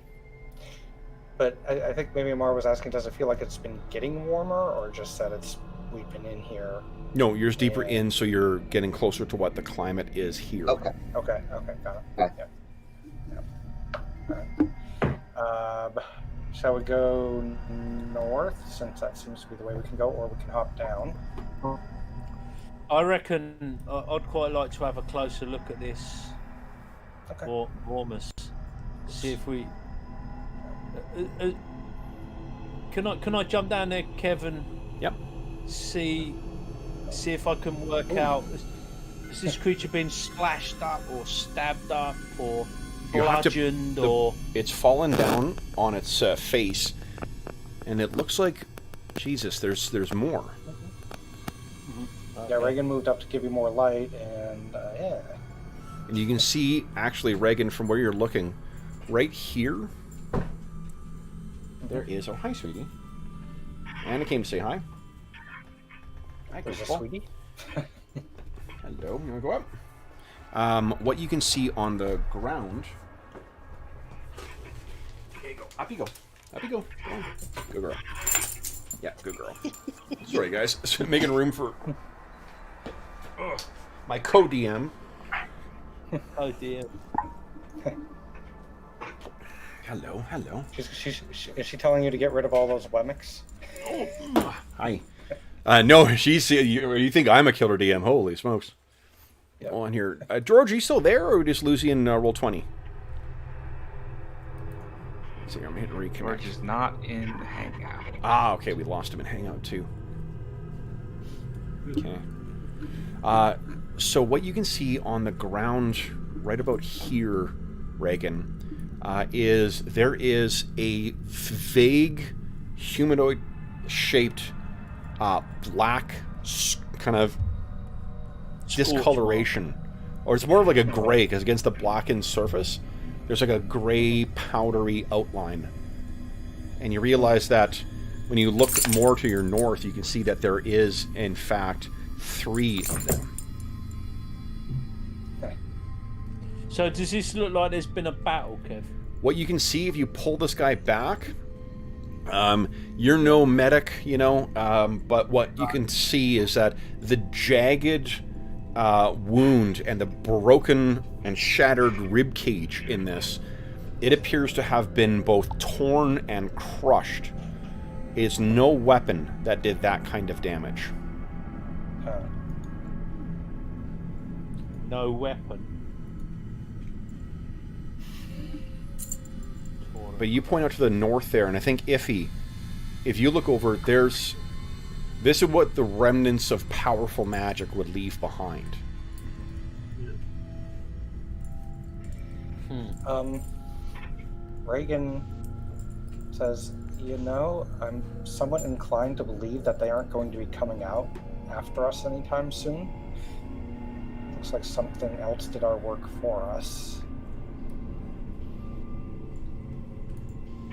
But I think maybe Amar was asking, does it feel like it's been getting warmer, or just that we've been in here? No, yours deeper in, so you're getting closer to what the climate is here. Okay. Okay, got it. Okay. Yeah. All right. Shall we go north, since that seems to be the way we can go, or we can hop down? I reckon I'd quite like to have a closer look at this Okay. Vormis. See if we. Can I jump down there, Kevin? Yep. See if I can work out. Has this creature been splashed up or stabbed up or You have to- bludgeoned or? It's fallen down on its face, and it looks like, Jesus, there's more. Yeah, Reagan moved up to give you more light, and yeah. And you can see, actually, Reagan, from where you're looking, right here, there is... Oh, hi, sweetie. Anna came to say hi. Hi, There's a Crystal. sweetie. Hello, you want to go up? What you can see on the ground... There you go. Up you go. Up you go. Go on. Good girl. Yeah, good girl. Sorry, guys. Making room for... my co-DM. Oh dear. Hello, hello. Is she telling you to get rid of all those Wemmicks? Hi. No, she's... You think I'm a killer DM? Holy smokes. Yep. On here. George, are you still there, or just lose you in roll 20? Let's see, I'm hitting reconnect. George is not in Hangout. Ah, okay, we lost him in Hangout too. Okay. So what you can see on the ground right about here, Reagan, is there is a vague humanoid-shaped black kind of discoloration. Or it's more of like a gray, because against the blackened surface, there's like a gray, powdery outline. And you realize that when you look more to your north, you can see that there is, in fact, 3 of them. So does this look like there's been a battle, Kev? What you can see if you pull this guy back, you're no medic, you know, but what you can see is that the jagged wound and the broken and shattered rib cage in this, it appears to have been both torn and crushed is no weapon that did that kind of damage. Huh. No weapon. But you point out to the north there, and I think Iffy, if you look over, this is what the remnants of powerful magic would leave behind. Reagan says, you know, I'm somewhat inclined to believe that they aren't going to be coming out after us anytime soon. Looks like something else did our work for us.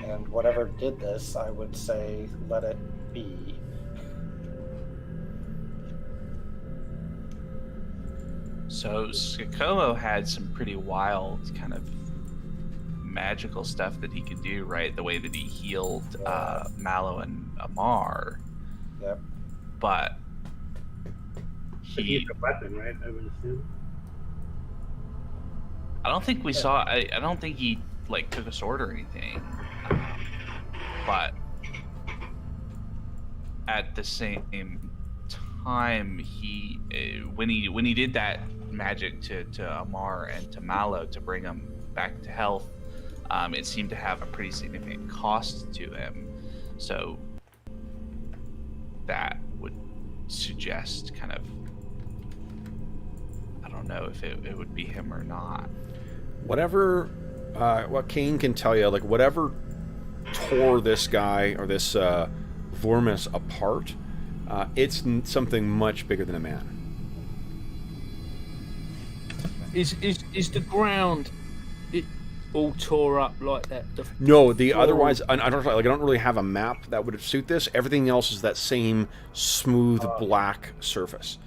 And whatever did this, I would say, let it be. So Skakomo had some pretty wild kind of magical stuff that he could do, right? The way that he healed Mallow and Amar. Yep. But But he's a weapon, right? I would assume. I don't think we saw. I don't think he like took a sword or anything. But at the same time, he when he did that magic to Amar and to Mallow to bring him back to health, it seemed to have a pretty significant cost to him. So that would suggest kind of, I don't know if it would be him or not. Whatever, what Kane can tell you, like whatever tore this guy or this Vormis apart, it's something much bigger than a man. Is the ground all tore up like that? No, the otherwise I don't really have a map that would suit this. Everything else is that same smooth black surface.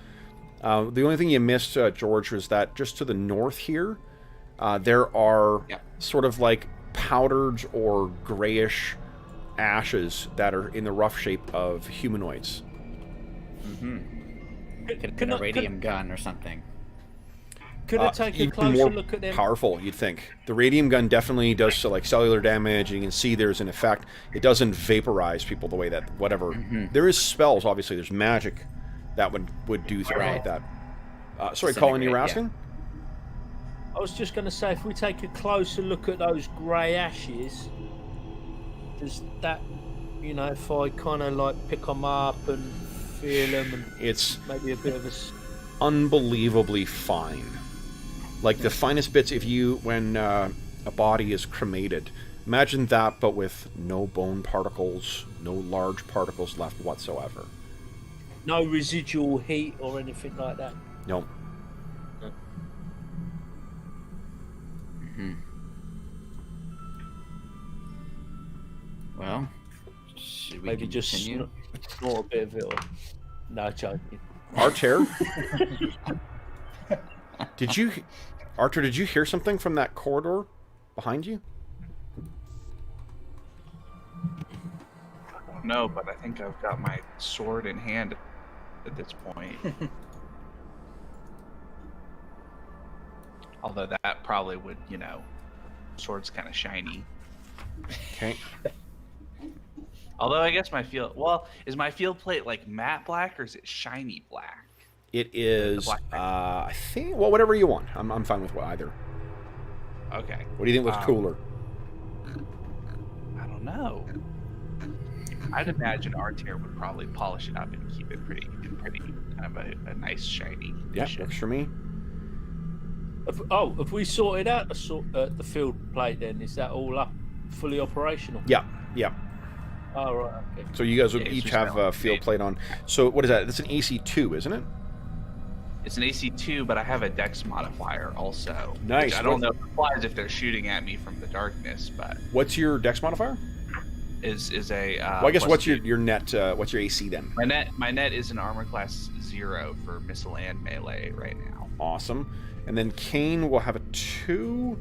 The only thing you missed, George, was that just to the north here, there are sort of like powdered or grayish ashes that are in the rough shape of humanoids. Could have been a radium gun or something. Could I take a even closer more look at them? powerful, you'd think. The radium gun definitely does like cellular damage. You can see there's an effect. It doesn't vaporize people the way that whatever. There is spells, obviously. There's magic that would do things like that. Sorry, Colin, you were asking? I was just going to say, if we take a closer look at those grey ashes, does that, you know, if I kind of like pick them up and feel them, and it's maybe a bit of a unbelievably fine. Like the finest bits, when a body is cremated, imagine that, but with no bone particles, no large particles left whatsoever. No residual heat or anything like that. No. Well, should we maybe continue? just snort a bit of it. Or... No, joking. Archer, did you hear something from that corridor behind you? No, but I think I've got my sword in hand at this point. Although that probably would, you know, sword's kind of shiny. Okay. Although I guess is my field plate like matte black or is it shiny black? It is, I think, well, whatever you want. I'm fine with either. Okay. What do you think looks cooler? I don't know. I'd imagine Artier would probably polish it up and keep it pretty kind of a nice shiny condition. Yeah, works for me. If we sorted out the field plate, then is that all up, fully operational? Yeah. Oh, right, okay. So you guys would each have a field plate on. So what is that? That's an AC2, isn't it? It's an AC2, but I have a Dex modifier also. Nice. Which I don't know if it applies if they're shooting at me from the darkness, but what's your Dex modifier? Is a well, I guess what's your net? What's your AC then? My net is an armor class 0 for missile and melee right now. Awesome. And then Kane will have a 2.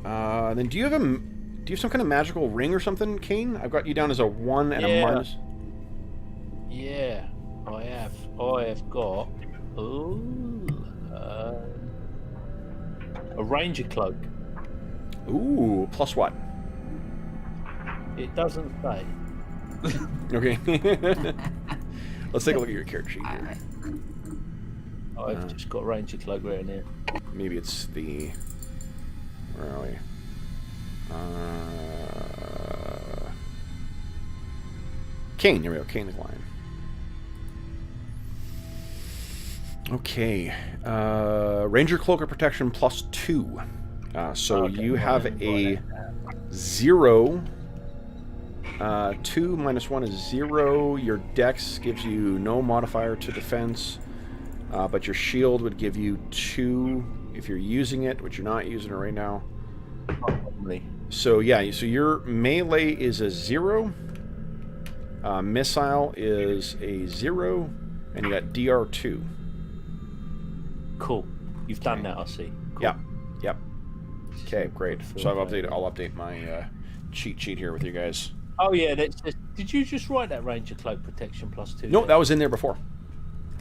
Then do you have some kind of magical ring or something, Kane? I've got you down as a 1 and a minus. Yeah, I have. I have got a ranger cloak. Ooh, plus what? It doesn't say. Okay. Let's take a look at your character sheet here. I've just got Ranger Cloak right here. Maybe it's the... Where are we? Kane. Here we go. Kane the Lion. Okay. Ranger Cloak of Protection +2. So Okay, you well, have then a 0. 2 minus 1 is 0. Your dex gives you no modifier to defense. But your shield would give you 2 if you're using it, which you're not using it right now. Probably. So yeah, so your melee is a 0. Missile is a 0. And you got DR2. Cool. You've done that, I see. Cool. Yep. Yep. Okay, great. So I'll update my cheat sheet here with you guys. Oh yeah, that's just, did you just write that Ranger Cloak Protection +2? No, there? that was in there before.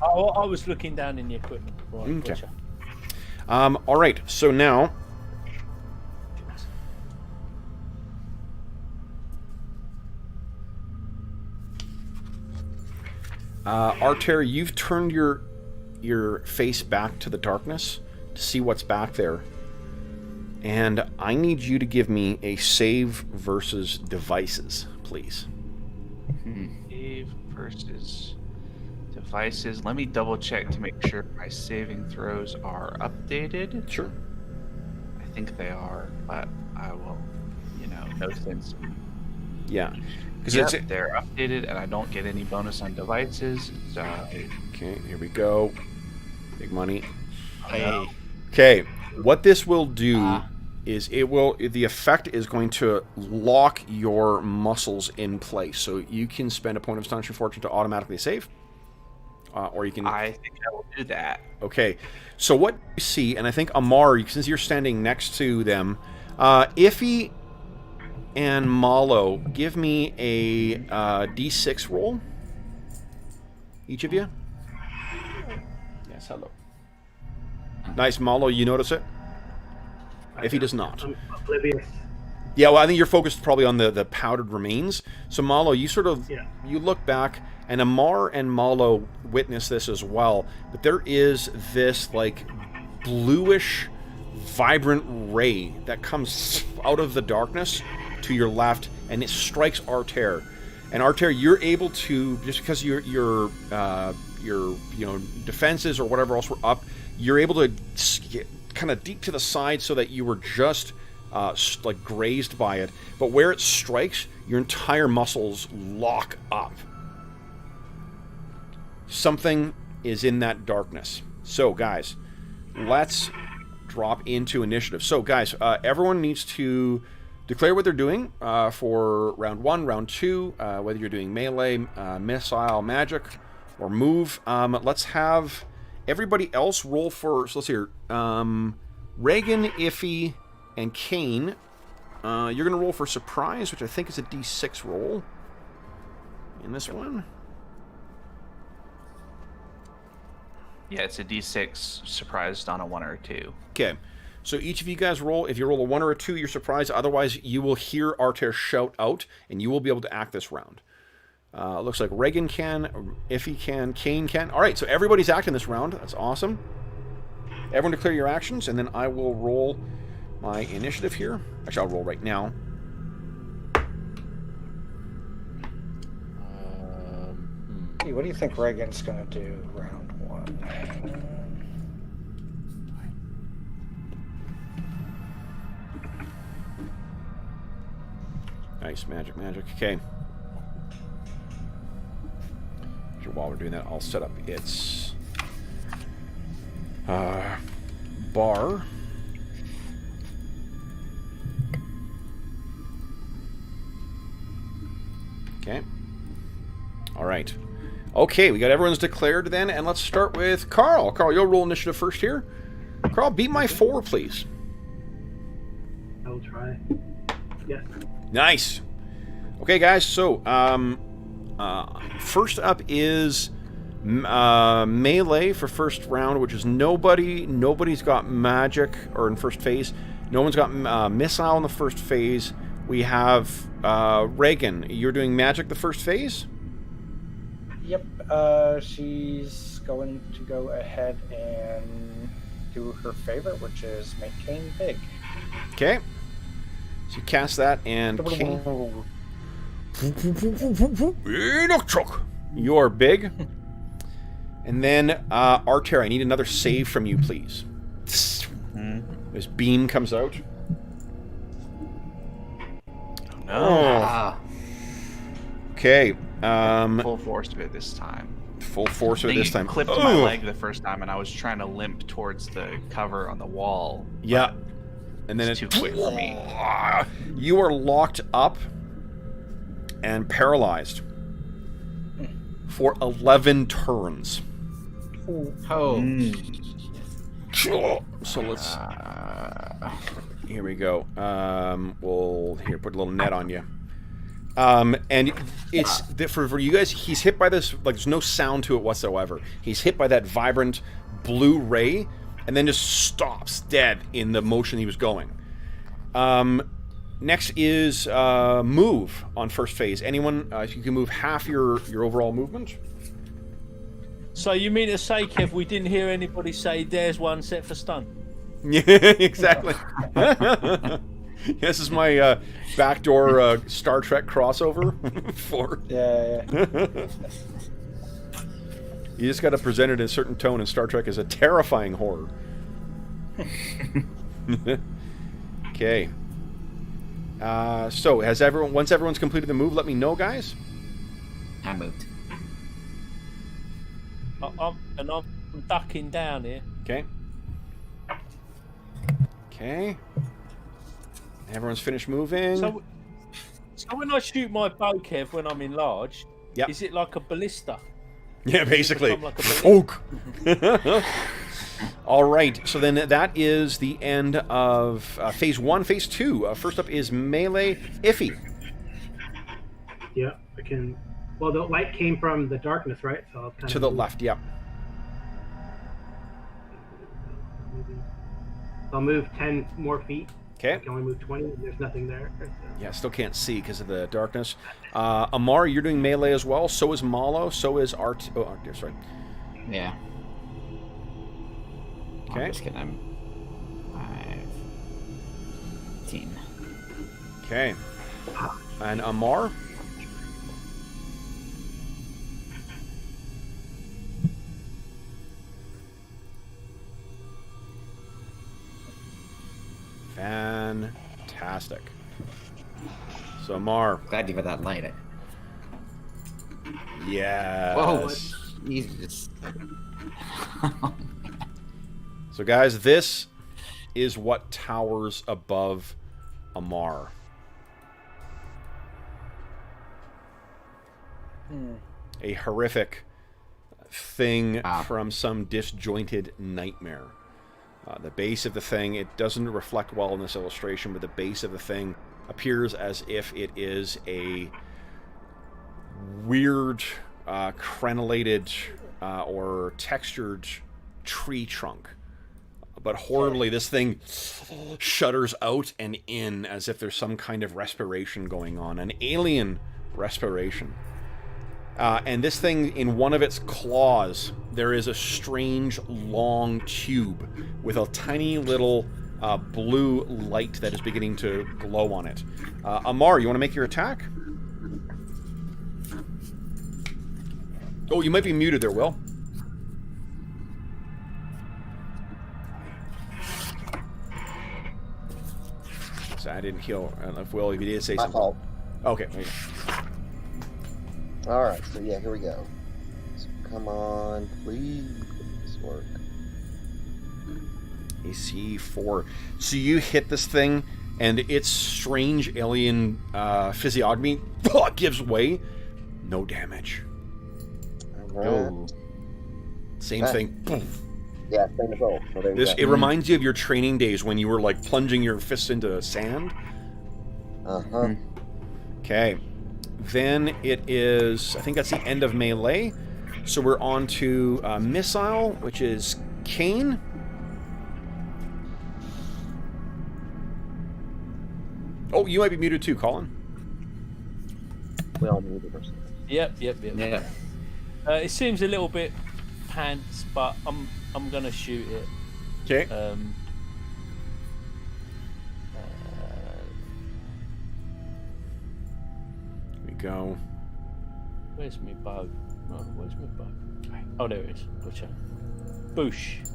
Oh, I was looking down in the equipment. Right, Okay. gotcha. All right. So now, Arter, you've turned your face back to the darkness to see what's back there, and I need you to give me a save versus devices, please. Save versus devices. Let me double check to make sure my saving throws are updated. Sure. I think they are, but I will, no sense. Yeah. Because Yep, they're updated, and I don't get any bonus on devices. So okay, here we go. Big money. Hey. Okay, what this will do is the effect is going to lock your muscles in place. So you can spend a point of Astonishing Fortune to automatically save. Or you can... I think I will do that. Okay, so what you see, and I think Amar, since you're standing next to them, Iffy and Malo, give me a D6 roll. Each of you. Yes, hello. Nice, Malo, you notice it? Iffy does not. I'm oblivious. Yeah, well, I think you're focused probably on the powdered remains. So, Malo, you sort of, you look back, and Amar and Malo witness this as well, but there is this, like, bluish, vibrant ray that comes out of the darkness to your left, and it strikes Arter. And Arter, you're able to, just because your defenses or whatever else were up, you're able to get kind of deep to the side so that you were just like grazed by it. But where it strikes, your entire muscles lock up. Something is in that darkness. So, guys, let's drop into initiative. So, guys, everyone needs to declare what they're doing for round 1, round 2, whether you're doing melee, missile, magic, or move. Let's have everybody else roll for... So let's hear. Reagan, Iffy, and Kane. You're going to roll for surprise, which I think is a D6 roll. In this one. Yeah, it's a D6 surprised on a 1 or a 2. Okay. So each of you guys roll. If you roll a 1 or a 2, you're surprised. Otherwise, you will hear Arter shout out, and you will be able to act this round. Looks like Reagan can, Iffy can, Kane can. All right, so everybody's acting this round. That's awesome. Everyone declare your actions, and then I will roll my initiative here. Actually, I'll roll right now. Hey, what do you think Reagan's going to do round 1? Nice, magic. Okay. While we're doing that, I'll set up its bar. Okay. All right. Okay, we got everyone's declared then, and let's start with Carl. Carl, you'll roll initiative first here. Carl, beat my 4, please. I will try. Yes. Nice. Okay, guys, so first up is melee for first round, which is nobody's got magic, or in first phase. No one's got missile in the first phase. we have Reagan. You're doing magic the first phase? Yep. She's going to go ahead and do her favorite, which is make Kane big. Okay. So you cast that, and Kane... You're big. And then, Arter, I need another save from you, please. This beam comes out. Oh, no. Okay. Full force of it this time. Full force of it this time. Clipped my leg the first time, and I was trying to limp towards the cover on the wall. Yeah. And then it's too quick for me. You are locked up and paralyzed for 11 turns. Oh. So let's... here we go. We'll... Here, put a little net on you. And it's... For you guys, he's hit by this... Like, there's no sound to it whatsoever. He's hit by that vibrant blue ray, and then just stops dead in the motion he was going. Next is move on first phase. Anyone, if you can move half your overall movement. So you mean to say, Kev, we didn't hear anybody say there's one set for stun? Yeah, exactly. This is my backdoor Star Trek crossover for... Yeah. You just got to present it in a certain tone, and Star Trek is a terrifying horror. Okay. So, once everyone's completed the move, let me know, guys. I moved. I'm ducking down here. Okay. Okay. Everyone's finished moving. So when I shoot my bow, Kev, when I'm enlarged, Yep. is it like a ballista? Yeah, basically. Like a All right, so then that is the end of phase 1. Phase 2. First up is melee. Iffy. Yeah, I can. Well, the light came from the darkness, right? So I'll kind To the left, yep. I'll move 10 more feet. Okay. I can only move 20. There's nothing there. So. Yeah, still can't see because of the darkness. Amar, you're doing melee as well. So is Malo. So is Art. Oh, Art, sorry. Yeah. Okay. I'm just kidding. I'm 15. Okay. And Amar? Fantastic. So Amar. Glad you got that light. Yes. Whoa. Jesus. So guys, this is what towers above Amar. A horrific thing from some disjointed nightmare. The base of the thing, it doesn't reflect well in this illustration, but the base of the thing appears as if it is a weird, crenellated or textured tree trunk. But horribly, this thing shudders out and in as if there's some kind of respiration going on, an alien respiration. And this thing, in one of its claws, there is a strange long tube with a tiny little blue light that is beginning to glow on it. Amar, you want to make your attack? Oh, you might be muted there, Will. So I didn't heal. I don't know if Will, if you did say something. My fault. Okay. Alright, so yeah, here we go. So come on, please work. AC 4. So you hit this thing, and its strange alien physiognomy gives way. No damage. Alright. No. Same thing. Yeah, same result. So there you go. It reminds you of your training days when you were like plunging your fists into sand. Uh-huh. Okay. Then it is, I think that's the end of melee. So we're on to missile, which is Kane. Oh, you might be muted too, Colin. We all muted ourselves. Yep. Yeah. It seems a little bit pants, but I'm gonna shoot it. Okay. Here we go. Where's my bow? Oh, where's my bow? Oh, there it is. Gotcha. Boosh.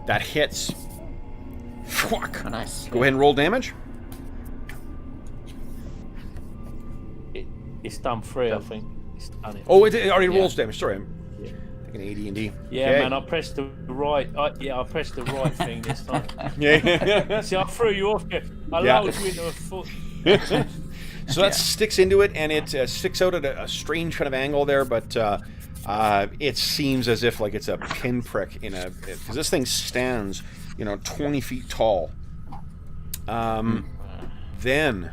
That hits. Fuck. Oh, nice. Go ahead and roll damage. It's done 3, I think. It's done it. Oh, it already rolls damage. Sorry, I'm Yeah. thinking AD&D. Yeah, Okay. man, I pressed the right. I pressed the right thing this time. Yeah. See, I threw you off. I Yeah. lulled you into a foot. So that sticks into it, and it sticks out at a strange kind of angle there, but it seems as if like it's a pinprick in a, because this thing stands, 20 feet tall. Then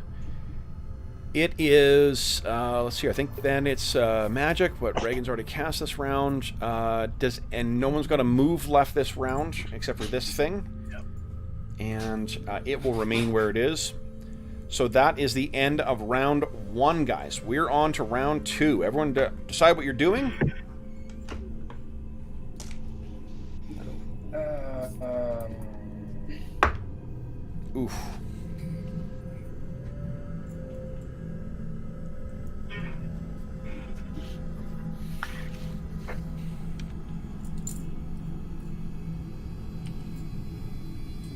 it is, let's see, I think then it's magic, but Reagan's already cast this round. And no one's got a move left this round except for this thing. And it will remain where it is. So that is the end of round 1, guys. We're on to round 2. Everyone decide what you're doing. Oof.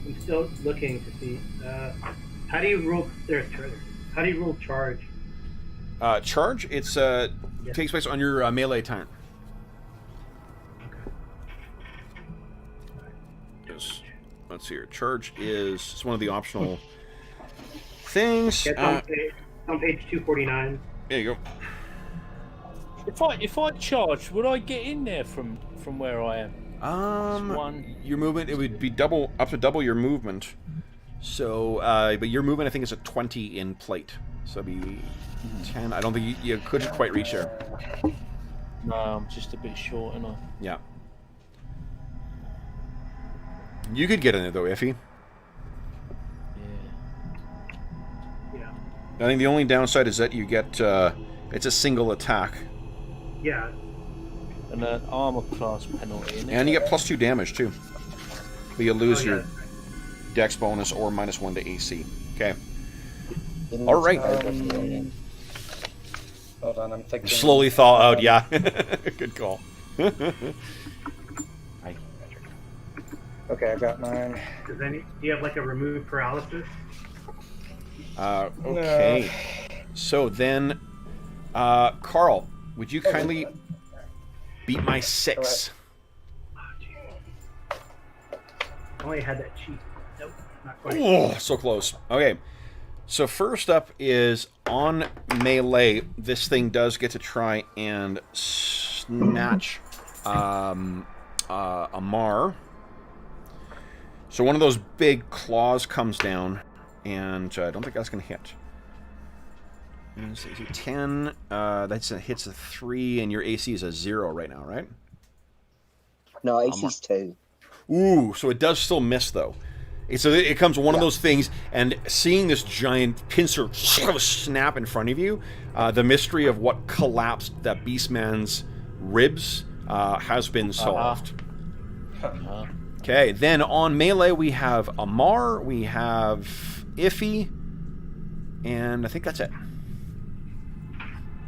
I'm still looking to see. How do you roll? How do you roll charge? Charge, it's takes place on your melee turn. Yes. Let's see here. Charge is it's one of the optional things. Yeah, it's on page 249. There you go. If I charged, would I get in there from where I am? Your movement, it would be up to double your movement. So, but your movement, I think, is a 20 in plate. So it'd be 10. I don't think you could quite reach there. No, I'm just a bit short, and Yeah. You could get in there though, Iffy. Yeah. I think the only downside is that you get it's a single attack. Yeah. And an armor class penalty. And you get +2 damage too. But you lose yeah. your dex bonus or -1 to AC. Okay. All right. Hold on, I'm thinking. Slowly thaw out. Yeah. Good call. Okay, I got mine. Do you have like a remove paralysis? Okay. So then, Carl, would you kindly beat my 6? Oh, geez. I only had that cheat. Nope, not quite. Oh, so close. Okay. So first up is on melee. This thing does get to try and snatch a Mar. So one of those big claws comes down, and I don't think that's going to hit. 10. That hits a 3, and your AC is a 0 right now, right? No, AC's 2. Ooh, so it does still miss though. So it comes one of those things, and seeing this giant pincer snap in front of you, the mystery of what collapsed that Beastman's ribs has been solved. Okay, then on melee we have Amar, we have Iffy, and I think that's it.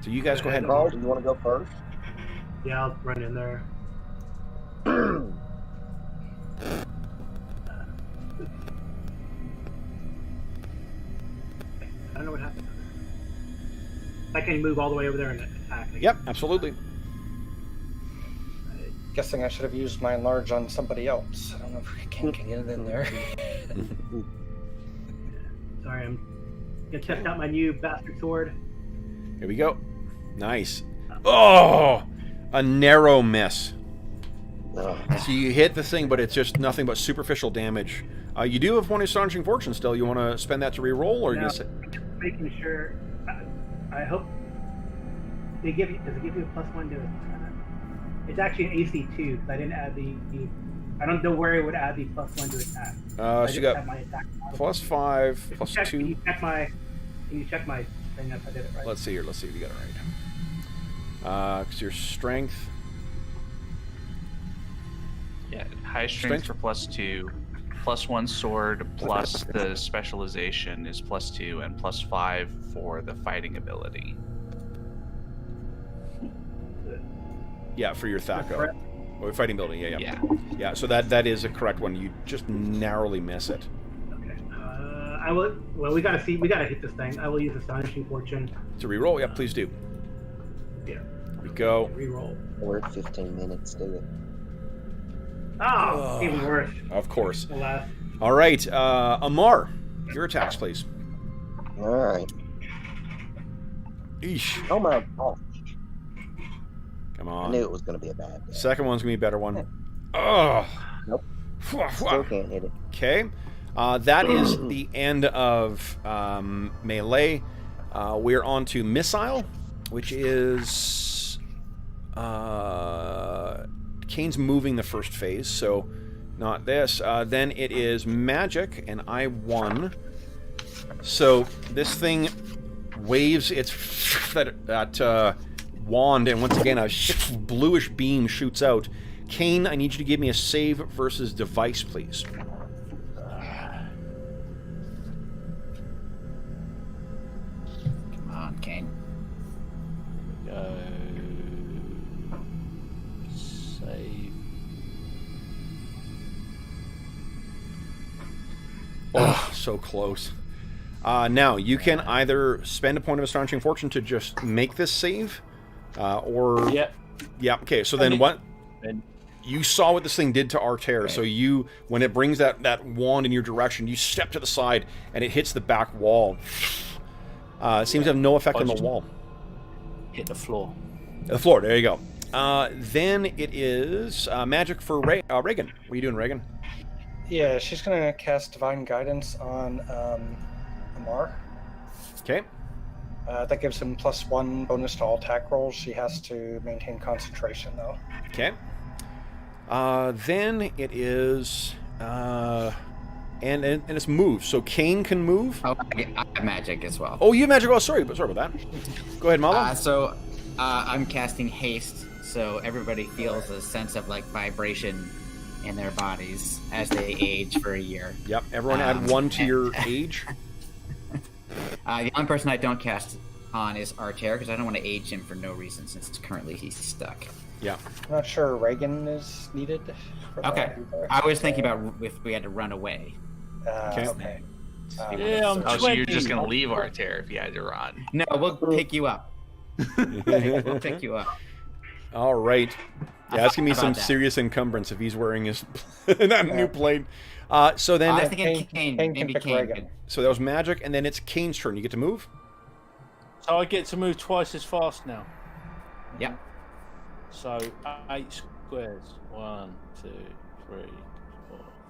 So you guys go ahead. Carl, do you want to go first? Yeah, I'll run in there. I don't know what happened. I can move all the way over there and attack. Yep, absolutely. Guessing I should have used my enlarge on somebody else. I don't know if I can get it in there. Sorry, I'm gonna test out my new bastard sword. Here we go. Nice. Oh, a narrow miss. So you hit the thing, but it's just nothing but superficial damage. You do have one Astonishing Fortune still. You want to spend that to reroll, or No, just making sure. I hope does it give you a +1 to it? It's actually an AC 2. I didn't add the I don't know where it would add the +1 to attack. So you got my attack +5, +2. Can you check my thing if I did it right? Let's see here. Let's see if you got it right. Because your strength. Yeah, high strength for +2, +1 sword plus the specialization is +2, and +5 for the fighting ability. Yeah, for your Thaco. Or fighting ability. Yeah. Yeah. So that is a correct one. You just narrowly miss it. Okay. I will. Well, we gotta see. We gotta hit this thing. I will use Astonishing Fortune. To reroll. Yeah, please do. Yeah. Here we go. Reroll. We're at 15 minutes. Do it. Oh, even worse. Of course. The last. All right, Amar, your attacks, please. All right. Eesh. Oh my god. Come I on. knew it was going to be a bad day. Second one's gonna be a better one. Oh. Nope. Still can't hit it. Okay. That is the end of melee. We're on to missile, which is Kane's moving the first phase, so not this. Then it is magic, and I won. So this thing waves its that wand, and once again a bluish beam shoots out. Kane, I need you to give me a save versus device, please. Come on, Kane. Go. Save. Oh, so close. Now, you can either spend a point of Astonishing Fortune to just make this save, or... Yeah. Yeah, okay, so then what... You saw what this thing did to Arter, so you, when it brings that wand in your direction, you step to the side, and it hits the back wall. It seems to have no effect on the wall. Hit the floor. The floor, there you go. Then it is magic for Reagan. What are you doing, Reagan? Yeah, she's going to cast Divine Guidance on Amar. Okay. That gives him +1 bonus to all attack rolls. She has to maintain concentration, though. Okay. Then it is... and it's move. So Kane can move. Oh, I have magic as well. Oh, you have magic. Oh, sorry about that. Go ahead, Mala. So I'm casting haste, so everybody feels a sense of like vibration in their bodies as they age for a year. Yep. Everyone add 1 to your age. The only person I don't cast on is Arter, because I don't want to age him for no reason, since currently he's stuck. Yeah. I'm not sure Reagan is needed. For Okay. that. I was thinking about if we had to run away. Okay. Yeah, I'm Oh, so you're 20. just gonna leave Arter if you had to run? No, we'll pick you up. We'll pick you up. All right. Yeah, that's gonna be How some about that? serious encumbrance if he's wearing his that new plane. So then, I was thinking Kane Kane. can Maybe pick Kane. Reagan. so that was magic, and then it's Kane's turn. You get to move. So I get to move twice as fast now. Yep. So 8 squares. 1, 2, 3,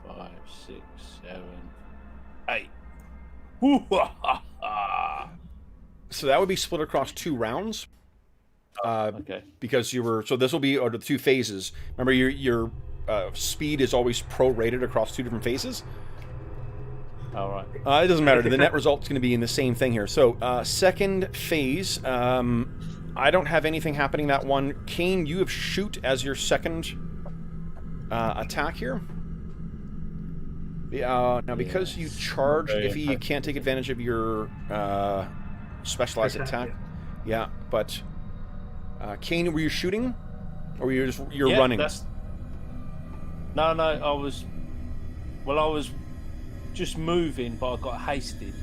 4, 5, 6, 7, 8. So that would be split across 2 rounds. Okay. Because you were so this will be the 2 phases. Remember, your speed is always prorated across 2 different phases. All right. It doesn't matter. The net result's going to be in the same thing here. So second phase. I don't have anything happening that one. Kane, you have shoot as your second attack here. Now, because you charged, if you can't take advantage of your specialized attack. Yeah, but Kane, were you shooting, or were you just running? No, I was just moving, but I got hasted.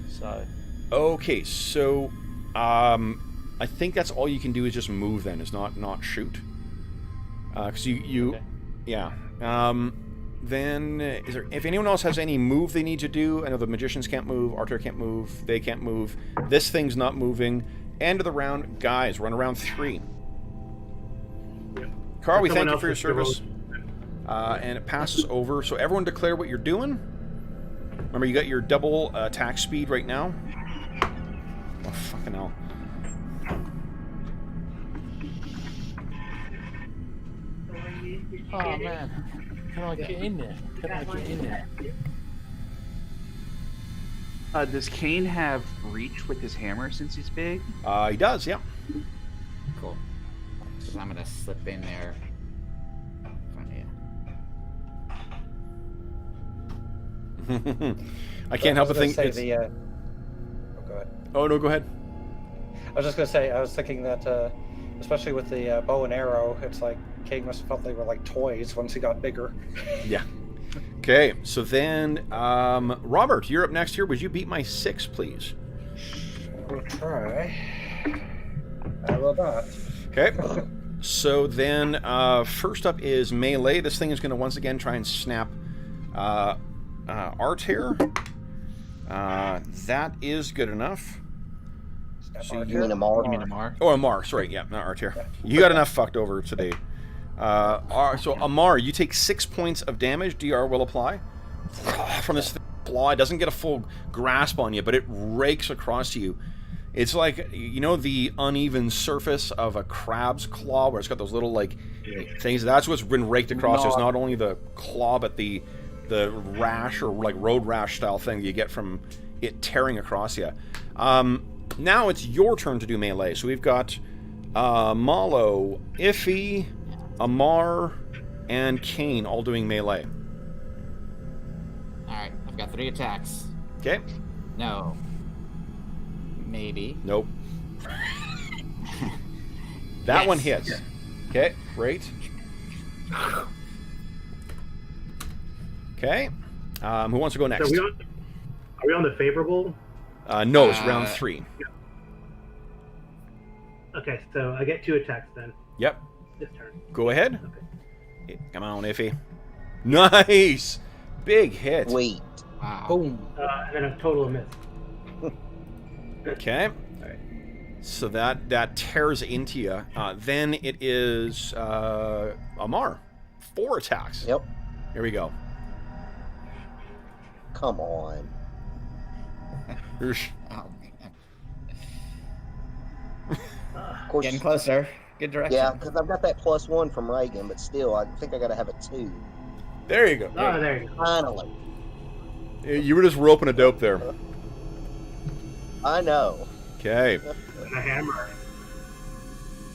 So. Okay, so I think that's all you can do is just move. Then is not shoot. Because you Okay. yeah. Then is there? If anyone else has any move they need to do, I know the magicians can't move, Arter can't move, they can't move. This thing's not moving. End of the round, guys. We're on round 3. Carl, we thank you for your service. And it passes over. So everyone declare what you're doing. Remember, you got your double attack speed right now. Oh, fucking hell. Oh man, can I get in there? Can I get in there? Does Kane have reach with his hammer since he's big? He does, yeah. Cool. So I'm gonna slip in there. I can't help but think. Say It's... the, oh, go ahead. Oh no, go ahead. I was just gonna say, I was thinking that, especially with the bow and arrow, it's like Kane must have felt they were like toys once he got bigger. Yeah. Okay, so then, Robert, you're up next here. Would you beat my 6, please? We'll try. I will not. Okay. So then, first up is melee. This thing is going to once again try and snap Art here. That is good enough. So you mean Amar? You mean Amar? Oh, Amar. Sorry, yeah, not Art here. You got enough fucked over today. So Amar, you take 6 points of damage. DR will apply from this claw. It doesn't get a full grasp on you, but it rakes across you. It's like, you know, the uneven surface of a crab's claw, where it's got those little like things. That's what's been raked across. There's not only the claw, but the rash, or like road rash style thing you get from it tearing across you. Now it's your turn to do melee. So we've got Malo, Iffy, Amar, and Kane all doing melee. Alright, I've got 3 attacks. Okay. No. Maybe. Nope. That Yes. one hits. Okay, great. Okay. Who wants to go next? So are we on the favorable? No, it's round 3. Okay, so I get 2 attacks then. Yep. This turn. Go ahead. Okay. Come on, Iffy. Nice! Big hit. Wait. Wow. Boom. And then a total miss. Okay. So that tears into you. Then it is Amar. 4 attacks. Yep. Here we go. Come on. Oosh. Oh, man. Of course. Getting closer. Good direction. Yeah, because I've got that +1 from Reagan, but still, I think I got to have a 2. There you go. Oh, there you go. Finally. You were just roping a dope there. I know. Okay. A hammer.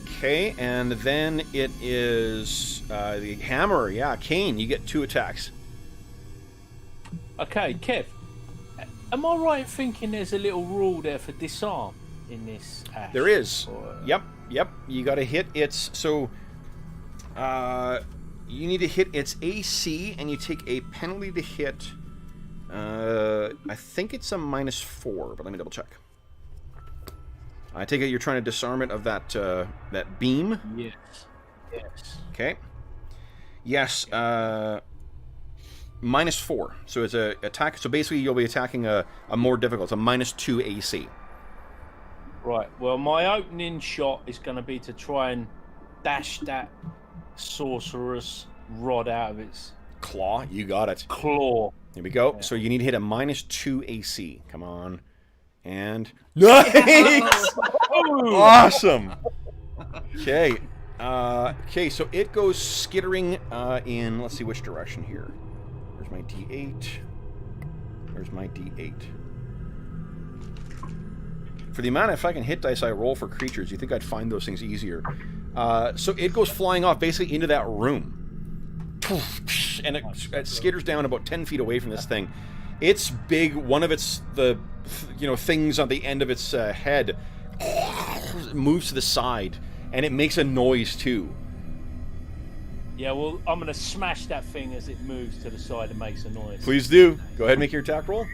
Okay, and then it is the hammer. Yeah, Kane, you get 2 attacks. Okay, Kev. Am I right in thinking there's a little rule there for disarm in this Ash? There is. Or... Yep. You got to hit its. So, you need to hit its AC, and you take a penalty to hit. I think it's a -4, but let me double check. I take it you're trying to disarm it of that that beam. Yes. Yes. Okay. Yes. -4. So it's a attack. So basically, you'll be attacking a more difficult. It's a -2 AC. Right. Well, my opening shot is going to be to try and dash that sorcerer's rod out of its Claw. You got it. claw. Here we go. Yeah. So you need to hit a -2 AC. Come on. And nice! Awesome. Okay. Okay. So it goes skittering in. Let's see which direction here. Where's my D8? Where's my D8? For the amount of fucking hit dice I roll for creatures, you think I'd find those things easier. So it goes flying off basically into that room. And it skitters down about 10 feet away from this thing. It's big. One of its things on the end of its head moves to the side, and it makes a noise too. Yeah, well, I'm going to smash that thing as it moves to the side and makes a noise. Please do. Go ahead and make your attack roll.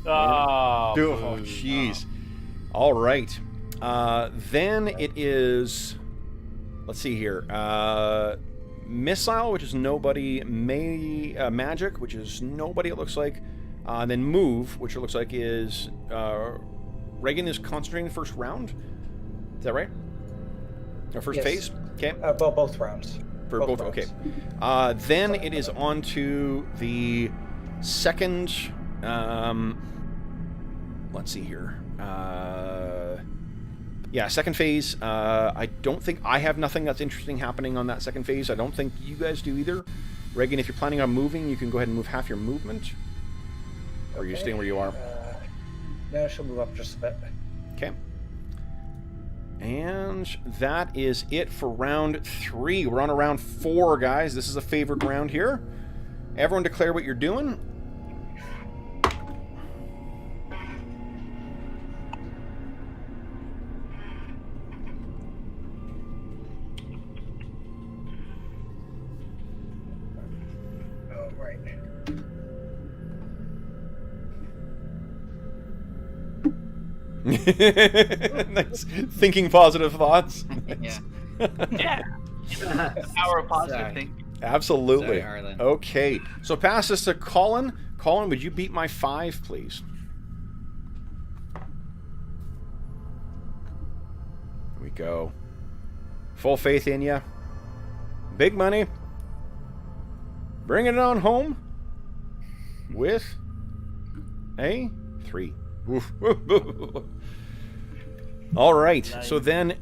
Oh, jeez. All right. Then it is... Let's see here. Missile, which is nobody. Magic, which is nobody, it looks like. Then Move, which it looks like is... Reagan is concentrating the first round. Is that right? Or first Yes. phase? Okay. Both rounds. For both okay. Then it is on to the second... let's see here. Yeah, second phase. I don't think I have nothing that's interesting happening on that second phase. I don't think you guys do either. Reagan, if you're planning on moving, you can go ahead and move half your movement. Or are you staying where you are? No, she'll move up just a bit. Okay. And that is it for round 3. We're on to round 4, guys. This is a favored round here. Everyone declare what you're doing. Oh, right. Nice. Thinking positive thoughts. Yeah. Yeah. Power of positive Sorry. thinking. Absolutely. Sorry, Arlen. Okay. So pass this to Colin. Colin, would you beat my 5, please? Here we go. Full faith in you. Big money. Bringing it on home with a 3. All right. So then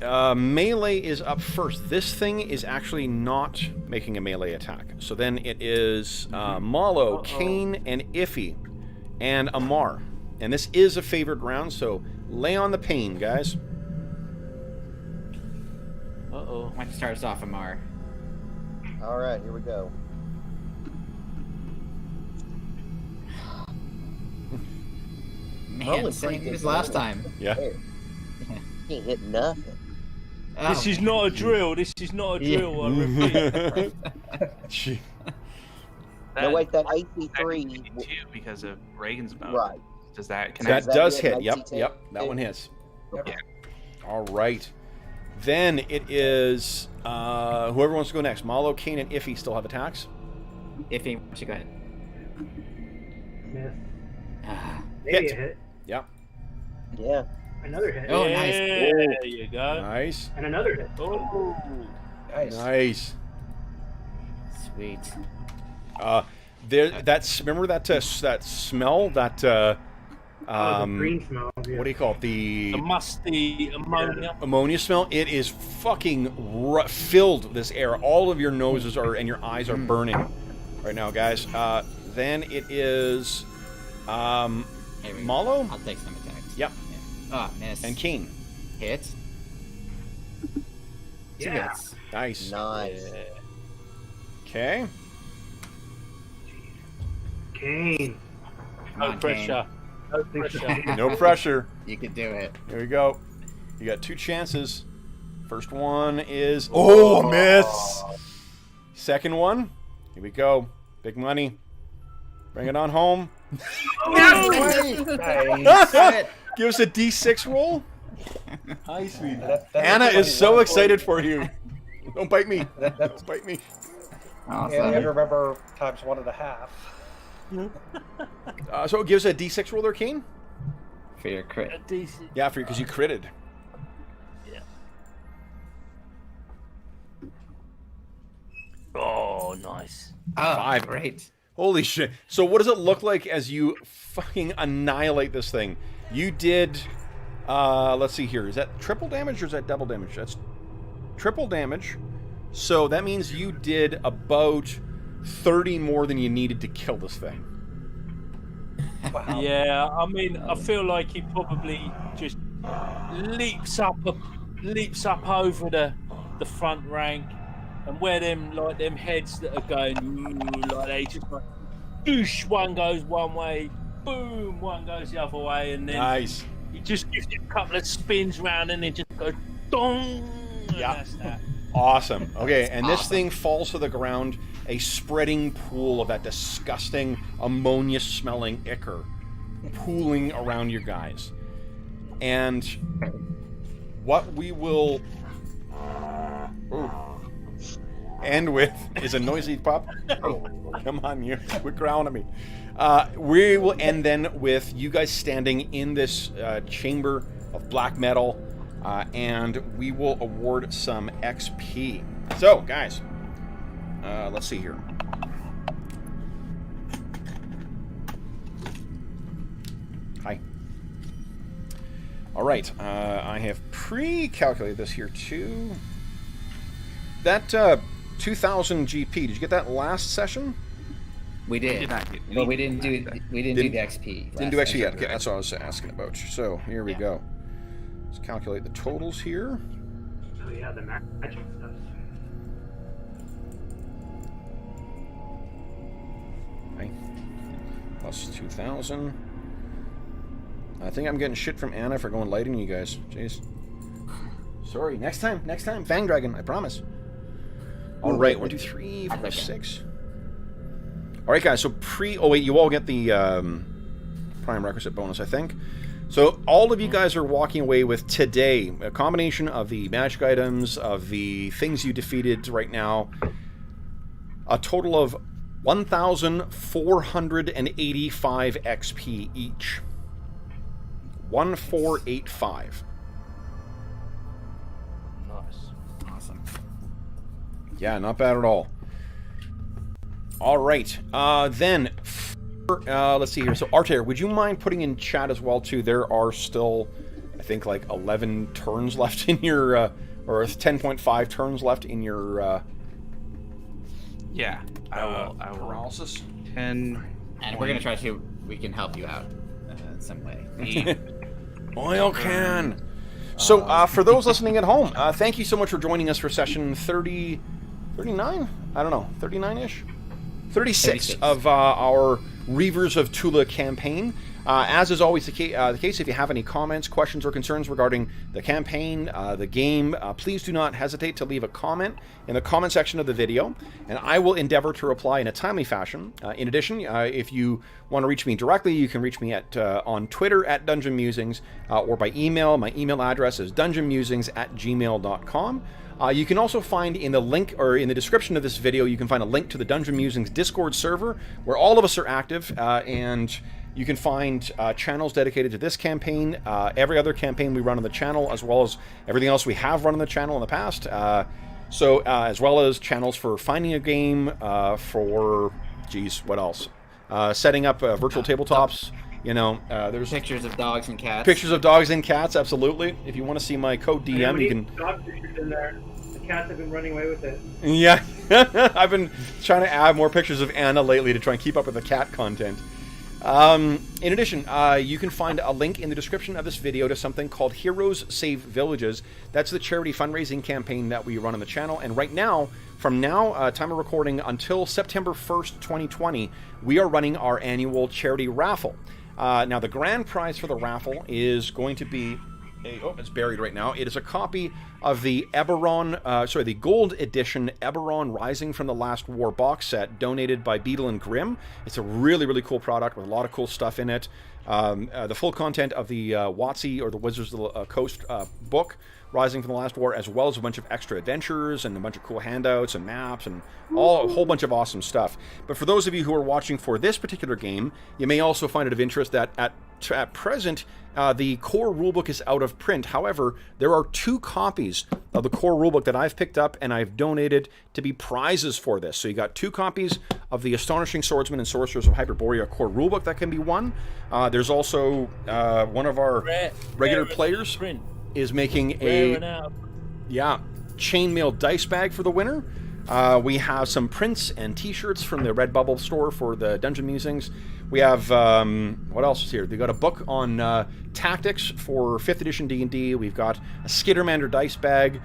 melee is up first. This thing is actually not making a melee attack. So then it is Malo, Kane, and Iffy, and Amar. And this is a favored round, so lay on the pain, guys. Uh-oh. Why don't you start us off, Amar? All right, here we go. Man, Rolling same pretty good as last roll. time. Yeah. Hey, can't hit nothing. This is not a drill. This is not a drill. I repeat. Gee. No, wait, that AC3. 52 because of Reagan's mode. Right. Does that That connect? that does be an hit. Yep, AC10? yep. That one hits. Yep. All right. Then it is whoever wants to go next. Malo, Kane, and Iffy still have attacks. Iffy, why don't you go ahead? Miss. Ah. Maybe Hit. a hit. Yep. Yeah. Another hit. Oh, Yeah, nice. there you go. Nice. And another hit. Oh. Nice. Nice. Sweet. Remember that that smell that The green smell. Yeah. what do you call it? The musty ammonia. Ammonia smell. It is fucking filled this air. All of your noses are and your eyes are burning right now, guys. Then it is Here we go. Malo I'll take some attacks. Yep. Yeah. Oh, miss. and Kane. Hit. Two Yeah. hits. Nice. Nice. Okay. Kane. Come No on, pressure. No Think so. pressure. No pressure. Kane. You can do it. Here we go. You got 2 chances. First one is a miss. Second one. Here we go. Big money. Bring it on home. Nice. Give us a D6 roll. Hi, sweetie. That's Anna a is so 21. excited for you. Don't bite me. That's Don't bite me. Awesome. yeah, and remember times 1.5. So it gives a D6 roll there, Kane? For your crit. A decent. Yeah, for you because you critted. Oh, nice. Oh, 5. great. Holy shit. So what does it look like as you fucking annihilate this thing? You did, let's see here. Is that triple damage or is that double damage? That's triple damage. So that means you did about 30 more than you needed to kill this thing. Wow. Yeah, I mean, I feel like he probably just leaps up over the front rank, and where them heads that are going ooh, like they just like, boosh, one goes one way, boom, one goes the other way, and then Nice. he just gives it a couple of spins round, and then just goes dong. And Yeah. that's that. Awesome. Okay, and this awesome. thing falls to the ground, a spreading pool of that disgusting ammonia-smelling ichor pooling around you guys. And what we will end with is a noisy pop. Oh, come on, you quit growling at me. We will end then with you guys standing in this chamber of black metal, and we will award some XP. So, guys, let's see here. Hi. All right, I have pre-calculated this here too. That 2,000 GP. Did you get that last session? We did. But we didn't do the XP. Didn't do XP yet. Okay, that's what I was asking about. So here we go. Let's calculate the totals here. Oh yeah, the magic stuff. Okay. Plus 2,000. I think I'm getting shit from Anna for going light on you guys. Jeez. Sorry. Next time. Fang Dragon. I promise. All right. 1, 2, 3, 4, 6. All right, guys. So oh wait, you all get the prime requisite bonus, I think. So all of you guys are walking away with today a combination of the magic items, of the things you defeated right now, a total of 1,485 XP each. 1,485. Nice. Awesome. Yeah, not bad at all. All right. Then, let's see here. So, Artair, would you mind putting in chat as well, too? There are still, I think, like 11 turns left in your, or 10.5 turns left in your, Yeah, I will. Paralysis. 10. And we're going to try to see if we can help you out in some way. Oil can. So, for those listening at home, thank you so much for joining us for session 39? I don't know, 39-ish? 36 of our Reavers of Thule campaign. As is always the case, if you have any comments, questions, or concerns regarding the campaign, the game, please do not hesitate to leave a comment in the comment section of the video, and I will endeavor to reply in a timely fashion. In addition, if you want to reach me directly, you can reach me at on Twitter at Dungeon Musings, or by email. My email address is dungeonmusings@gmail.com. You can also find in the link, or in the description of this video, you can find a link to the Dungeon Musings Discord server, where all of us are active, and you can find channels dedicated to this campaign, every other campaign we run on the channel, as well as everything else we have run on the channel in the past. As well as channels for finding a game, for, geez, what else? Setting up virtual tabletops. You know, there's pictures of dogs and cats. Pictures of dogs and cats, absolutely. If you want to see my code DM, you can. Dog pictures in there. The cats have been running away with it. Yeah, I've been trying to add more pictures of Anna lately to try and keep up with the cat content. In addition, you can find a link in the description of this video to something called Heroes Save Villages. That's the charity fundraising campaign that we run on the channel. And right now, from now, time of recording, until September 1st, 2020, we are running our annual charity raffle. Now, the grand prize for the raffle is going to be it's buried right now. It is a copy of the the gold edition Eberron Rising from the Last War box set donated by Beetle and Grimm. It's a really, really cool product with a lot of cool stuff in it. The full content of the WotC, or the Wizards of the Coast book, Rising from the Last War, as well as a bunch of extra adventures and a bunch of cool handouts and maps and a whole bunch of awesome stuff. But for those of you who are watching for this particular game, you may also find it of interest that at present, the core rulebook is out of print. However, there are 2 copies of the core rulebook that I've picked up and I've donated to be prizes for this. So you got 2 copies of the Astonishing Swordsmen and Sorcerers of Hyperborea core rulebook that can be won. There's also one of our regular players is making a chainmail dice bag for the winner. We have some prints and t-shirts from the Redbubble store for the Dungeon Musings. We have, what else is here? They got a book on tactics for 5th edition D&D. We've got a Skittermander dice bag.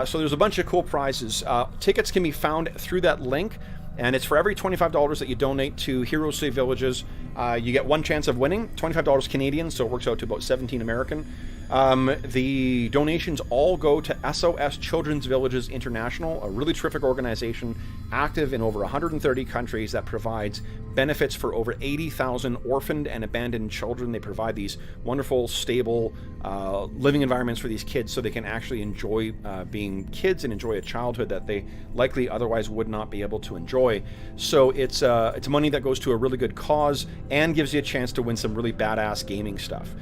So there's a bunch of cool prizes. Tickets can be found through that link, and it's for every $25 that you donate to Heroes Save Villages. You get 1 chance of winning, $25 Canadian, so it works out to about $17 American. The donations all go to SOS Children's Villages International, a really terrific organization active in over 130 countries that provides benefits for over 80,000 orphaned and abandoned children. They provide these wonderful, stable living environments for these kids so they can actually enjoy being kids and enjoy a childhood that they likely otherwise would not be able to enjoy. So it's money that goes to a really good cause and gives you a chance to win some really badass gaming stuff.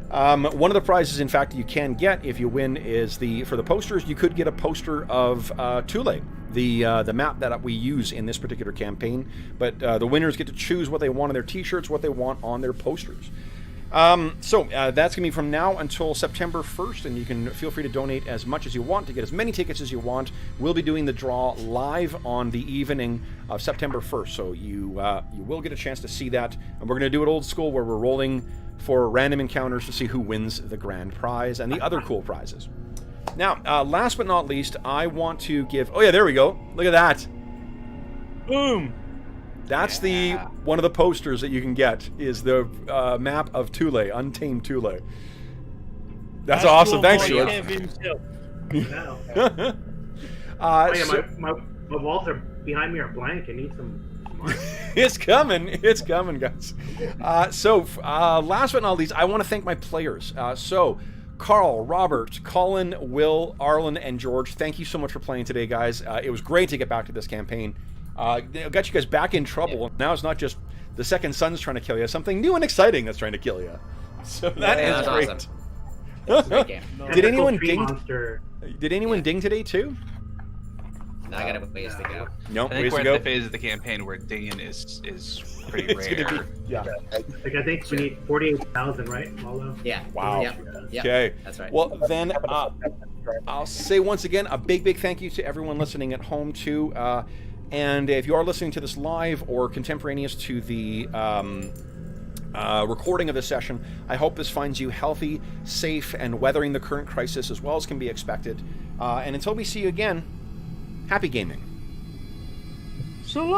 One of the prizes, in fact, you can get if you win is for the posters. You could get a poster of Thule, the map that we use in this particular campaign. But the winners get to choose what they want on their t-shirts, what they want on their posters. So that's going to be from now until September 1st, and you can feel free to donate as much as you want to get as many tickets as you want. We'll be doing the draw live on the evening of September 1st, so you will get a chance to see that. And we're going to do it old school, where we're rolling for random encounters to see who wins the grand prize and the other cool prizes. Now, last but not least, I want to give... Oh yeah, there we go. Look at that. Boom. That's the one of the posters that you can get, is the map of Thule, Untamed Thule. That's awesome. Thanks, George. Yeah. My walls are behind me are blank. I need some art. It's coming, guys. Last but not least, I want to thank my players. Carl, Robert, Colin, Will, Arlen, and George, thank you so much for playing today, guys. It was great to get back to this campaign. Got you guys back in trouble. Yeah. Now it's not just the second son's trying to kill you, something new and exciting that's trying to kill you. So that is great. Awesome. It's a great game. Did anyone ding? Did anyone ding today too? No, I got a ways to go. Nope, I think we're at the phase of the campaign where dinging is pretty rare. Yeah. Like I think we need 48,000, right, Paulo? Yeah. Wow. Yep. Okay. That's right. Well, then I'll say once again a big thank you to everyone listening at home too. And if you are listening to this live or contemporaneous to the recording of this session, I hope this finds you healthy, safe, and weathering the current crisis as well as can be expected. And until we see you again, happy gaming. So long.